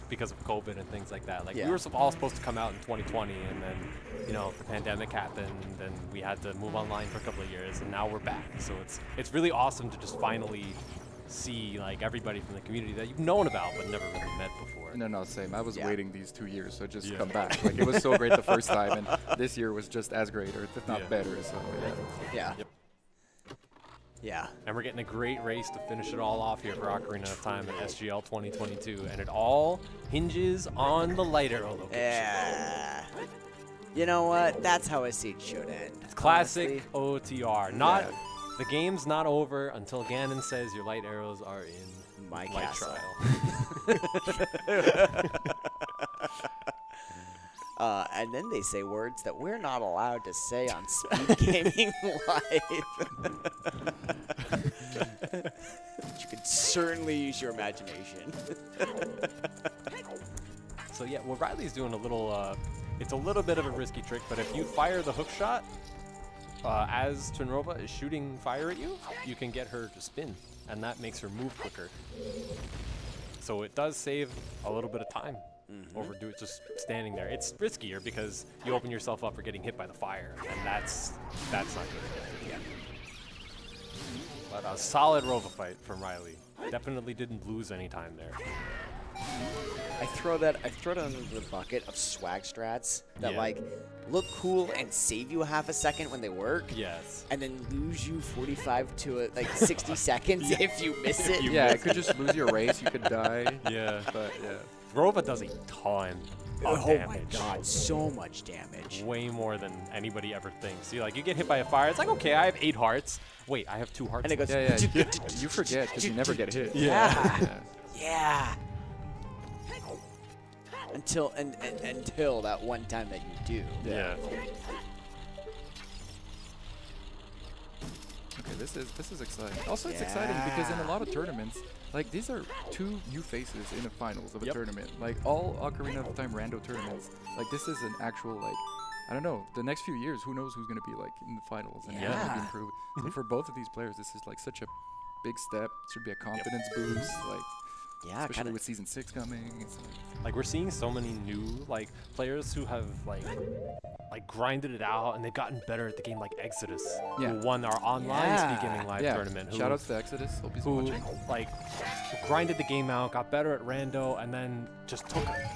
because of COVID and things like that. Like, we were all supposed to come out in 2020, and then, the pandemic happened, and we had to move online for a couple of years, and now we're back. So it's really awesome to just finally see like everybody from the community that you've known about but never really met before. No, same. I was waiting these 2 years, so just come back. Like, it was so great the first time, and this year was just as great, or if not better. So Yeah. Yep. Yeah. And we're getting a great race to finish it all off here for Ocarina of Time at SGL 2022, and it all hinges on the light arrow location. Yeah. You know what? That's how a seed should end. Classic OTR. The game's not over until Ganon says your light arrows are in My light castle. trial. And then they say words that we're not allowed to say on SpeedGaming Live. You could certainly use your imagination. So yeah, what Riley's doing a little, it's a little bit of a risky trick, but if you fire the hook shot, as Tunrova is shooting fire at you, you can get her to spin, and that makes her move quicker. So it does save a little bit of time over just standing there. It's riskier because you open yourself up for getting hit by the fire, and that's not good. Yeah. But a solid Rova fight from Riley. Definitely didn't lose any time there. I throw that under the bucket of swag strats that like look cool and save you half a second when they work. Yes. And then lose you 45 to like 60 seconds if you miss it. It could just lose your race. You could die. Yeah. But yeah. Rova does a ton of damage. Oh my god, so much damage. Way more than anybody ever thinks. You get hit by a fire, it's like, okay, I have 8 hearts. Wait, I have 2 hearts. And it goes, You forget because you never get hit. Yeah. Until that one time that you do. Yeah. Okay, this is exciting. Also, it's exciting because in a lot of tournaments, like these are 2 new faces in the finals of a tournament. Like all Ocarina of Time rando tournaments, like this is an actual like, I don't know, the next few years, who knows who's going to be like in the finals and how to improve. So for both of these players, this is like such a big step. Should be a confidence boost. Like. Yeah, especially with season 6 coming. It's like we're seeing so many new players who have like grinded it out and they've gotten better at the game, like Exodus, who won our online SpeedGaming Live tournament. Shout outs to Exodus. Hope he's watching. Like grinded the game out, got better at rando, and then just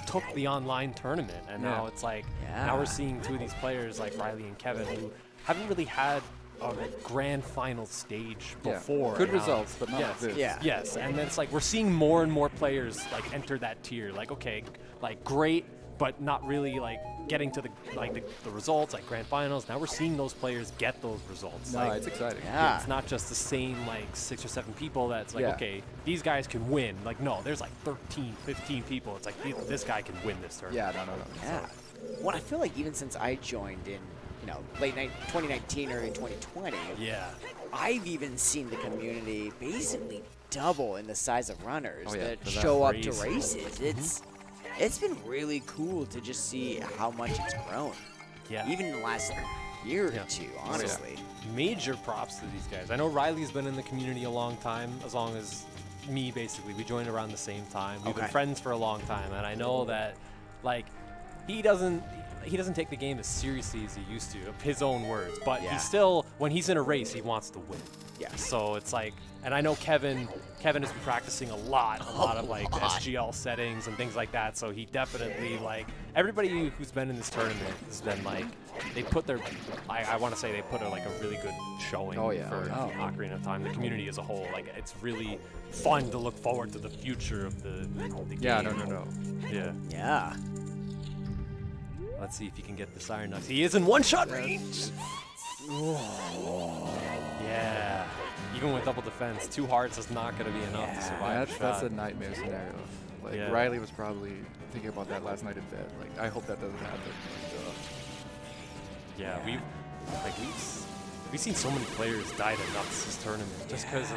took the online tournament. And now it's like now we're seeing 2 of these players like Riley and Kevin who haven't really had a grand final stage before. Good results, but not like this. Yes, and then it's like we're seeing more and more players like enter that tier. Like, okay, like great, but not really like getting to the results, like grand finals. Now we're seeing those players get those results. No, like, it's exciting. Yeah. It's not just the same like 6 or 7 people that's like, okay, these guys can win. Like, no, there's like 13, 15 people. It's like, this guy can win this tournament. Yeah, no. Yeah. Well, I feel like even since I joined in, late 2019 or in 2020, I've even seen the community basically double in the size of runners that show up to races. It's been really cool to just see how much it's grown. Yeah. Even in the last year or 2, honestly. Major props to these guys. I know Riley's been in the community a long time, as long as me, basically. We joined around the same time. We've been friends for a long time, and I know that, like, he doesn't take the game as seriously as he used to, of his own words. But he still, when he's in a race, he wants to win. Yeah. So it's like, and I know Kevin has been practicing a lot of like SGL settings and things like that. So he definitely, like, everybody who's been in this tournament has been like, they put their, I want to say they put a really good showing for Ocarina of Time. The community as a whole, like, it's really fun to look forward to the future of the game. Yeah, no. Yeah. Yeah. Let's see if he can get this Iron Knucks. He is in one-shot range. Yeah. Even with double defense, 2 hearts is not going to be enough to survive. That's a nightmare scenario. Like Riley was probably thinking about that last night in bed. Like, I hope that doesn't happen. We've seen so many players die to Knucks this tournament just because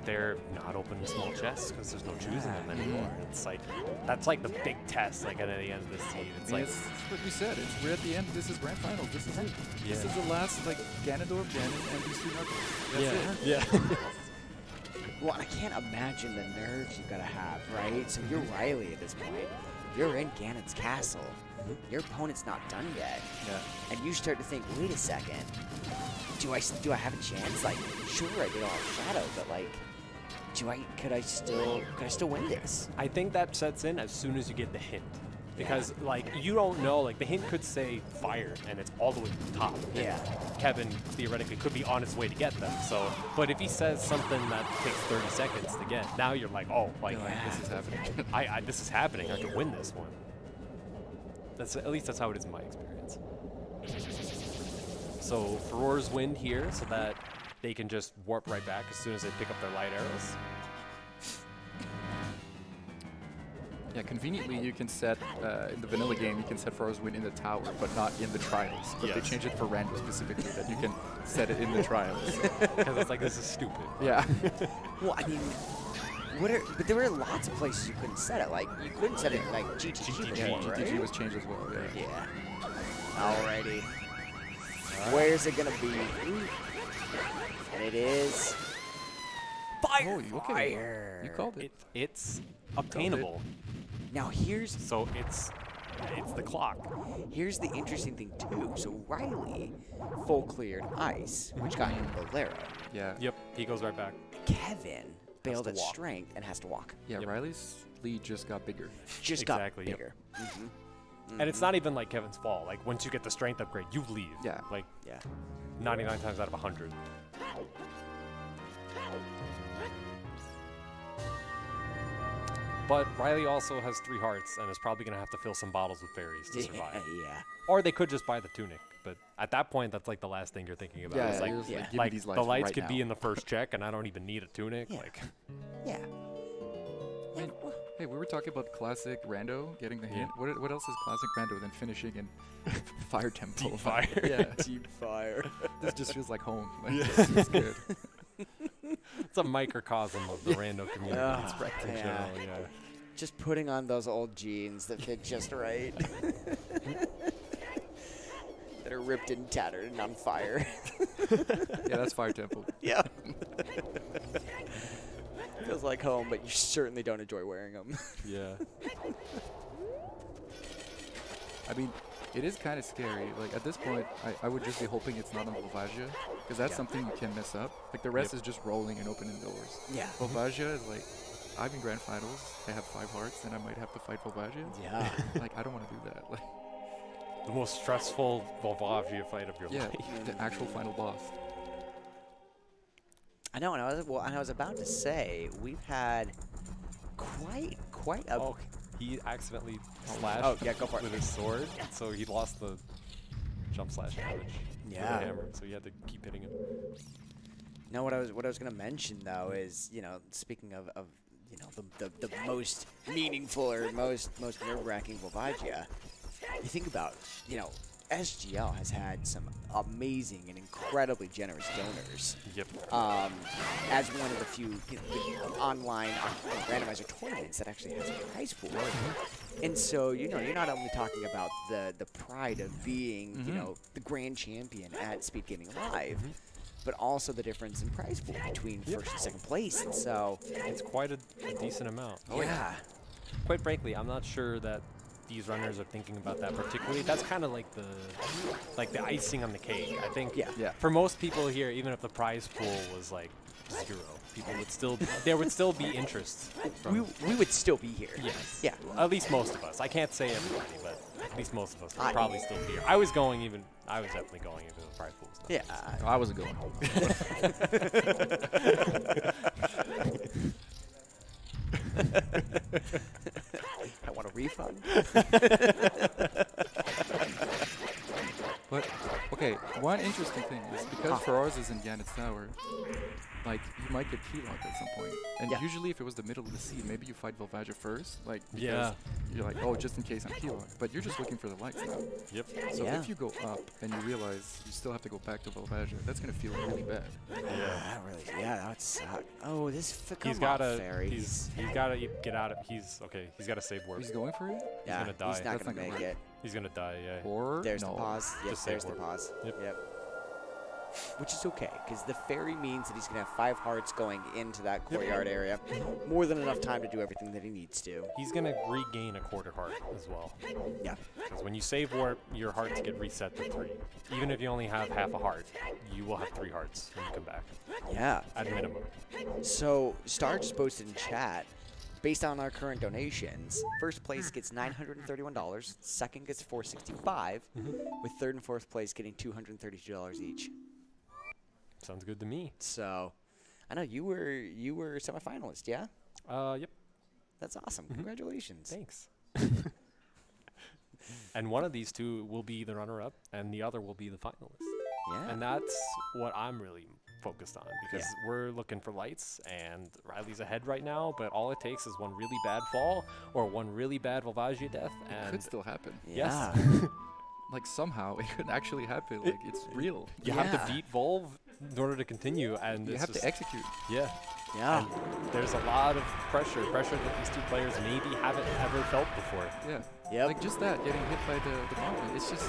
they're not opening small chests because there's no choosing them anymore. It's like, that's like the big test, like, at the end of the seed. It's like, it's what we said. We're at the end. This is grand finals. This is it. Yeah. This is the last, like, Ganondorf, Ganon, and these 2 Knuckles. That's it. Yeah. Well, I can't imagine the nerves you've got to have, right? So you're Riley at this point. You're in Ganon's castle. Your opponent's not done yet. Yeah. And you start to think, wait a second. Do I have a chance? Like, sure, I did all Shadow, but like, could I still win this? I think that sets in as soon as you get the hint. Because, like, you don't know, like, the hint could say fire, and it's all the way to the top. Yeah. Kevin, theoretically, could be on his way to get them, so, but if he says something that takes 30 seconds to get, now you're like, oh, like, this is happening. This is happening, I have to win this one. At least that's how it is in my experience. So, Furor's win here, so that they can just warp right back as soon as they pick up their light arrows. Yeah, conveniently you can set, in the vanilla game, you can set Froze win in the tower, but not in the trials. But they changed it for random specifically, that you can set it in the trials. Because it's like, this is stupid. Yeah. Well, I mean, but there were lots of places you couldn't set it. Like, you couldn't set it in, like, GTG Yeah, before, GTG right? was changed as well, yeah. Yeah. Alrighty. Where's it gonna be? And it is fire. Oh, okay. You called it. It's obtainable. Now here's It's the clock. here's the interesting thing too. So Riley full cleared ice, which got him Bolero. Yeah. Yep, he goes right back. Kevin bailed to at walk. strength and has to walk. Yeah, Yep. Riley's lead just got bigger. Just Exactly, got yep. bigger. And it's not even like Kevin's fault. Like, once you get the strength upgrade, you leave. Yeah. Like, Yeah. 99 times out of 100. But Riley also has 3 hearts and is probably going to have to fill some bottles with fairies to survive. Yeah. Or they could just buy the tunic. But at that point, that's like the last thing you're thinking about. Yeah, It's like, you're just yeah. like, give me like these the lights lights right could now. be in the first check, and I don't even need a tunic. Yeah. Like, Yeah. Hey, we were talking about classic rando, getting the hint. What else is classic rando than finishing in Fire Temple? Deep Fire. Yeah. Deep fire. This just feels like home. Like, it's good. it's a microcosm of the random community. Ah, It's right in yeah. general, yeah. Just putting on those old jeans that fit just right. That are ripped and tattered and on fire. Yeah, that's Fire Temple. Yeah. Feels like home, but you certainly don't enjoy wearing them. Yeah. I mean, it is kind of scary. Like, at this point, I would just be hoping it's not on Volvagia, because that's Yeah. something you can mess up. Like, the rest Yep. is just rolling and opening doors. Yeah. Volvagia is like, I'm in grand finals, I have 5 hearts, and I might have to fight Volvagia. Yeah. Like, I don't want to do that. Like, The most stressful Volvagia fight of your yeah, life. the actual final boss. I know, and I was about to say we've had quite a. Oh, he accidentally slashed Oh, yeah, go for it. with his sword, so he lost the jump slash damage with Yeah. the hammer, so he had to keep hitting him. No, what I was gonna mention though is, you know, speaking of you know the most meaningful or most nerve-wracking Volvagia, you think about, you know, SGL has had some amazing and incredibly generous donors. Yep. As one of the few, you know, online randomizer tournaments that actually has a prize pool. And so, you know, you're not only talking about the pride of being, you know, the grand champion at SpeedGaming Live, but also the difference in prize pool between first and second place. And so, It's quite a decent amount. yeah. Quite frankly, I'm not sure that these runners are thinking about that particularly. That's kind of like the icing on the cake. I think Yeah. for most people here, even if the prize pool was like 0, people would still there would still be interest. We would still be here. Yes. Yeah. At least most of us. I can't say everybody, but at least most of us would I- probably still be here. I was definitely going even if the prize pool was not. Yeah. No, I wasn't going home. I want a refund. But, okay, one interesting thing is because Feroz is in Ganet's Tower, like, you might get keylocked at some point. And Yeah. usually if it was the middle of the seed, maybe you fight Volvagia first, like, because Yeah. you're like, oh, just in case I'm keylocked. But you're just looking for the lights now. Yep. So Yeah. if you go up and you realize you still have to go back to Volvagia, that's going to feel really bad. That would suck. Oh, He's gotta he's gotta get out of he's gotta save warp. He's going for it? Yeah, gonna die. he's not That's gonna not gonna make work. it. He's gonna die, yeah. Or There's no. the pause. Yep, Just there's save the warp. pause. Yep. Which is okay, because the fairy means that he's going to have 5 hearts going into that courtyard area. More than enough time to do everything that he needs to. He's gonna regain a quarter heart as well. Yeah. Because when you save warp, your hearts get reset to 3. Even if you only have half a heart, you will have 3 hearts when you come back, Yeah. at minimum. So, Star just posted in chat, based on our current donations, first place gets $931, second gets $465, with third and fourth place getting $232 each. Sounds good to me. So, I know you were semifinalist, yeah? Yep. That's awesome. Congratulations. Thanks. And one of these two will be the runner-up, and the other will be the finalist. Yeah. And that's what I'm really focused on, because we're looking for lights, and Riley's ahead right now, but all it takes is one really bad fall or one really bad Volvagia death, and it could still happen. Yeah. yes. Like somehow it could actually happen. Like it's real. You have to beat Volv in order to continue, and You have to execute. Yeah. Yeah. And there's a lot of pressure that these two players maybe haven't ever felt before. Yeah. Yep. Like just that, getting hit by the mountain. It's just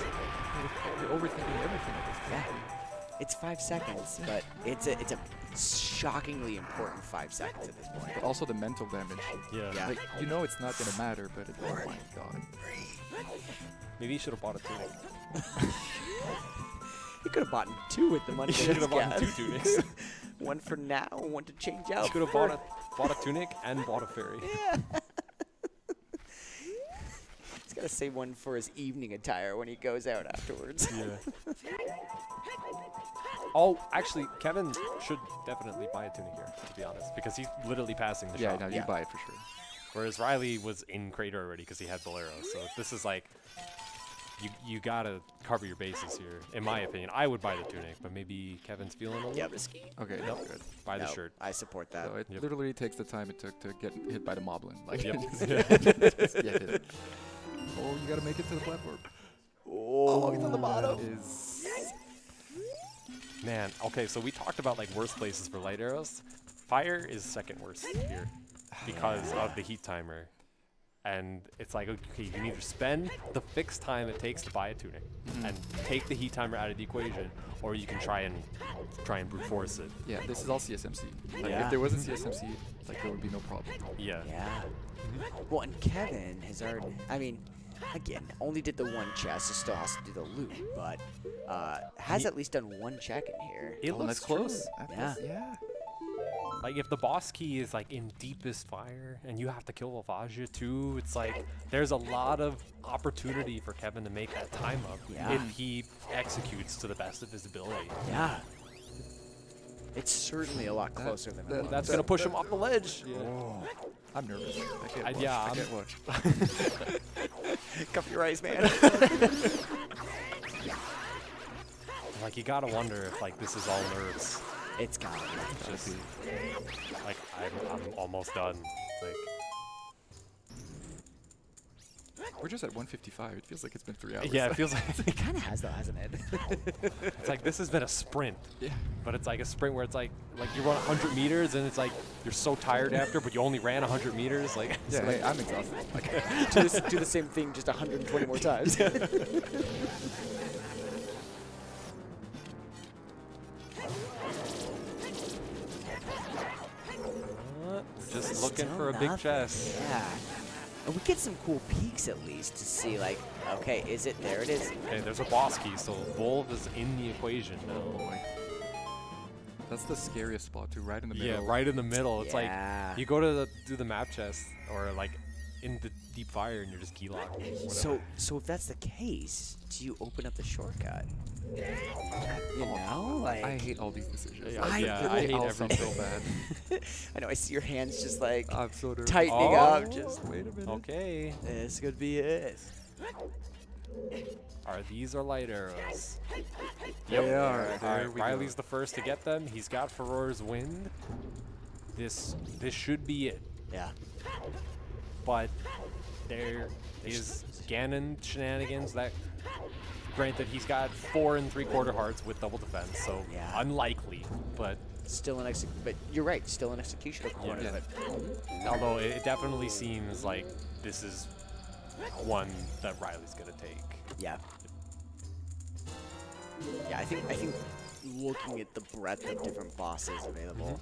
you're overthinking everything at this point. Yeah. It's 5 seconds, but it's a shockingly important 5 seconds at this point. But also the mental damage. Yeah. Yeah. Like you know it's not gonna matter, but oh my god. Maybe you should have bought a tunic. You could have bought 2 with the money. You should have bought 2 tunics. One for now, one to change out. You could have bought a tunic and bought a fairy. Yeah. He's got to save one for his evening attire when he goes out afterwards. Yeah. Oh, actually, Kevin should definitely buy a tunic here, to be honest, because he's literally passing the shop. No, you buy it for sure. Whereas Riley was in Crater already because he had Bolero. So this is like, you gotta cover your bases here, in my opinion. I would buy the tunic, but maybe Kevin's feeling a little risky. Okay, Nope. good. Buy the No, shirt. I support that. So it Yep. literally takes the time it took to get hit by the moblin. Like, Yep. just get it. Oh, you gotta make it to the platform. Oh, he's on the bottom. That is Man, okay, so we talked about like worst places for light arrows. Fire is second worst here because of the heat timer. And it's like, okay, you can either spend the fixed time it takes to buy a tunic and take the heat timer out of the equation, or you can try and brute force it. Yeah, this is all CSMC. Like, Yeah. if there wasn't CSMC, like there would be no problem. Yeah. Yeah. Well, and Kevin has already, I mean, again, only did the one chest, so still has to do the loot, but has at least done one check in here. It looks that's close. True. Yeah. Like if the boss key is like in deepest fire and you have to kill Volvagia too, it's like there's a lot of opportunity for Kevin to make that time up if he executes to the best of his ability. Yeah. It's certainly a lot closer than it That's gonna push him off the ledge. Yeah. I'm nervous. I can't watch. yeah, I I'm- can't watch. Cuff your eyes, man. Like you gotta wonder if like this is all nerves. It's gotta be. Just like I'm almost done. Like We're just at 155. It feels like it's been 3 hours. yeah, it feels like It kind of has, though, hasn't it? it's like this has been a sprint. Yeah. But it's like a sprint where it's like you run 100 meters and it's like you're so tired after, but you only ran 100 meters. Like Yeah, hey, I'm exhausted. Like, do the same thing just 120 more times. just looking Still for a big nothing. chest. Yeah. And we get some cool peeks at least to see, like, okay, is it? There it is. Okay, there's a boss key, so Volv is in the equation now. boy. That's the scariest spot too, right in the middle. Yeah, right in the middle. It's Yeah. like you go to do the map chest or like in the deep fire and you're just key locked. So if that's the case, do you open up the shortcut? You know, like I hate all these decisions. Yeah, Like, yeah, they I hate all sound everything. so bad. I know I see your hands just like I'm so nervous. tightening Oh. up. Just Wait a minute. Okay. this could be it. These are light arrows. They are. All There right, we Riley's go. the first to get them. He's got Furor's Wind. This should be it. Yeah. But there is Ganon shenanigans that, granted, he's got 4 3/4 hearts with double defense, so Yeah. unlikely, but Still an but you're right. Still an execution component Yeah. of it. although it definitely seems like this is one that Riley's gonna take. Yeah. Yeah, I think looking at the breadth of different bosses available,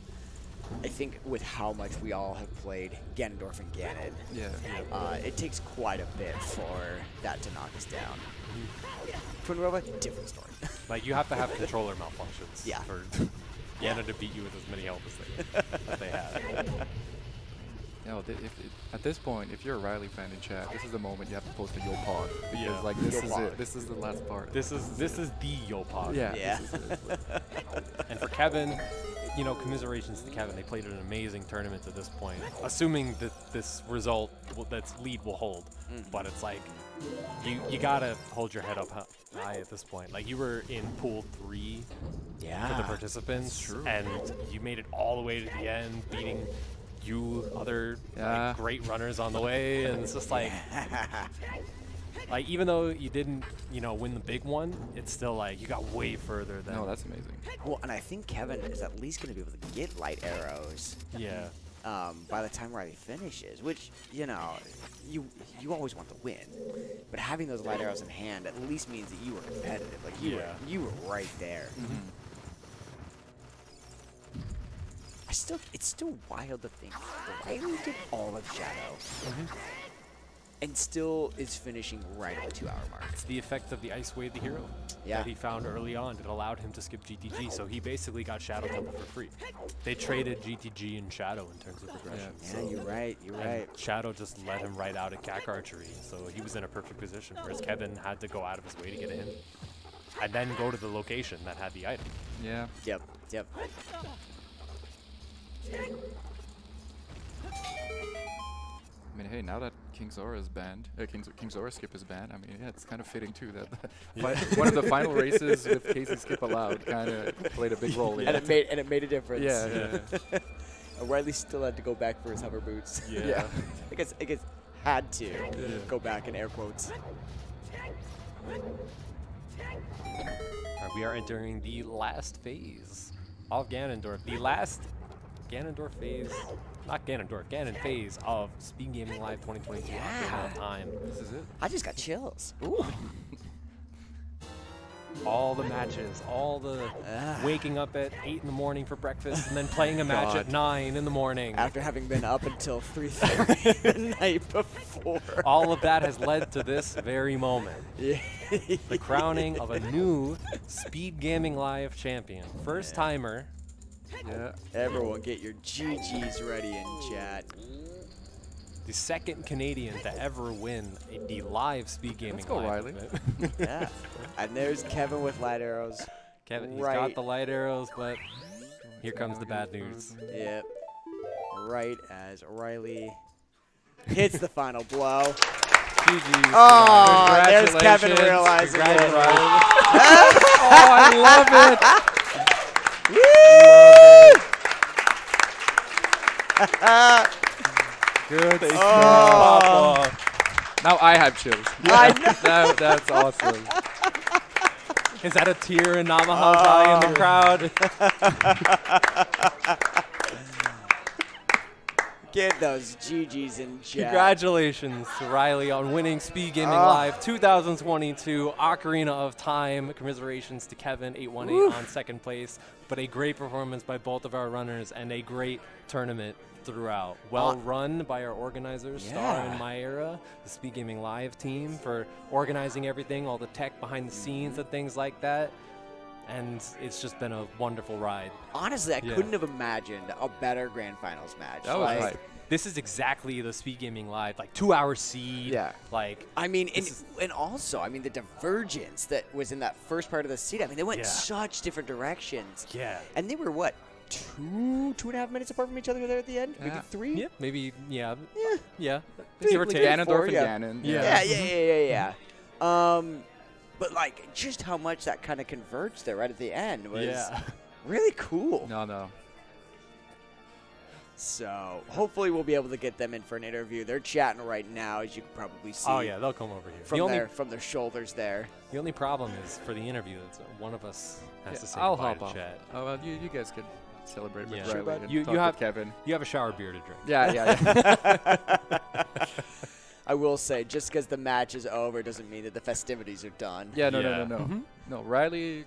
I think with how much we all have played Ganondorf and Ganon, Yeah. it takes quite a bit for that to knock us down. Twin Rova, different story. Like you have to have controller malfunctions Yeah. for Ganon to beat you with as many health as they have. No, at this point, if you're a Riley fan in chat, this is the moment you have to post a yo pod because Yeah. like this Yo is pod. it. This is the last part. This is the Yopod. Yeah. Yeah. This is it. And for Kevin, you know, commiserations to Kevin. They played an amazing tournament to this point, assuming that this result, that's lead will hold. But it's like you gotta hold your head up high at this point. Like, you were in pool 3 for the participants, and you made it all the way to the end, beating other like, great runners on the way, and it's just like, like even though you didn't, win the big one, it's still like you got way further than. No, that's amazing. Well, and I think Kevin is at least going to be able to get light arrows. Yeah. By the time Riley finishes, which you always want to win, but having those light arrows in hand at least means that you were competitive. Like you were right there. Mm-hmm. It's still wild to think Riley did all of Shadow, and still is finishing right at the 2-hour mark. It's the effect of the Ice Wave the Hero that he found early on. It allowed him to skip GTG, so he basically got Shadow Temple for free. They traded GTG and Shadow in terms of progression. Yeah, you're right. You're right. Shadow just let him right out at CAC Archery, so he was in a perfect position, whereas Kevin had to go out of his way to get a hit. And then go to the location that had the item. Yeah. Yep. I mean, hey, now that King Zora is banned, King Zora skip is banned. I mean, yeah, it's kind of fitting too that one of the final races with Casey skip allowed kind of played a big role. And it made a difference. Yeah. Riley still had to go back for his hover boots. Yeah. I guess had to go back in air quotes. We are entering the last phase of Ganondorf. The last Ganondorf phase, not Ganondorf, Ganon phase of SpeedGaming Live 2022. Yeah. Time. This is it. I just got chills. Ooh. All the matches, all the waking up at 8 in the morning for breakfast and then playing a match at 9 in the morning. After having been up until 3:30 the night before. All of that has led to this very moment. Yeah. The crowning of a new SpeedGaming Live champion. First timer. Yeah. Everyone get your GGs ready in chat. The second Canadian to ever win the live SpeedGaming Let's go, Live Riley. event. Yeah. And there's Kevin with light arrows. Kevin, he's got the light arrows, but here comes the bad news. Yep. Right as Riley hits the final blow. GG's. Oh, there's Kevin realizing it. Oh, I love it. Good. Oh. Now I have chills. Yeah. That's awesome. Is that a tear in Namaha's eye in the crowd? Get those GGs in chat. Congratulations to Riley on winning SpeedGaming Live 2022 Ocarina of Time. Commiserations to Kevin, 818 on second place. But a great performance by both of our runners and a great tournament throughout. Well run by our organizers, Star and Myra, the SpeedGaming Live team, for organizing everything, all the tech behind the scenes and things like that. And it's just been a wonderful ride. Honestly, I couldn't have imagined a better Grand Finals match. That was hype. This is exactly the SpeedGaming Live, like 2-hour seed. Yeah. Like, I mean, and also, I mean, the divergence that was in that first part of the seed. I mean, they went such different directions. Yeah. And they were what, 2.5 minutes apart from each other there at the end? Maybe 3? Yeah, maybe, yeah. Give or take. Ganondorf and Ganon. Yeah. But like, just how much that kind of converged there right at the end was really cool. No. So hopefully we'll be able to get them in for an interview. They're chatting right now, as you can probably see. Oh yeah, they'll come over here. From their shoulders there. The only problem is for the interview, that's one of us has to say I'll goodbye help to out. chat. Oh well, you guys could celebrate with Sure, Riley and you talk have with Kevin. You have a shower beer to drink. Yeah. I will say, just because the match is over doesn't mean that the festivities are done. Yeah, no. No, Riley,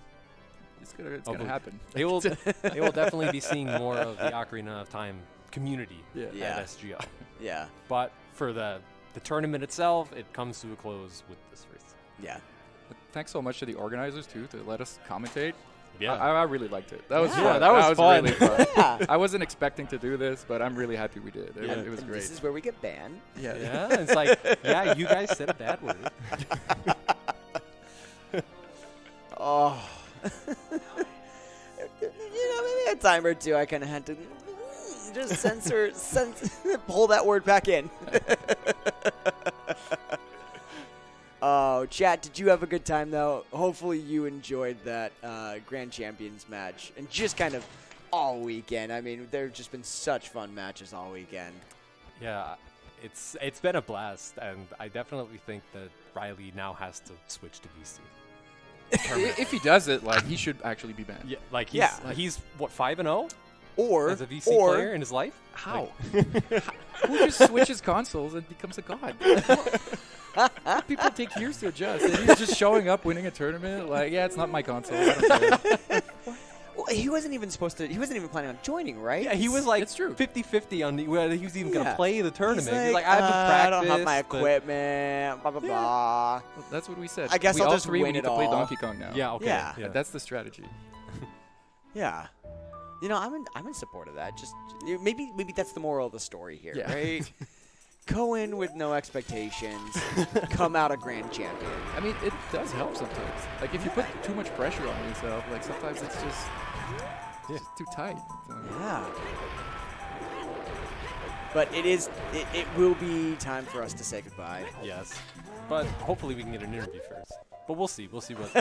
it's gonna happen. They will definitely be seeing more of the Ocarina of Time community at SGL. Yeah. But for the tournament itself, it comes to a close with this race. Yeah. But thanks so much to the organizers too to let us commentate. Yeah, I really liked it. That was fun. Yeah, that was fun. Really fun. I wasn't expecting to do this, but I'm really happy we did. It was great. This is where we get banned. Yeah, it's like, you guys said a bad word. Oh. Maybe a time or two I kind of had to just pull that word back in. So, chat, did you have a good time, though? Hopefully you enjoyed that Grand Champions match and just kind of all weekend. I mean, there have just been such fun matches all weekend. Yeah, it's been a blast, and I definitely think that Riley now has to switch to VC. If he does it, like, he should actually be banned. Yeah, like he's what, 5-0? Or as a VC player in his life? How? Who just switches consoles and becomes a god? People take years to adjust. And he's just showing up, winning a tournament. Like, yeah, it's not my console. I don't care. Well, he wasn't even supposed to. He wasn't even planning on joining, right? Yeah, he was like it's true. 50-50 on whether he was even going to play the tournament. He's like, I haven't practiced. I don't have my equipment. Blah blah blah. Well, that's what we said. I guess we I'll all just three win we need it to play all. Donkey Kong now. Yeah, okay. Yeah. That's the strategy. Yeah. You know, I'm in support of that. Just maybe that's the moral of the story here, right? Go in with no expectations, come out a grand champion. I mean, it does help sometimes. Like, if you put too much pressure on yourself, like, sometimes it's just too tight. So. Yeah. But it will be time for us to say goodbye. Yes. But hopefully we can get an interview first. But we'll see. We'll see what.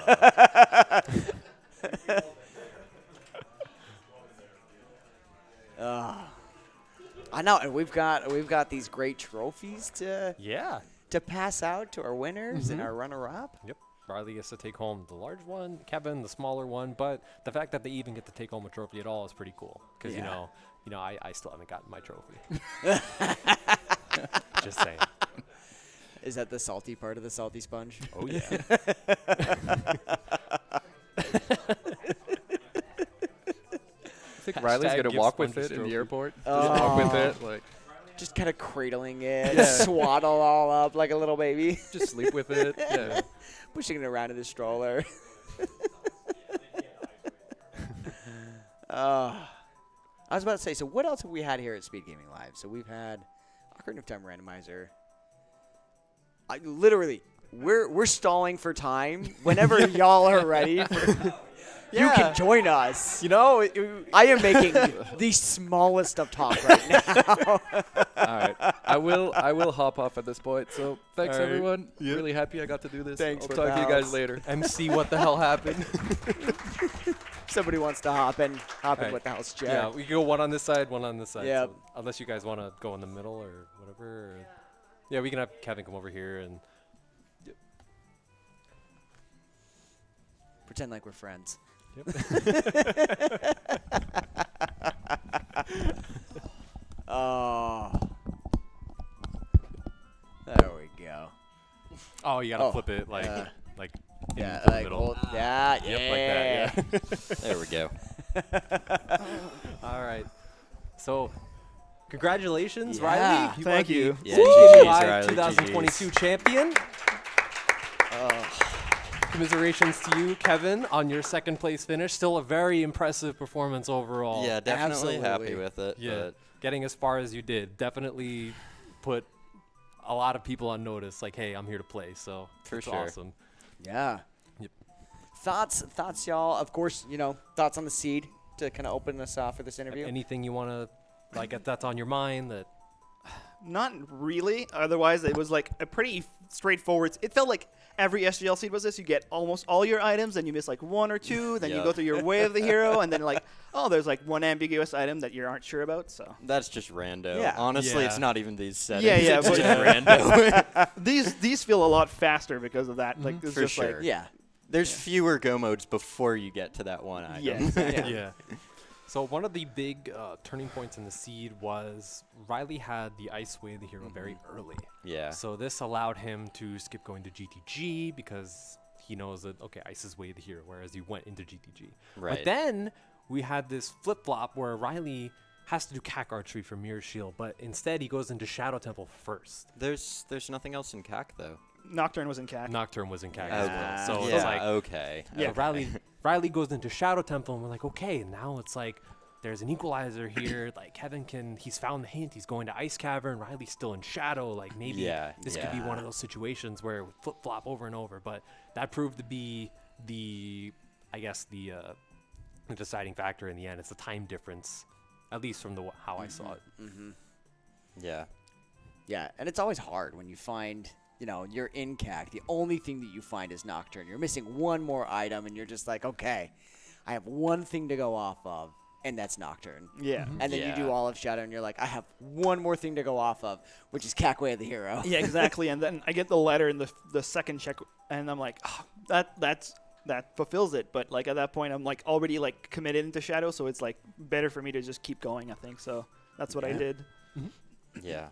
I know, and we've got these great trophies to pass out to our winners and our runner-up. Yep. Riley gets to take home the large one, Kevin the smaller one, but the fact that they even get to take home a trophy at all is pretty cool. Because you know, I still haven't gotten my trophy. Just saying. Is that the salty part of the salty sponge? Oh yeah. I think Riley's Hashtag gonna give walk with Sponge's it in the trophy. airport. Just walk with it, like Just kind of cradling it, swaddle all up like a little baby. just sleep with it. Yeah. Pushing it around in the stroller. I was about to say, so what else have we had here at SpeedGaming Live? So we've had Ocarina of Time Randomizer. Literally, we're stalling for time. Whenever y'all are ready, you can join us. You know, I am making the smallest of talk right now. All right. I will hop off at this point. So thanks, All right. everyone. Yep. Really happy I got to do this. Thanks I'll for talk the to you guys house. later. MC, what the hell happened? Somebody wants to hop in Right. with the house chair. Yeah, we can go one on this side, one on this side. Yep. So unless you guys want to go in the middle or whatever. Or yeah, we can have Kevin come over here and. Pretend like we're friends. Oh. There we go. Oh, you gotta flip it like Yeah, into the like middle. hold that. Yep, like that. Yeah. There we go. All right. So, congratulations, Yeah. Riley. Thank you. Yeah, SpeedGaming GG's, Live Riley, 2022 champion. Commiserations to you, Kevin, on your second place finish. Still a very impressive performance overall. Yeah, definitely happy Absolutely. with it. Yeah. But Getting as far as you did definitely put a lot of people on notice. Like, hey, I'm here to play. So For it's sure. awesome. Yeah. Yep. Thoughts, y'all. Of course, thoughts on the seed to kind of open us off for this interview. Anything you want to, like, if that's on your mind that. Not really. Otherwise, it was like a pretty straightforward. It felt like every SGL seed was this. You get almost all your items, then you miss like one or two, then you go through your way of the hero, and then like, oh, there's like one ambiguous item that you aren't sure about. So that's just rando. Yeah. Honestly, Yeah. it's not even these settings. Yeah, it's but- just rando. these feel a lot faster because of that. Like it's For just sure. like Yeah. There's fewer go modes before you get to that one item. yeah. Yeah. So one of the big turning points in the seed was Riley had the Ice Way of the Hero very early. Yeah. So this allowed him to skip going to GTG because he knows that, okay, Ice is Way of the Hero, whereas he went into GTG. Right. But then we had this flip-flop where Riley has to do CAC archery for Mirror Shield, but instead he goes into Shadow Temple first. There's nothing else in CAC though. Nocturne was in CAC. Nocturne was in CAC as well. So yeah. it's like, Okay. Yeah. Okay. Riley goes into Shadow Temple, and we're like, okay, now it's like there's an equalizer here. Like he's found the hint. He's going to Ice Cavern. Riley's still in Shadow. Like maybe this could be one of those situations where it would flip flop over and over. But that proved to be the deciding factor in the end. It's the time difference, at least from how I saw it. Yeah. Yeah, and it's always hard when you find you know, you're in CAC. The only thing that you find is Nocturne. You're missing one more item, and you're just like, okay, I have one thing to go off of, and that's Nocturne. Yeah. And then you do all of Shadow, and you're like, I have one more thing to go off of, which is CAC Way of the Hero. Yeah, exactly. And then I get the letter in the second check, and I'm like, oh, that fulfills it. But like at that point, I'm like already like committed into Shadow, so it's like better for me to just keep going, I think. So that's what I did. Yeah.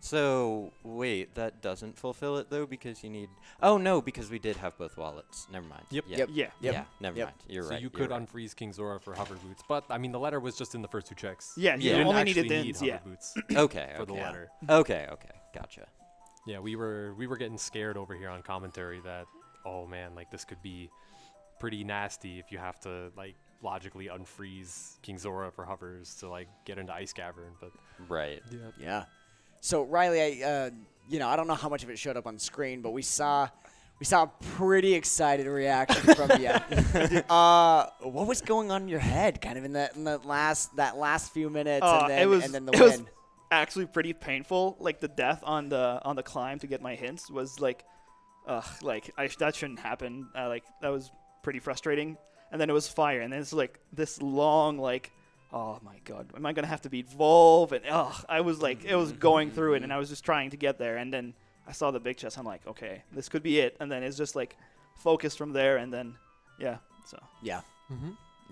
So, wait, that doesn't fulfill it, though, because you need... Oh, no, because we did have both wallets. Never mind. Yep. Yeah. Never mind. You're so right. you could unfreeze King Zora for hover boots. But, I mean, the letter was just in the first 2 checks. Yeah, You you didn't only actually needed need Dins, hover boots Okay, for the okay. letter. Okay, gotcha. Yeah, we were getting scared over here on commentary that, oh, man, like, this could be pretty nasty if you have to, like, logically unfreeze King Zora for hovers to, like, get into Ice Cavern. But Right. Yeah. So Riley, I don't know how much of it showed up on screen, but we saw a pretty excited reaction from you. What was going on in your head, kind of in that last few minutes, and then the win? Was actually pretty painful. Like the death on the climb to get my hints was like, that shouldn't happen. Like that was pretty frustrating. And then it was fire, and then it's like this long like. Oh my God! Am I gonna have to beat Volve? And I was like, it was going through it, and I was just trying to get there. And then I saw the big chest. I'm like, okay, this could be it. And then it's just like focused from there. And then, yeah. So yeah,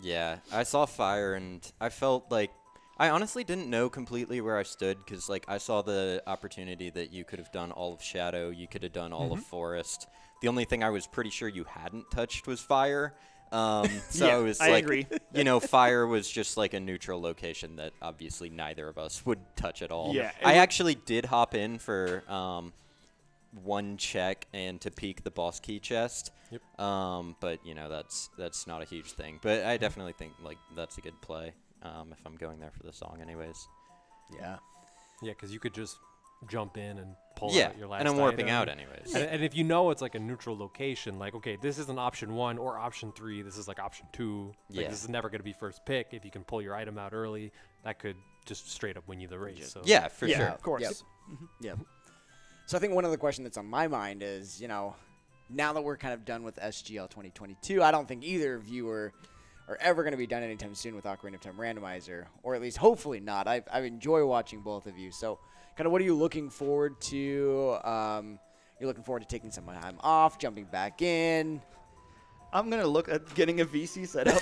Yeah. I saw fire, and I felt like I honestly didn't know completely where I stood because like I saw the opportunity that you could have done all of Shadow, you could have done all of Forest. The only thing I was pretty sure you hadn't touched was fire. So yeah, it was I like, agree. fire was just like a neutral location that obviously neither of us would touch at all. Yeah, I actually did hop in for one check and to peek the boss key chest. Yep. But that's not a huge thing. But I definitely think like that's a good play if I'm going there for the song anyways. yeah. Yeah, because you could just jump in and pull Yeah, out your last and I'm warping item. out anyways. And if you know it's like a neutral location, like, okay, this isn't option 1 or option 3, this is like option 2. Like, Yeah. this is never going to be first pick. If you can pull your item out early, that could just straight up win you the race. So. Yeah, for yeah, sure. of course. Yep. Yep. So I think one other question that's on my mind is, now that we're kind of done with SGL 2022, I don't think either of you are ever going to be done anytime soon with Ocarina of Time Randomizer, or at least hopefully not. I enjoy watching both of you. So kind of what are you looking forward to? You're looking forward to taking some time off, jumping back in. I'm gonna look at getting a VC set up.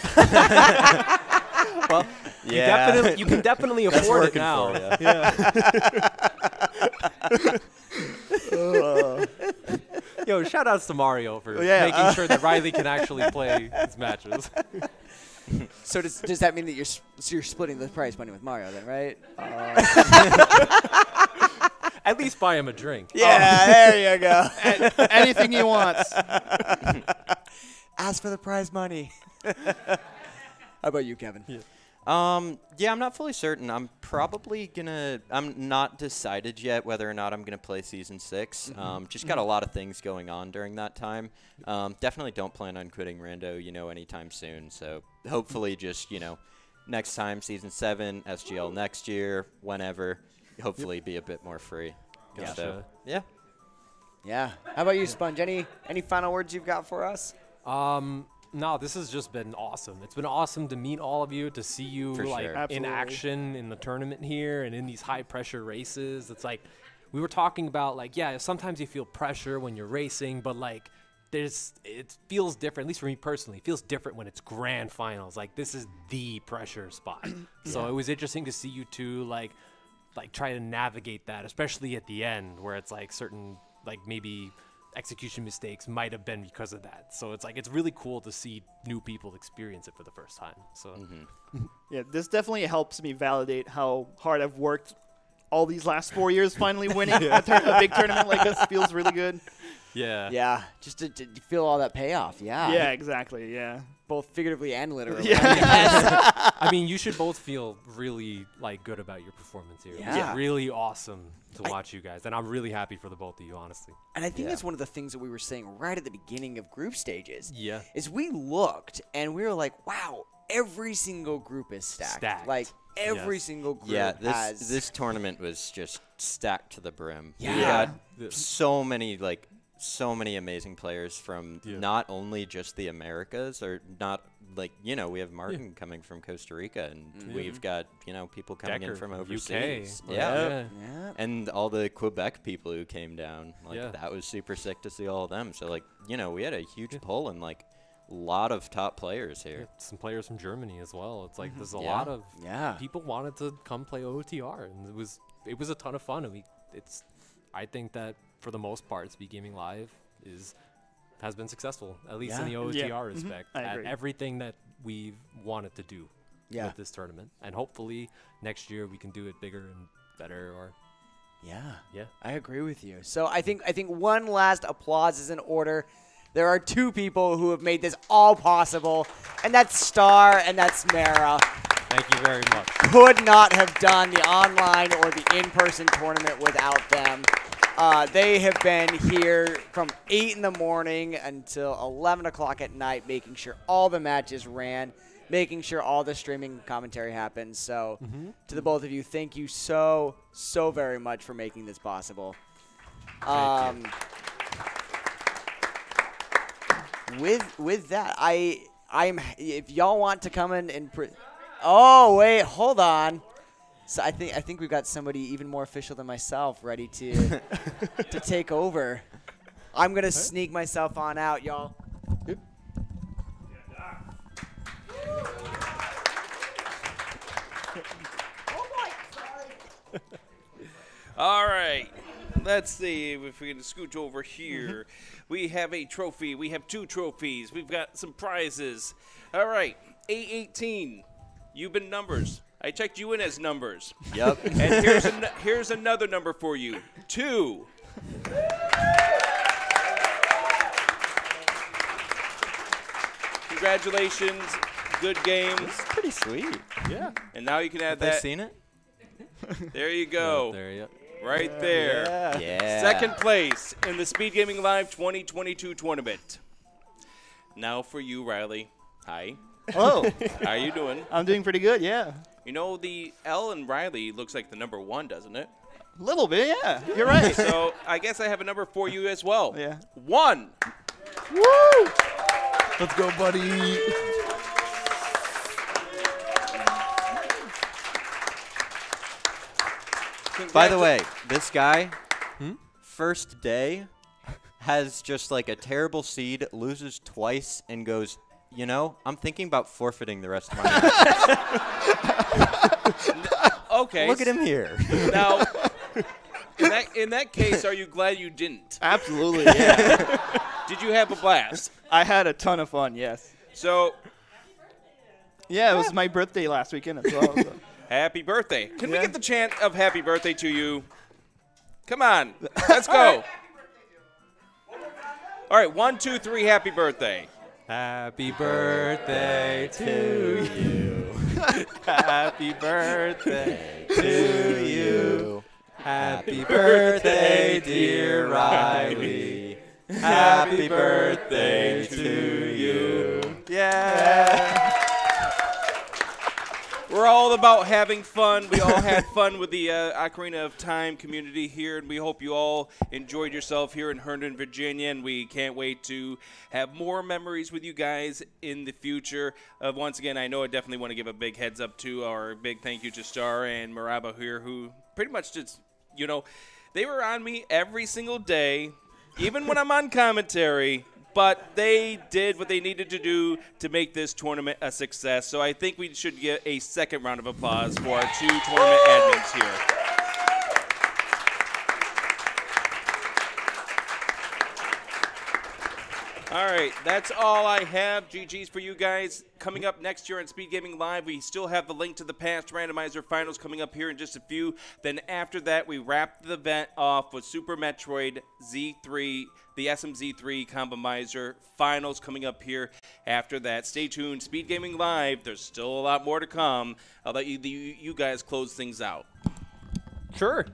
Well, Yeah. you can definitely That's afford it working now. for ya. Yo, shout outs to Mario for Yeah, making sure that Riley can actually play his matches. So does that mean that you're splitting the prize money with Mario then, right? At least buy him a drink. Yeah, there you go. Anything he wants. Ask for the prize money. How about you, Kevin? Yeah. Yeah, I'm not fully certain. I'm not decided yet whether or not I'm gonna play Season 6. Just got a lot of things going on during that time. Definitely don't plan on quitting Rando, anytime soon. So hopefully just, next time, Season 7, SGL next year, whenever, hopefully be a bit more free. Gotcha. So, yeah. Yeah. How about you, Sponge? Any final words you've got for us? No, this has just been awesome. It's been awesome to meet all of you, to see you For sure. in Absolutely. action in the tournament here and in these high pressure races. It's like we were talking about, like, yeah, sometimes you feel pressure when you're racing, but like it feels different, at least for me personally. It feels different when it's grand finals. Like, this is the pressure spot. So it was interesting to see you two like try to navigate that, especially at the end where it's like certain, like, maybe execution mistakes might have been because of that. So it's like, it's really cool to see new people experience it for the first time. So Yeah, this definitely helps me validate how hard I've worked all these last 4 years. Finally winning a big tournament like this feels really good. yeah. Yeah, just to feel all that payoff. Yeah. Yeah, exactly. Yeah. Both figuratively and literally. Yeah. I mean, you should both feel really good about your performance here. Yeah. It's really awesome to watch you guys, and I'm really happy for the both of you, honestly. And I think Yeah. that's one of the things that we were saying right at the beginning of group stages. Yeah. Is we looked and we were like, wow, every single group is stacked. Like every single group has. This tournament was just stacked to the brim. Yeah. We had so many amazing players from not only just the Americas, or not like, we have Martin coming from Costa Rica, and we've got, people coming in from overseas. UK. Yeah. And all the Quebec people who came down. Like, that was super sick to see all of them. So, like, we had a huge pull and, like, a lot of top players here. Some players from Germany as well. It's like there's a lot of people wanted to come play OOTR, and it was a ton of fun. And I think that for the most part, SpeedGaming Live has been successful, at least in the OOTR respect, at everything that we've wanted to do with this tournament. And hopefully next year we can do it bigger and better. Or I agree with you. So I think one last applause is in order. There are two people who have made this all possible, and that's Star and that's Mara. Thank you very much. Could not have done the online or the in-person tournament without them. They have been here from 8 in the morning until 11 o'clock at night, making sure all the matches ran, making sure all the streaming commentary happened. So to the both of you, thank you so very much for making this possible. With that, I'm if y'all want to come in and oh wait, hold on. So I think we've got somebody even more official than myself ready to to take over. I'm gonna sneak myself on out, y'all. All right. Let's see if we can scooch over here. We have a trophy. We have 2 trophies. We've got some prizes. All right. A18. You've been numbers. I checked you in as numbers. Yep. And here's another number for you. 2. Congratulations. Good games. This is pretty sweet. Yeah. And now you can add Have that. they seen it? There you go. Right there. Yeah. Second place in the SpeedGaming Live 2022 tournament. Now for you, Riley. Hi. Hello. How are you doing? I'm doing pretty good, yeah. You know, the L in Riley looks like the number 1, doesn't it? A little bit, yeah. You're right. So I guess I have a number for you as well. Yeah. 1. Woo! Let's go, buddy. By the way, this guy, first day, has just like a terrible seed, loses twice, and goes, I'm thinking about forfeiting the rest of my life. Okay. Look at him here. Now, in that case, are you glad you didn't? Absolutely, yeah. Did you have a blast? I had a ton of fun, yes. So, yeah, it was my birthday last weekend as well. So. Happy birthday. Can we get the chant of happy birthday to you? Come on. Let's go. All right, 1, 2, 3, happy birthday. Happy birthday to you. Happy birthday to you. Happy birthday, dear Riley. Happy birthday to you. Yeah. We're all about having fun. We all had fun with the Ocarina of Time community here, and we hope you all enjoyed yourself here in Herndon, Virginia, and we can't wait to have more memories with you guys in the future. Once again, I know I definitely want to give a big heads up to our big thank you to Star and Maraba here, who pretty much just, they were on me every single day, even when I'm on commentary. But they did what they needed to do to make this tournament a success. So I think we should get a second round of applause for our 2 tournament admins here. All right, that's all I have. GG's for you guys. Coming up next year on SpeedGaming Live, we still have the link to the past randomizer finals coming up here in just a few. Then after that, we wrap the event off with Super Metroid Z3, the SMZ3 Combomizer finals coming up here after that. Stay tuned. SpeedGaming Live, there's still a lot more to come. I'll let you guys close things out. Sure.